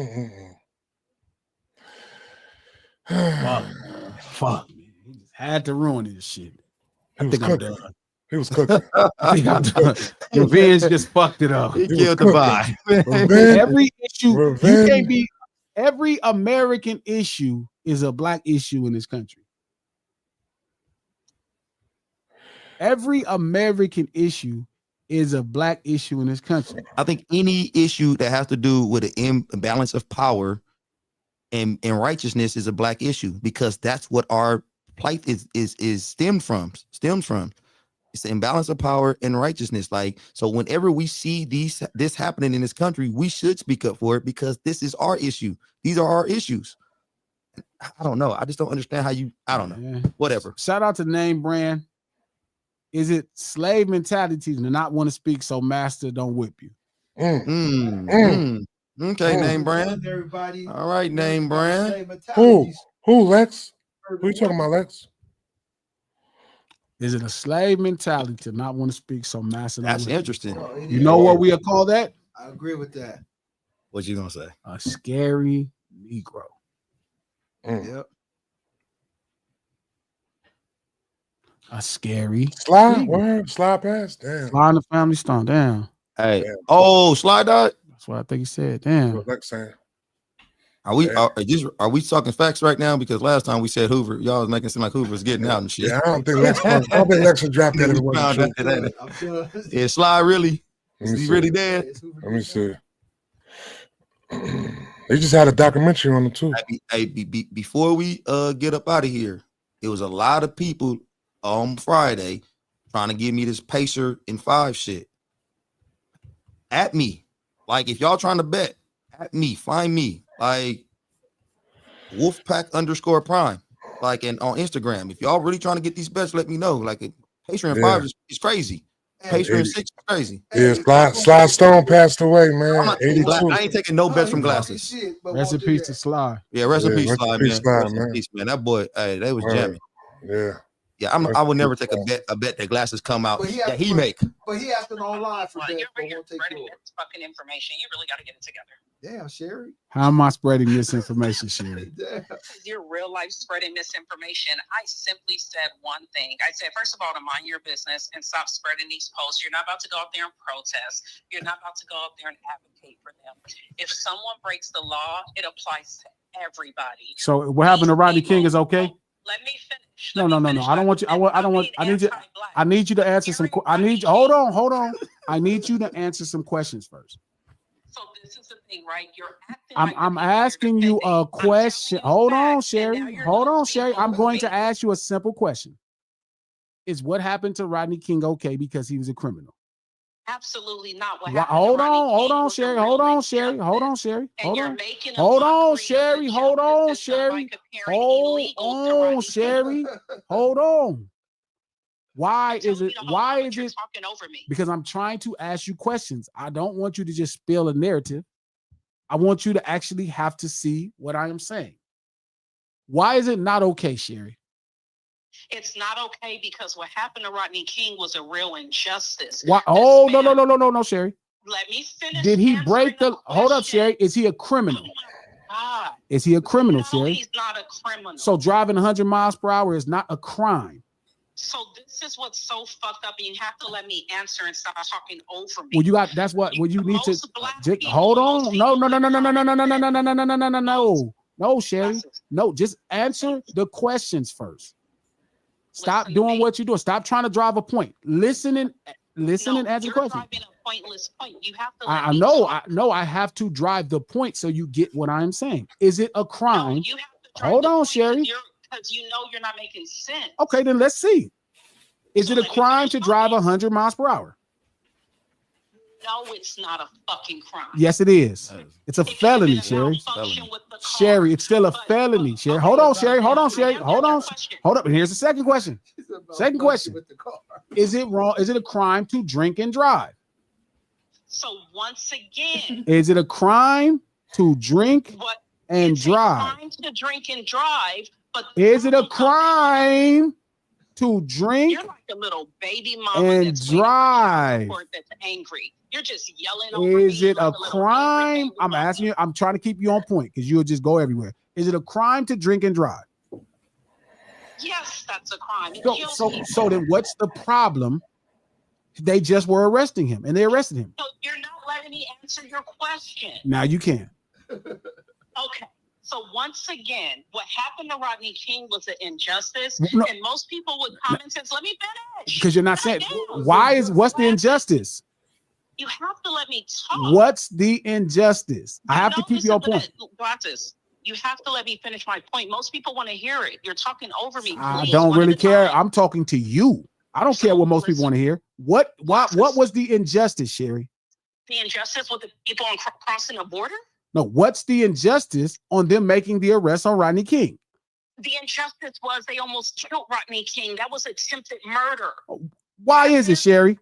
man. He just had to ruin this shit. He was cooking. He was cooking. I think I'm done. Revenge just fucked it up. He killed the vibe. Every issue, Revenge. you can't be. Every American issue is a black issue in this country. Every American issue is a black issue in this country. I think any issue that has to do with an imbalance of power and righteousness is a black issue because that's what our plight is stemmed from. It's the imbalance of power and righteousness. Like, so whenever we see this happening in this country, we should speak up for it because this is our issue. These are our issues. I don't know. I just don't understand how you, I don't know. Yeah. Whatever. Shout out to Name Brand. Is it slave mentality to not want to speak so master don't whip you? Okay, Name Brand. Everybody. All right, Name Brand. Who, Lex? Who you talking about, Lex? Is it a slave mentality to not want to speak so master? That's interesting. You know what we'll call that? I agree with that. What you gonna say? A scary Negro. Yep. A scary Slide, word, slide past. Damn. Slide the Family Stone. Damn. Hey. Oh, Slide Dog. That's what I think he said. Damn. What Lex saying? Are we talking facts right now? Because last time we said Hoover, y'all was making it seem like Hoover's getting out and shit. Yeah, I don't think Lex would drop that if it wasn't true. Yeah, Slide really. Let me Is he see. really dead? Let me see. They just had a documentary on him too. Before we get up out of here, it was a lot of people on Friday trying to give me this Pacer in 5 shit. At me. Like, if y'all trying to bet, at me, find me. Like, Wolfpack_Prime. Like, and on Instagram. If y'all really trying to get these bets, let me know. Like, a Pacer in 5 is crazy. Pacer in 6 is crazy. Yeah, Sly Stone passed away, man. 82. I ain't taking no bets from Glasses. Rest in peace to Sly. Yeah, rest in peace, rest in Sly, peace, man. Sly, Rest in peace, man. That boy, hey, they was jamming. Yeah. Yeah, I would never take a bet that Glasses come out that he make. But he asking online for that. You're spreading this fucking information. You really got to get it together. Damn, Sherry. How am I spreading misinformation, Sherry? You're real life spreading misinformation. I simply said one thing. I said, first of all, to mind your business and stop spreading these posts. You're not about to go out there and protest. You're not about to go out there and advocate for them. If someone breaks the law, it applies to everybody. So what happened to Rodney King is okay? Let me finish. No. I don't want you. I need you to answer some. Hold on. I need you to answer some questions first. So this is the thing, right? You're acting. I'm asking you a question. Hold on, Sherry. I'm going to ask you a simple question. Is what happened to Rodney King okay because he was a criminal? Absolutely not. Hold on, Sherry. Hold on, Sherry. Hold on, Sherry. Hold on, Sherry. Hold on. Why is it? Talking over me? Because I'm trying to ask you questions. I don't want you to just spill a narrative. I want you to actually have to see what I am saying. Why is it not okay, Sherry? It's not okay because what happened to Rodney King was a real injustice. Why? Oh, no, Sherry. Let me finish. Did he break the? Hold up, Sherry. Is he a criminal? God. Is he a criminal, No, Sherry? he's not a criminal. So driving 100 miles per hour is not a crime. So this is what's so fucked up, and you have to let me answer and stop talking over me. Well, you got. That's what. Well, you need to. Just, hold on. No, Sherry. No, just answer the questions first. Stop doing what you're doing. Stop trying to drive a point. Listen and answer questions. Driving a pointless point. You have to. I know. I have to drive the point so you get what I'm saying. Is it a crime? No, you have to drive Hold on, Sherry. Because you know you're not making sense. Okay, then let's see. Is it a crime to drive 100 miles per hour? No, it's not a fucking crime. Yes, it is. It's a felony, Sherry. Sherry, it's still a felony, Sherry. Hold on, Sherry. Hold up. And here's the second question. Second question. Is it wrong? Is it a crime to drink and drive? So once again, is it a crime to drink and drive? It's a crime to drink and drive, but is it a crime to drink? You're like a little baby mama and drive. That's angry. You're just yelling over Is me it a crime? I'm asking you. I'm trying to keep you on point because you'll just go everywhere. Is it a crime to drink and drive? Yes, that's a crime. So then what's the problem? They just were arresting him and they arrested him. So you're not letting me answer your question. Now you can. Okay. So once again, what happened to Rodney King was an injustice, and most people with common sense. Let me finish. Because you're not saying what's the injustice? You have to let me talk. What's the injustice? I have to keep you on point. You have to let me finish my point. Most people want to hear it. You're talking over me. I don't really care. I'm talking to you. I don't care what most people want to hear. What was the injustice, Sherry? The injustice with the people crossing the border? No, what's the injustice on them making the arrest on Rodney King? The injustice was they almost killed Rodney King. That was attempted murder. Why is it, Sherry?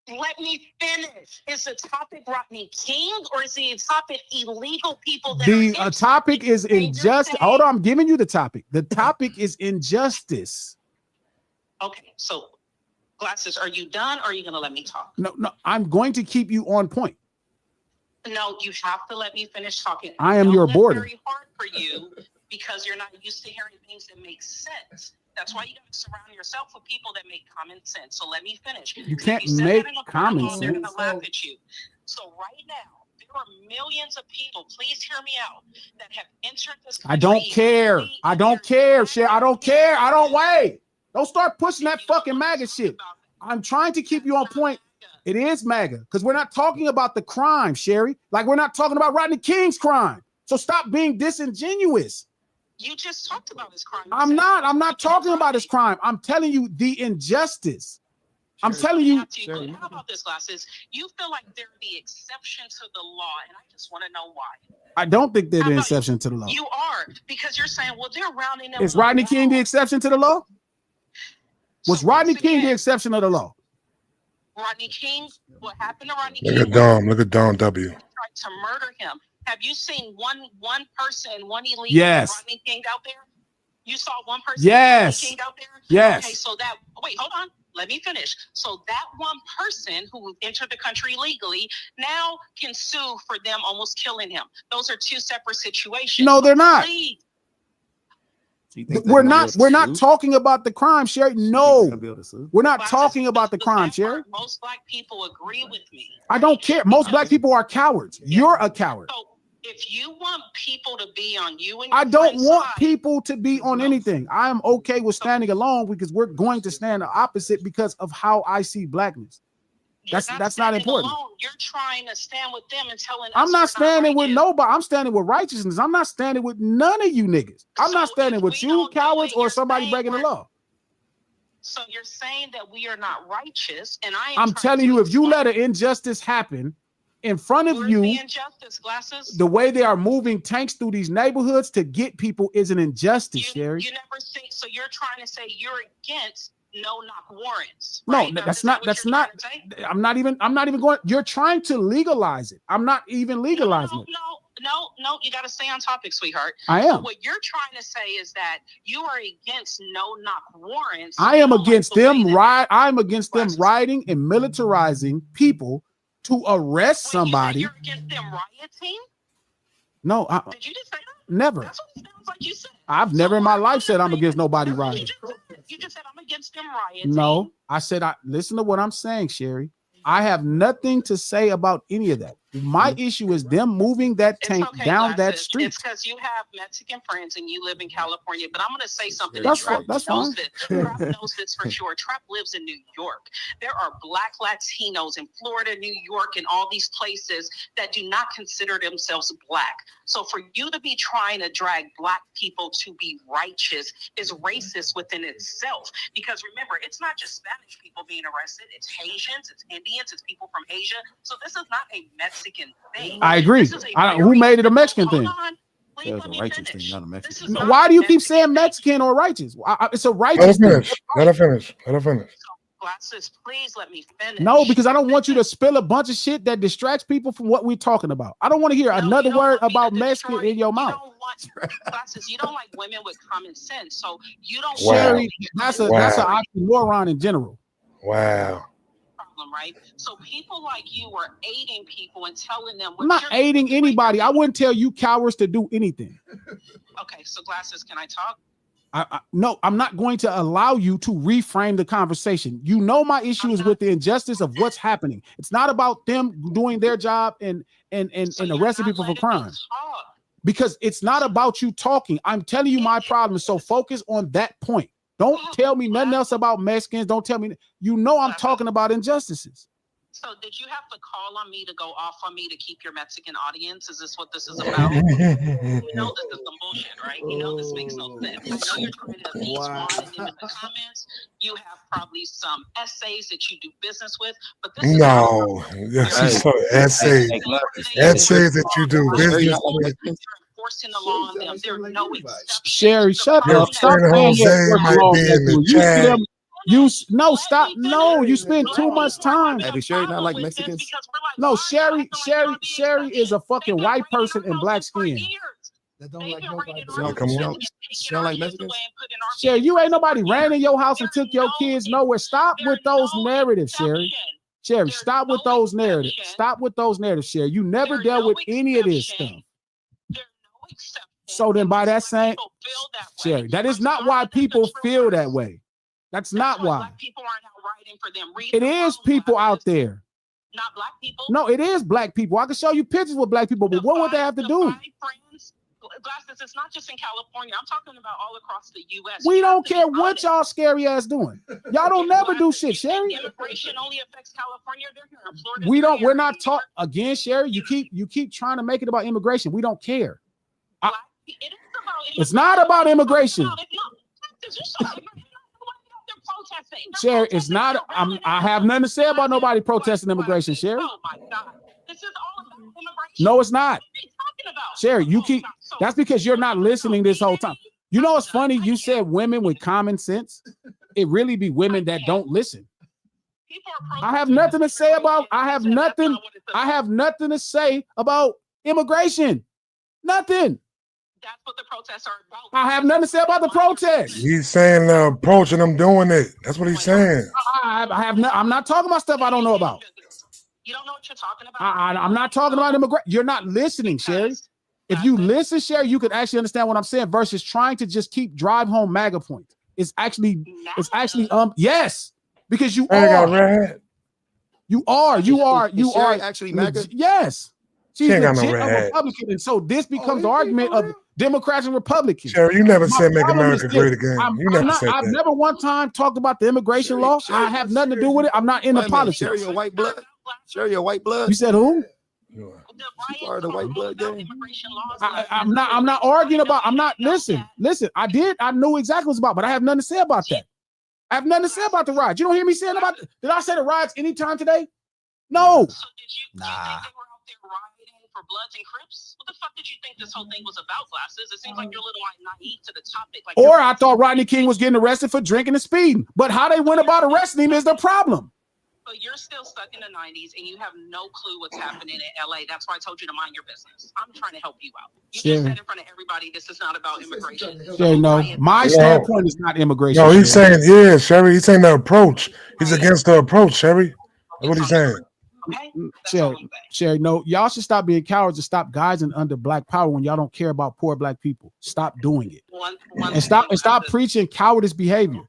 Let me finish. Is the topic Rodney King or is the topic illegal people? The topic is injustice. Hold on, I'm giving you the topic. The topic is injustice. Okay, so Glasses, are you done or are you going to let me talk? No, I'm going to keep you on point. No, you have to let me finish talking. I am your boarder. It's very hard for you because you're not used to hearing things that make sense. That's why you got to surround yourself with people that make common sense. So let me finish. You can't make common sense. They're going to laugh at you. So right now, there are millions of people, please hear me out, that have entered this country. I don't care. I don't care, Sherry. I don't care. I don't wait. Don't start pushing that fucking MAGA shit. I'm trying to keep you on point. It is MAGA because we're not talking about the crime, Sherry. Like we're not talking about Rodney King's crime. So stop being disingenuous. You just talked about his crime. I'm not talking about his crime. I'm telling you the injustice. I'm telling you. How about this, Glasses? You feel like they're the exception to the law, and I just want to know why. I don't think they're the exception to the law. You are, because you're saying, well, they're rounding them. Is Rodney King the exception to the law? Was Rodney King the exception of the law? Rodney King, what happened to Rodney King? Look at Dom W. Tried to murder him. Have you seen one person, one illegal Rodney King out there? You saw one person Rodney King out there? Yes. Okay, so that, wait, hold on. Let me finish. So that one person who entered the country illegally now can sue for them almost killing him. Those are two separate situations. No, they're not. Please. We're not talking about the crime, Sherry. No, we're not talking about the crime, Sherry. Most black people agree with me. I don't care. Most black people are cowards. You're a coward. So if you want people to be on you and I don't want people to be on anything. I am okay with standing alone because we're going to stand the opposite because of how I see blackness. That's not important. Alone. You're trying to stand with them and telling us I'm not standing with nobody. I'm standing with righteousness. I'm not standing with none of you niggas. I'm not standing with you cowards or somebody breaking the law. So you're saying that we are not righteous, and I'm telling you, if you let an injustice happen in front of you, the injustice, Glasses? The way they are moving tanks through these neighborhoods to get people is an injustice, Sherry. You never think so. You're trying to say you're against no-knock warrants. No, right? that's not. I'm not even going. You're trying to legalize it. I'm not even legalizing it. No, you got to stay on topic, sweetheart. I am. So what you're trying to say is that you are against no-knock warrants. I am against them. I'm against them rioting and militarizing people to arrest somebody. You're against them rioting? No. Did you just say that? Never. That's what it sounds like you said. I've never in my life said I'm against nobody rioting. You just said I'm against them rioting. No, I said listen to what I'm saying, Sherry. I have nothing to say about any of that. My issue is them moving that tank down that street. It's because you have Mexican friends and you live in California. But I'm going to say something. That's fine. Trap knows this for sure. Trap lives in New York. There are black Latinos in Florida, New York, and all these places that do not consider themselves black. So for you to be trying to drag black people to be righteous is racist within itself. Because remember, it's not just Spanish people being arrested. It's Haitians, it's Indians, it's people from Asia. So this is not a Mexican thing. I agree. Who made it a Mexican thing? Why do you keep saying Mexican or righteous? It's a righteous thing. Let her finish. Glasses, please let me finish. No, because I don't want you to spill a bunch of shit that distracts people from what we're talking about. I don't want to hear another word about Mexican in your mouth. Glasses, you don't like women with common sense, so you don't. Sherry, that's an oxymoron in general. Wow. Right? So people like you are aiding people and telling them. I'm not aiding anybody. I wouldn't tell you cowards to do anything. Okay, so Glasses, can I talk? No, I'm not going to allow you to reframe the conversation. You know my issue is with the injustice of what's happening. It's not about them doing their job and arresting people for crime. Because it's not about you talking. I'm telling you my problem. So focus on that point. Don't tell me nothing else about Mexicans. Don't tell me. You know I'm talking about injustices. So did you have to call on me to go off on me to keep your Mexican audience? Is this what this is about? You know this is some bullshit, right? You know this makes no sense. I know you're trying to appease one, and in the comments, you have probably some essays that you do business with, but this is essays that you do business with. Enforcing the law on them. There are no exceptions. Sherry, shut up. Stop Jose might be in the chat. Stop. No, you spend too much time. Hey, Sherry not like Mexicans? No, Sherry is a fucking white person in black skin. That don't like nobody. She don't like Mexicans? Sherry, you ain't nobody ran in your house and took your kids nowhere. Stop with those narratives, Sherry. Sherry, stop with those narratives. Stop with those narratives, Sherry. You never dealt with any of this stuff. So then by that same, Sherry, that is not why people feel that way. That's not why. People aren't out writing for them. It is people out there. Not black people. No, it is black people. I can show you pictures with black people, but what would they have to do? Glasses, it's not just in California. I'm talking about all across the U.S. We You have don't to be care what honest. y'all scary ass doing. Y'all don't never do Glasses, shit, you think Sherry. Immigration only affects California. They're here in Florida. We they're don't. here We're in not New talking York. again, Sherry. You keep trying to make it about immigration. We don't care. It is about It's not about immigration. It's not. Glasses, you so ignorant. They're protesting. They're Sherry, it's protesting. not. They're I rallying. have nothing to say about nobody protesting Glasses. immigration, Sherry. Oh my God. This is all about immigration. No, it's not. What are you talking about? Sherry, you Oh, keep. God, so- That's because you're not listening this whole time. You know what's funny? You said women with common sense. It really be women that don't listen. People are I have nothing to say about. I have nothing. I have nothing to say about immigration. Nothing. That's what the protests are about. I have nothing to say about the protest. He's saying the approach and I'm doing it. That's what he's saying. I have. I'm not talking about stuff I don't know about. You don't know what you're talking about. I'm not talking about immigration. You're not listening, Sherry. If you listen, Sherry, you can actually understand what I'm saying versus trying to just keep drive home MAGA points. It's actually yes, because you I got are. red hat. You are. Is Sherry actually MAGA? Yes. She's She ain't got no legit red a hat. Republican. And so this becomes the is she argument for of real? Democrats and Republicans. Sherry, you never My said make problem America is great this. again. I'm You never not, said I've that. never one time talked about the immigration law. I have nothing to do with it. I'm not into Wait a minute, politics. Sherry, your white blood. Sherry, your white blood. You said who? She part of the white blood gang. I'm not arguing about. I'm not. Listen. I knew exactly what it's about, but I have nothing to say about that. I have nothing to say about the riots. You don't hear me saying about. Did I say the riots anytime today? No. So did you think they were out there rioting for Bloods and Crips? What the fuck did you think this whole thing was about, Glasses? It seems like you're a little naive to the topic. Like, Or I thought Rodney King was getting arrested for drinking and speeding. But how they went about arresting him is the problem. but you're still stuck in the 90s and you have no clue what's happening in LA. That's why I told you to mind your business. I'm trying to help you out. You just said in front of everybody, this is not about immigration. Sherry, no. My standpoint is not immigration. No, he's Sherry. saying, yeah, Sherry, he's saying the approach. He's against the approach, Sherry. That's what he's saying. Okay? That's all I'm saying. Sherry, no, y'all should stop being cowards and stop guising under black power when y'all don't care about poor black people. Stop doing it. And stop preaching cowardice behavior.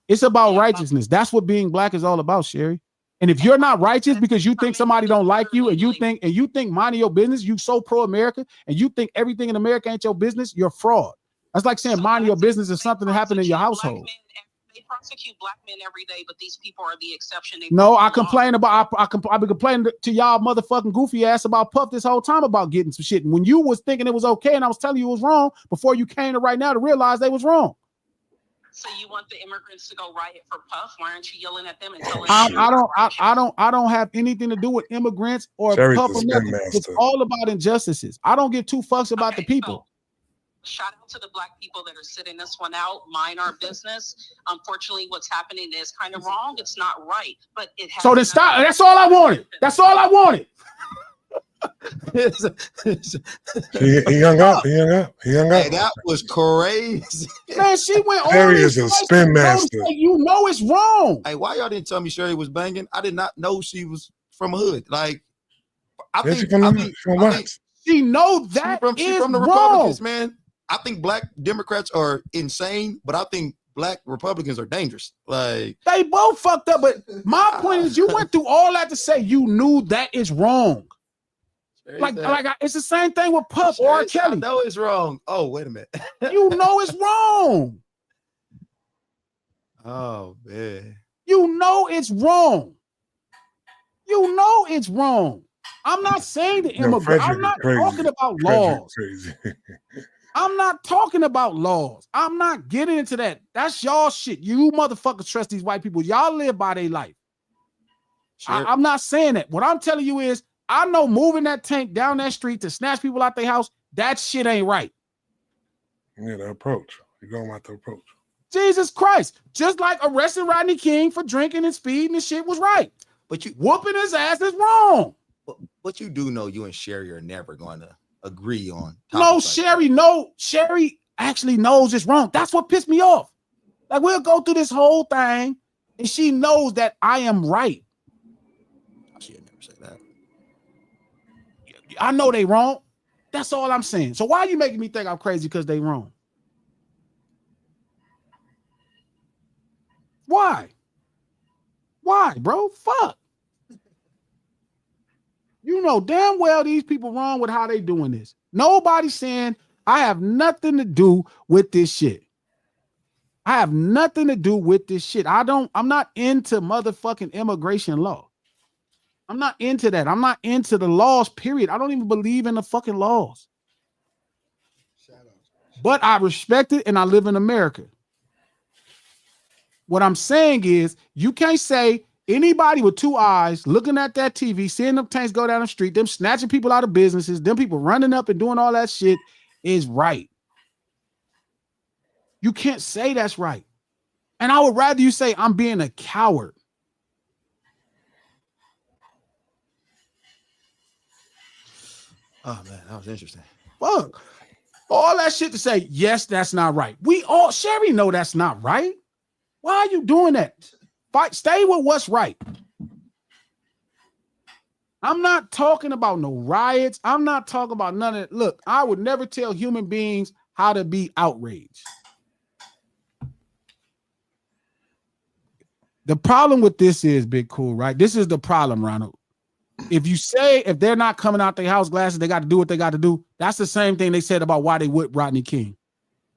It's about righteousness. That's what being black is all about, Sherry. And if you're not righteous because you think somebody don't like you and you think minding your business, you so pro-America and you think everything in America ain't your business, you're fraud. That's like saying minding your business is something that happened in your household. They prosecute black men every day, but these people are the exception. No, I complain about I've been complaining to y'all motherfucking goofy ass about Puff this whole time about getting some shit. And when you was thinking it was okay and I was telling you it was wrong before you came to right now to realize they was wrong. So you want the immigrants to go riot for Puff? Why aren't you yelling at them and telling I don't have anything to do with immigrants or Sherry's Puff the or spin nothing. master. It's all about injustices. I don't give two fucks about the people. Shout out to the black people that are sitting this one out. Mind our business. Unfortunately, what's happening is kind of wrong. It's not right, but it has. So then stop. That's all I wanted. That's all I wanted. He hung up. He hung up. He hung up. Hey, that was crazy. Man, she went on. Sherry is a spin master. You know it's wrong. Hey, why y'all didn't tell me Sherry was banging? I did not know she was from a hood. Like, I Is she think, from what? She know that she from the wrong. Republicans, man. I think black Democrats are insane, but I think black Republicans are dangerous. Like, they both fucked up. But my point is, you went through all that to say you knew that is wrong. It's the same thing with Puff or R. Kelly. I know it's wrong. Oh, wait a minute. You know it's wrong. Oh man. You know it's wrong. You know it's wrong. I'm not saying the immigrant. I'm not talking about laws. I'm not talking about laws. I'm not getting into that. That's y'all shit. You motherfuckers trust these white people. Y'all live by their life. Sure. I'm not saying that. What I'm telling you is, I know moving that tank down that street to snatch people out their house, that shit ain't right. Yeah, the approach. You're going about the approach. Jesus Christ. Just like arresting Rodney King for drinking and speeding and shit was right. But you whooping his ass is wrong. But you do know you and Sherry are never going to agree on. No, Sherry, no. Sherry actually knows it's wrong. That's what pissed me off. Like, we'll go through this whole thing and she knows that I am right. She'll never say that. I know they wrong. That's all I'm saying. So why are you making me think I'm crazy because they wrong? Why? Why, bro? Fuck. You know damn well these people wrong with how they doing this. Nobody's saying I have nothing to do with this shit. I have nothing to do with this shit. I'm not into motherfucking immigration law. I'm not into that. I'm not into the laws, period. I don't even believe in the fucking laws. But I respect it and I live in America. What I'm saying is you can't say anybody with two eyes looking at that TV, seeing them tanks go down the street, them snatching people out of businesses, them people running up and doing all that shit is right. You can't say that's right. And I would rather you say I'm being a coward. Oh man, that was interesting. Fuck. All that shit to say, yes, that's not right. Sherry know that's not right. Why are you doing that? Stay with what's right. I'm not talking about no riots. I'm not talking about none of it. Look, I would never tell human beings how to be outraged. The problem with this is, Big Cool, right? This is the problem, Ronald. If they're not coming out their house glasses, they got to do what they got to do. That's the same thing they said about why they whipped Rodney King.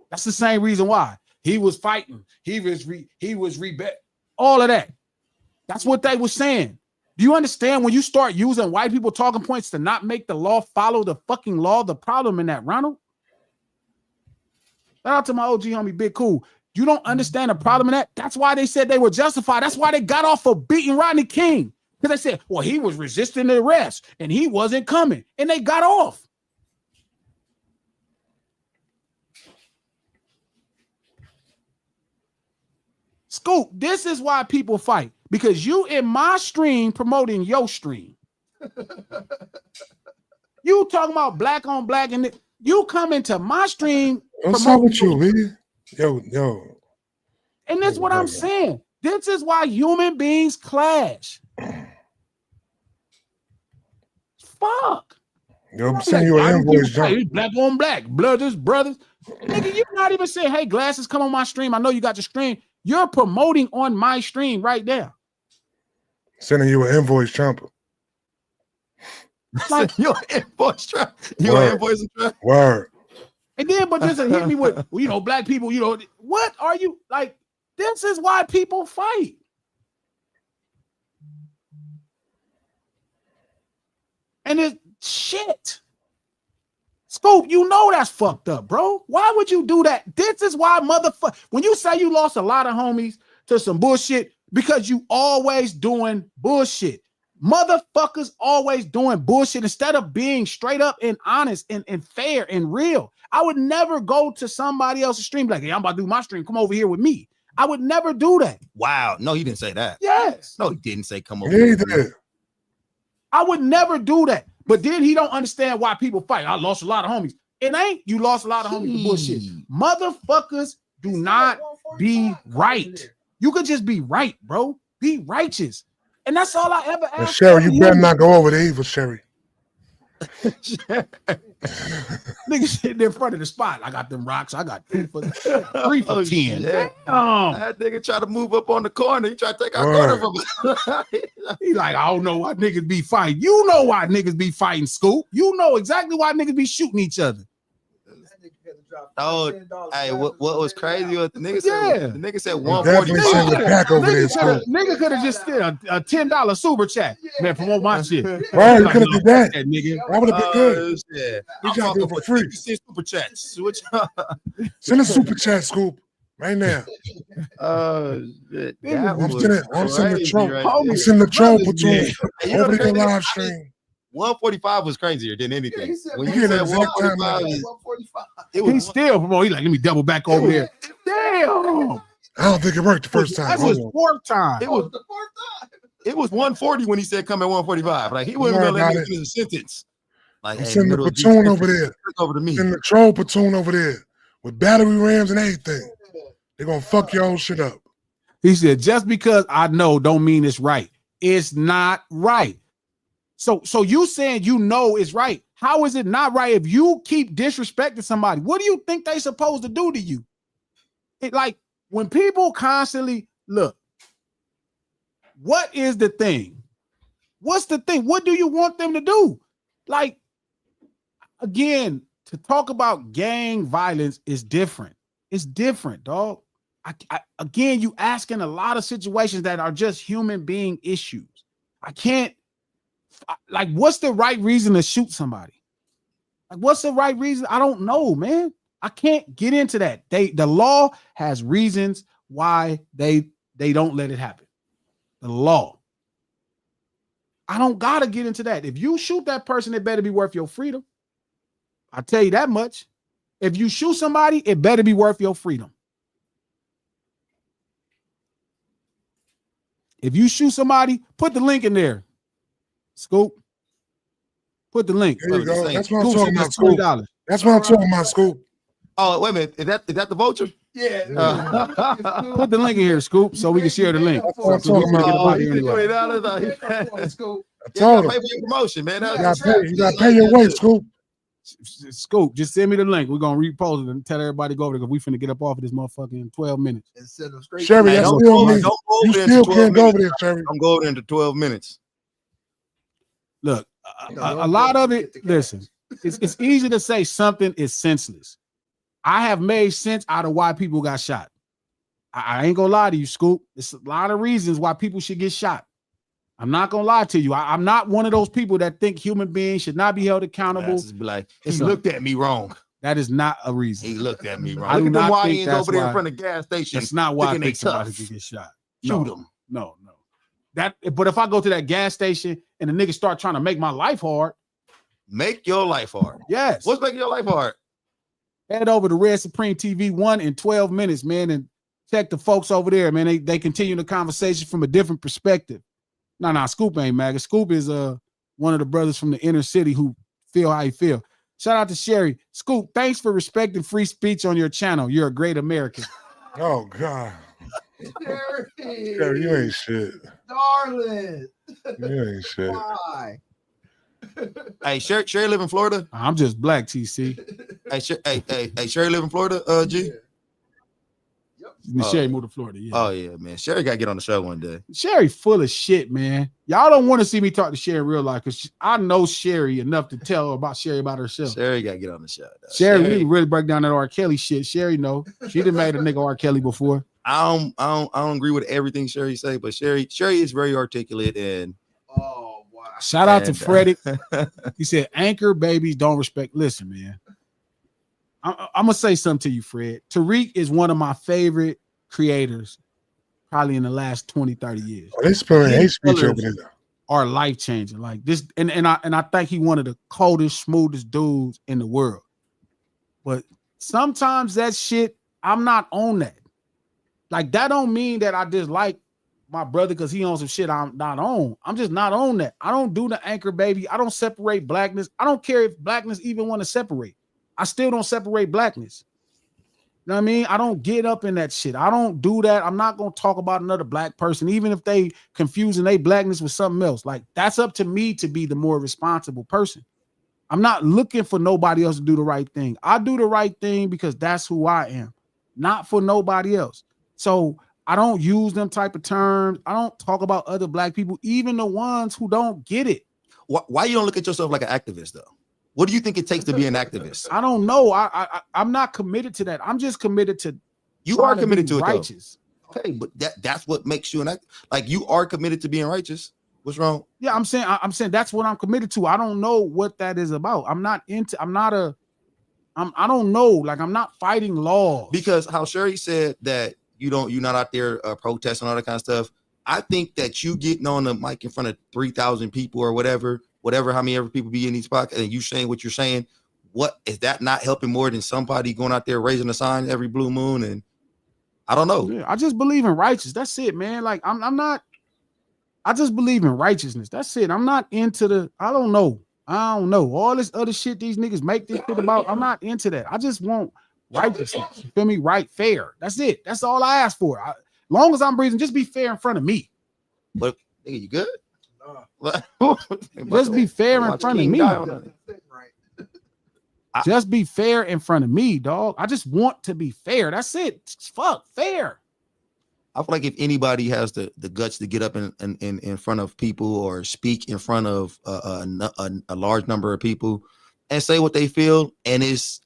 That's the same reason why. He was fighting. He was all of that. That's what they were saying. Do you understand when you start using white people talking points to not make the law follow the fucking law, the problem in that, Ronald? Shout out to my OG homie, Big Cool. You don't understand the problem in that? That's why they said they were justified. That's why they got off for beating Rodney King. Because they said, well, he was resisting the arrest and he wasn't coming. And they got off. Scoop, this is why people fight. Because you in my stream promoting your stream. You talking about black on black and you come into my stream. What's up with you, man? Yo. And that's what I'm saying. This is why human beings clash. Fuck. Yo, I'm sending you an invoice, John. Black on black, brothers. Nigga, you're not even saying, hey, glasses, come on my stream. I know you got your stream. You're promoting on my stream right there. Sending you an invoice, Chomper. Like your invoice trap. Your invoice trap. Word. And then, but this hit me with, black people, what are you like? This is why people fight. And it's shit. Scoop, that's fucked up, bro. Why would you do that? This is why when you say you lost a lot of homies to some bullshit, because you always doing bullshit. Motherfuckers always doing bullshit instead of being straight up and honest and fair and real. I would never go to somebody else's stream like, hey, I'm about to do my stream. Come over here with me. I would never do that. Wow. No, he didn't say that. Yes. No, he didn't say come over. Yeah, he did. I would never do that. But then he don't understand why people fight. I lost a lot of homies. It ain't you lost a lot of homies to bullshit. Motherfuckers do not be right. You could just be right, bro. Be righteous. And that's all I ever ask. Sherry, you better not go over there either, Sherry. Nigga sitting in front of the spot. I got them rocks. I got 3 for 10. Shit. Damn. That nigga try to move up on the corner. He try to take our corner from us. He like, I don't know why niggas be fighting. You know why niggas be fighting, Scoop. You know exactly why niggas be shooting each other. Oh, hey, what was crazy? What the nigga said? Yeah. The nigga said Definitely send the 145. pack over there, Scoop. Nigga could have just did a $10 super chat. Man, promote my shit. Right, you could have did that. Nigga. That would have been good. Yeah. We I'm got fucking it for for free. 56 super chats. Send a super chat, Scoop, right now. Shit. I'm sending the troll. Right I'm there. sending the troll platoon Hey, you know over the the crazy- live stream. 145 was crazier than anything. When Yeah, you said the exact time 145, it He was still promote. He like, let me double back over there. Damn. I don't think it worked the first time. That's Hold his on. 4th time. it was 140 when he said come at 145. Like he wasn't Right gonna let me about finish the sentence. Like, I'm hey, sending the middle of platoon these over there. sentences, click over to me. Send the troll platoon over there with battery rams and everything. They're gonna fuck your whole shit up. He said, just because I know don't mean it's right. It's not right. So you saying it's right. How is it not right if you keep disrespecting somebody? What do you think they supposed to do to you? Like when people constantly look, what is the thing? What's the thing? What do you want them to do? Like, again, to talk about gang violence is different. It's different, dog. Again, you asking a lot of situations that are just human being issues. I can't, like, what's the right reason to shoot somebody? Like, what's the right reason? I don't know, man. I can't get into that. The law has reasons why they don't let it happen. The law. I don't gotta get into that. If you shoot that person, it better be worth your freedom. I tell you that much. If you shoot somebody, it better be worth your freedom. If you shoot somebody, put the link in there. Scoop. Put the link. There you go. That's what I'm Scoop talking about, said Scoop. $20. That's what I'm talking about, Scoop. Oh, wait a minute. Is that the vulture? Yeah. Put the link in here, Scoop, so we can share the link. That's what I'm So we talking can get about. up out of you here said anyway. $20. Scoop. I You told gotta him. pay for your promotion, man. You gotta pay your way, Scoop. Scoop, just send me the link. We're gonna repost it and tell everybody to go over there because we finna get up off of this motherfucker in 12 minutes. Instead of straight. Sherry, Hey, that's don't still go me. don't go You over there still into 12 can't go over minutes. there, Sherry. Don't go over there into 12 minutes. Look, a lot of it, listen, it's easy to say something is senseless. I have made sense out of why people got shot. I ain't gonna lie to you, Scoop. There's a lot of reasons why people should get shot. I'm not gonna lie to you. I'm not one of those people that think human beings should not be held accountable. Just be like, he It's looked at me wrong. That is not a reason. He looked at me wrong. I Look do at them not think YNs that's over there why- in front of the gas station. That's not why I thinking they think somebody tough. could get shot. Shoot them. No. But if I go to that gas station and the nigga start trying to make my life hard, Make your life hard. yes. What's making your life hard? Head over to Red Supreme TV 1 in 12 minutes, man, and check the folks over there, man. They continue the conversation from a different perspective. No, Scoop ain't mad. Scoop is one of the brothers from the inner city who feel how you feel. Shout out to Sherry. Scoop, thanks for respecting free speech on your channel. You're a great American. Oh God, Sherry, Sherry, you ain't shit. darling. You ain't shit. Why? Hey, Sherry live in Florida. I'm just black, TC. Hey, Sherry live in Florida. G. Sherry moved to Florida. Yeah. Oh yeah, man. Sherry got to get on the show one day. Sherry full of shit, man. Y'all don't want to see me talk to Sherry in real life because I know Sherry enough to tell her about Sherry about herself. Sherry got to get on the show. Though. Sherry, we need to really break down that R. Kelly shit. Sherry know. She done made a nigga R. Kelly before. I don't agree with everything Sherry say, but Sherry is very articulate and Oh wow. Shout out to And, Freddie. He said, anchor babies don't respect. Listen, man. I'm going to say something to you, Fred. Tariq is one of my favorite creators probably in the last 20, 30 years. Oh, they spelling hate His speech over colors there. are life-changing. Like this, and I think he one of the coldest, smoothest dudes in the world. But sometimes that shit, I'm not on that. Like, that don't mean that I dislike my brother because he owns some shit I'm not on. I'm just not on that. I don't do the anchor baby. I don't separate blackness. I don't care if blackness even want to separate. I still don't separate blackness. You know what I mean? I don't get up in that shit. I don't do that. I'm not going to talk about another black person, even if they confusing their blackness with something else. Like, that's up to me to be the more responsible person. I'm not looking for nobody else to do the right thing. I do the right thing because that's who I am, not for nobody else. So I don't use them type of terms. I don't talk about other black people, even the ones who don't get it. why you don't look at yourself like an activist though? What do you think it takes to be an activist? I don't know. I'm not committed to that. I'm just committed to You trying are committed be to it, though. righteous. Okay, but that's what makes you an act. Like, you are committed to being righteous. What's wrong? Yeah, I'm saying that's what I'm committed to. I don't know what that is about. I don't know. Like, I'm not fighting laws. Because how Sherry said that you're not out there protesting all that kind of stuff. I think that you getting on the mic in front of 3,000 people or whatever, how many ever people be in these podcasts, and you saying what you're saying, what is that not helping more than somebody going out there raising a sign every blue moon? And I don't know. Yeah, I just believe in righteousness. That's it, man. Like, I'm not. I just believe in righteousness. That's it. I'm not into the. I don't know. All this other shit these niggas make this shit about. I'm not into that. I just want righteousness. You feel me? Right, fair. That's it. That's all I ask for. Long as I'm breathing, just be fair in front of me. But nigga, you good? Just be fair in front of me. Just be fair in front of me, dog. I just want to be fair. That's it. Fuck fair. I feel like if anybody has the guts to get up in front of people or speak in front of a large number of people, and say what they feel, and is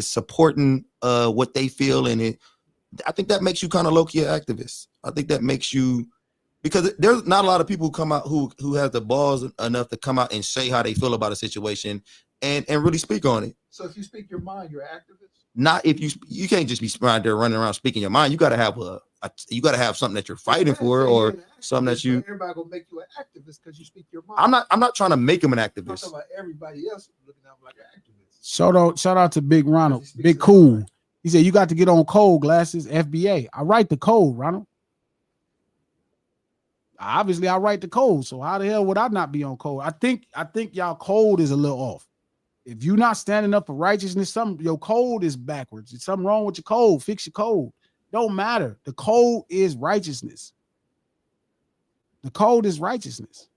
supporting what they feel, and I think that makes you kind of low-key an activist. I think that makes you, because there's not a lot of people who come out who have the balls enough to come out and say how they feel about a situation and really speak on it. So if you speak your mind, you're an activist? Not if you can't just be out there running around speaking your mind. You got to have something that you're fighting for, or something that you. Everybody gonna make you an activist because you speak your mind. I'm not trying to make him an I'm activist. talking about everybody else looking at him like an activist. Shout out to Big Ronald, Big Cool. He said you got to get on code, Glasses, FBA. I write the code, Ronald. Obviously, I write the code. So how the hell would I not be on code? I think y'all code is a little off. If you're not standing up for righteousness, your code is backwards. There's something wrong with your code. Fix your code. Don't matter. The code is righteousness. The code is righteousness.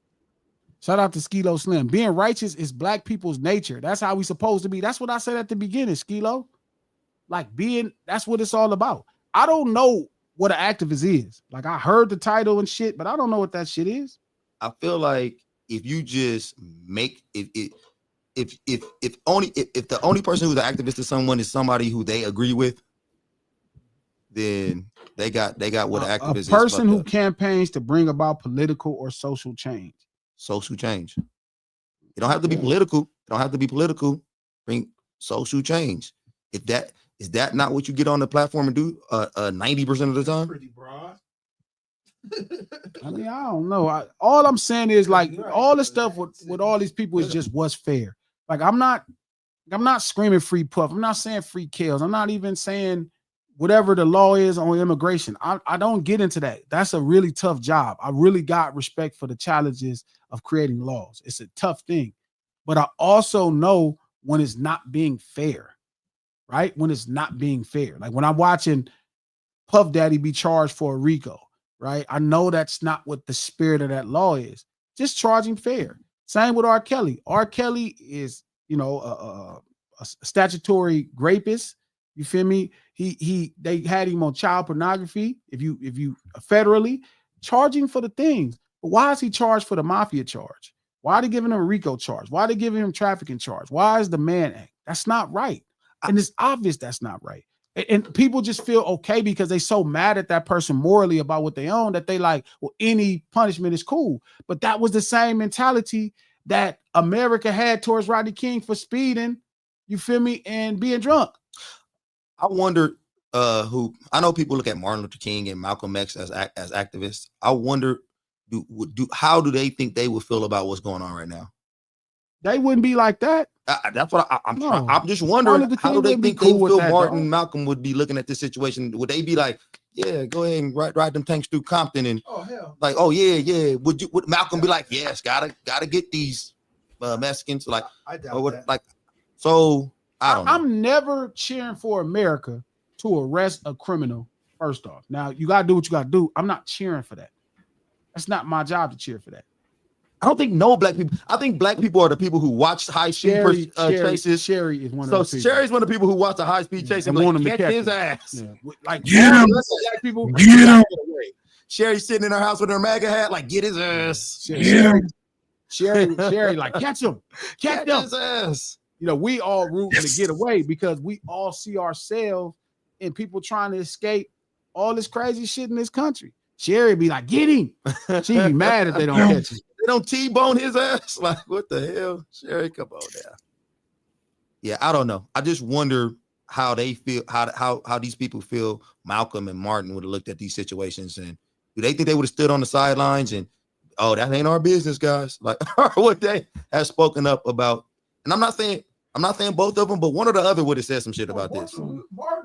Shout out to Skilo Slim. Being righteous is black people's nature. That's how we supposed to be. That's what I said at the beginning, Skilo. Like that's what it's all about. I don't know what an activist is. Like I heard the title and shit, but I don't know what that shit is. I feel like if you just make if the only person who's an activist to someone is somebody who they agree with, then they got what an activist is. A person who campaigns to bring about political or social change. Social change. It don't have to be political. It don't have to be political. Bring social change. Is that not what you get on the platform and do 90% of the time? Pretty broad. I mean, I don't know. All I'm saying is like all the stuff with all these people is just what's fair. Like I'm not screaming free Puff. I'm not saying free kills. I'm not even saying whatever the law is on immigration. I don't get into that. That's a really tough job. I really got respect for the challenges of creating laws. It's a tough thing. But I also know when it's not being fair. Right? When it's not being fair. Like when I'm watching Puff Daddy be charged for a RICO, right? I know that's not what the spirit of that law is. Just charging fair. Same with R. Kelly. R. Kelly is, a statutory rapist. You feel me? They had him on child pornography. If you federally charging for the things, but why is he charged for the mafia charge? Why are they giving him a RICO charge? Why are they giving him trafficking charge? Why is the Mann Act? That's not right. And it's obvious that's not right. And people just feel okay because they so mad at that person morally about what they own that they like, well, any punishment is cool. But that was the same mentality that America had towards Rodney King for speeding, you feel me, and being drunk. I wonder who I know people look at Martin Luther King and Malcolm X as activists. I wonder how do they think they would feel about what's going on right now? They wouldn't be like that. That's what I'm just wondering. How do they think they feel Martin and Malcolm would be looking at this situation? Would they be like, yeah, go ahead and ride them tanks through Compton and like, oh yeah. Would Malcolm be like, yes, gotta get these Mexicans like, I doubt that. Like, so I don't know. I'm never cheering for America to arrest a criminal. First off, now you gotta do what you gotta do. I'm not cheering for that. That's not my job to cheer for that. I don't think black people. I think black people are the people who watch high-speed chases. Sherry is one of those people. Sherry's one of the people who watch the high-speed chase and want to catch his ass. Yeah. Like, get him. Black people. Get him. Sherry's sitting in her house with her MAGA hat, like, get his ass. Sherry, like, catch him. Catch him. His ass. We all rooting to get away because we all see ourselves in people trying to escape all this crazy shit in this country. Sherry be like, get him. She be mad if they don't catch him. They don't T-bone his ass. Like, what the hell? Sherry, come on now. Yeah, I don't know. I just wonder how they feel, how these people feel Malcolm and Martin would have looked at these situations, and do they think they would have stood on the sidelines and, oh, that ain't our business, guys? Like, or what they have spoken up about. And I'm not saying both of them, but one or the other would have said some shit about this.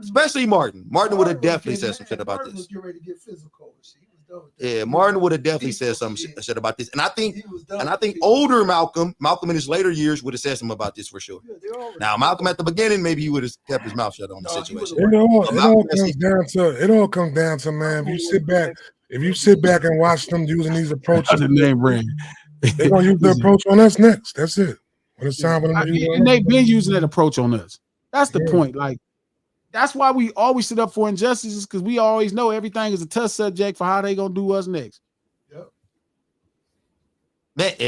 Especially Martin. Martin would have definitely said some shit about this. Ready to get physical. Yeah, Martin would have definitely said some shit about this, and I think older Malcolm in his later years would have said something about this for sure. Now, Malcolm at the beginning, maybe he would have kept his mouth shut on the situation. It all comes down to, man. If you sit back and watch them using these approaches, the name brand, they're gonna use the approach on us next. That's it. When it's time for them to use and they've been using that approach on us. That's the point. Like, that's why we always sit up for injustices, because we always know everything is a tough subject for how they gonna do us next. Yep.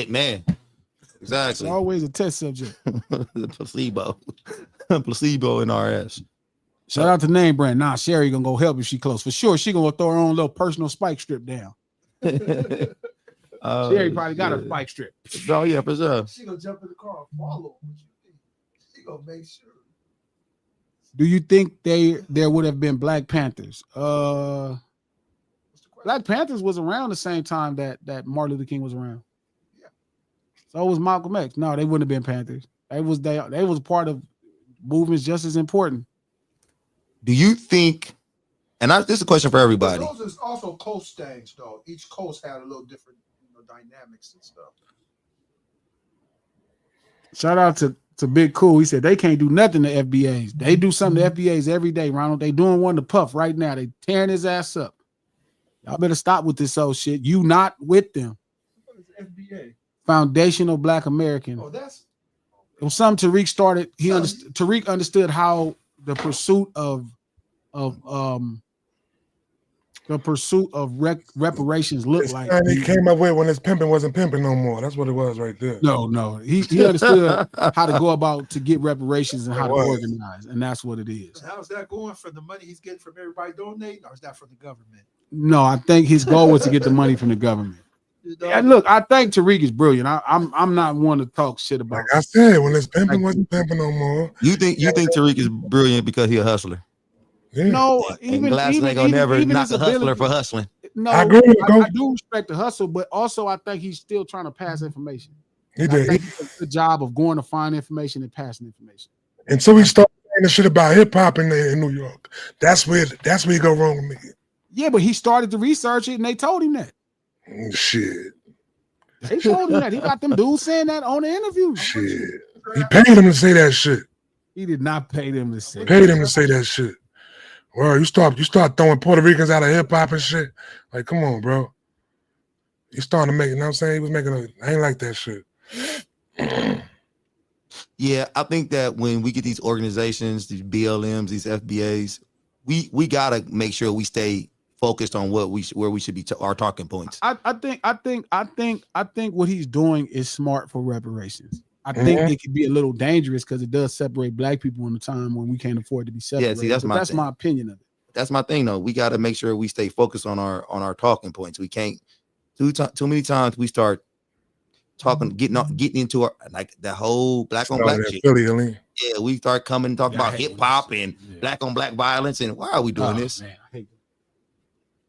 Man, It's Exactly. always a test subject. Placebo. Placebo in our ass. Shout out to Name Brand. Nah, Sherry gonna go help if she close. For sure, she gonna throw her own little personal spike strip down. Sherry probably got a spike strip. Oh yeah, for sure. She gonna jump in the car and follow. What you think? She gonna make sure. Do you think there would have been Black Panthers? Black Panthers was around the same time that Martin Luther King was around. Yeah. So was Malcolm X. No, they wouldn't have been Panthers. They was part of movements just as important. Do you think? And this is a question for everybody. Those is also coast things, though. Each coast had a little different, dynamics and stuff. Shout out to Big Cool. He said they can't do nothing to FBAs. They do something to FBAs every day, Ronald. They doing one to Puff right now. They tearing his ass up. Y'all better stop with this old shit. You not with them. What is FBA? Foundational Black American. Oh, that's It was something Tariq started. Tariq understood how the pursuit of reparations looked like. He came up with when his pimping wasn't pimping no more. That's what it was right there. No. He understood how to go about to get reparations and how to organize, and that's what it is. how's that going for the money he's getting from everybody donating, or is that from the government? No, I think his goal was to get the money from the government. And look, I think Tariq is brilliant. I'm not one to talk shit about. Like I said, when his pimping wasn't pimping no more. You think Tariq is brilliant because he a hustler? Yeah. No, And even Glass ain't gonna never knock a hustler for hustling. No, I agree with you. I do respect the hustle, but also I think he's still trying to pass information. He I did. think he did a good job of going to find information and passing information. And so he started saying the shit about hip hop in New York. That's where you go wrong with me. Yeah, but he started to research it, and they told him that. Shit. They told him that. He got them dudes saying that on the interview. Shit. He paid him to say that shit. He did not pay them to say. Paid him to say that shit. Well, you start throwing Puerto Ricans out of hip hop and shit. Like, come on, bro. He's starting to make it. You know what I'm saying? He was making I ain't like that shit. Yeah, I think that when we get these organizations, these BLMs, these FBAs, we gotta make sure we stay focused on where we should be our talking points. I think what he's doing is smart for reparations. I think it could be a little dangerous because it does separate Black people in a time when we can't afford to be separated. Yeah, see, that's my opinion of it. That's my thing, though. We got to make sure we stay focused on our talking points. We can't too many times we start talking, getting into our like the whole black on black shit. Yeah, we start talking about hip hop and black on black violence, and why are we doing this? Man,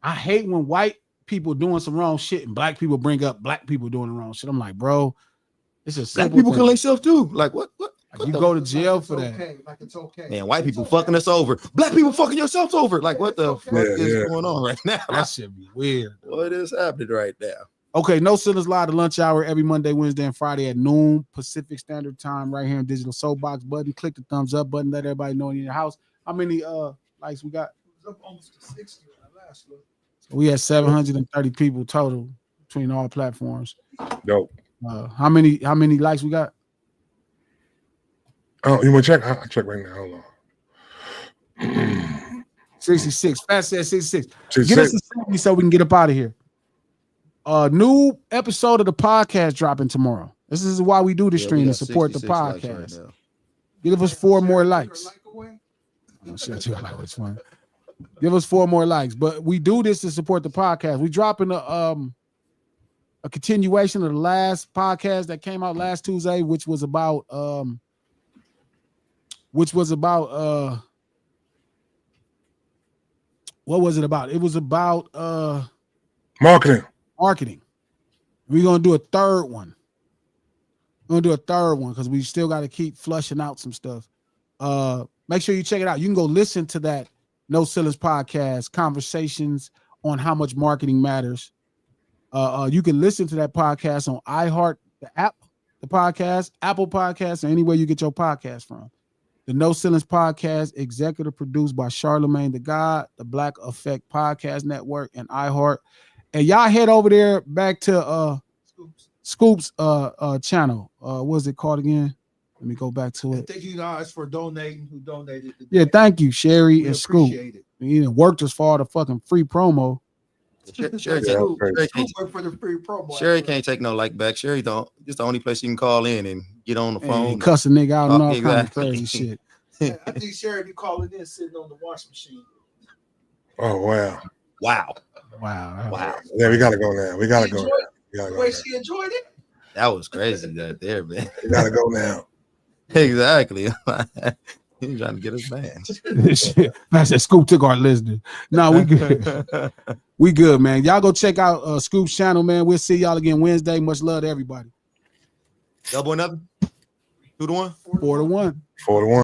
I hate when white people doing some wrong shit and Black people bring up Black people doing the wrong shit. I'm like, bro, it's a Black people kill themselves too. Like what? Like you go to jail for that. Like it's okay. Man, white people fucking us over. Black people fucking yourselves over. Like what the fuck is going on right now? That should be weird. What is happening right now? Okay, No Ceilings Live, the lunch hour every Monday, Wednesday, and Friday at noon Pacific Standard Time, right here in Digital Soapbox button. Click the thumbs up button. Let everybody know in your house. How many likes we got? It was up almost to 60 on the last look. So we had 730 people total between all platforms. Dope. How many likes we got? Oh, you want to check? I'll check right now. Hold on. 66. Fast said 66. 66. Get us to 70 so we can get up out of here. New episode of the podcast dropping tomorrow. This is why we do the stream to support the podcast. Right, give us 4 more likes. Oh, shit, you like which one? Give us 4 more likes. But we do this to support the podcast. We dropping a continuation of the last podcast that came out last Tuesday, which was about what was it about? It was about marketing. We're gonna do a third one. Because we still got to keep flushing out some stuff. Make sure you check it out. You can go listen to that No Ceilings podcast, conversations on how much marketing matters. You can listen to that podcast on iHeart, the app, the podcast, Apple Podcasts, or anywhere you get your podcast from. The No Ceilings podcast, executive produced by Charlemagne the God, the Black Effect Podcast Network, and iHeart. And y'all head over there back to Scoop's channel. What's it called again? Let me go back to it. Thank you guys for donating. Who donated? Yeah, thank you, Sherry and Scoop. Appreciate it. You know, worked us for all the fucking free promo. Sherry Yeah, Scoop can't work for the free promo. Sherry can't take no like back. Sherry don't. Just the only place you can call in and get on the phone. And cuss a nigga out and all kind of Exactly. crazy shit. I think Sherry be calling in sitting on the washing machine. Oh wow. Wow. Wow. Yeah, we gotta go now. We gotta She go. enjoyed Now. We gotta The go. way Now. she enjoyed it. That was crazy right there, man. We gotta go now. Exactly. He's trying to get us banned. Shit. I said Scoop took our listeners. No, we good. We good, man. Y'all go check out Scoop's channel, man. We'll see y'all again Wednesday. Much love to everybody. Double another? 2-1? 4-1. 4-1.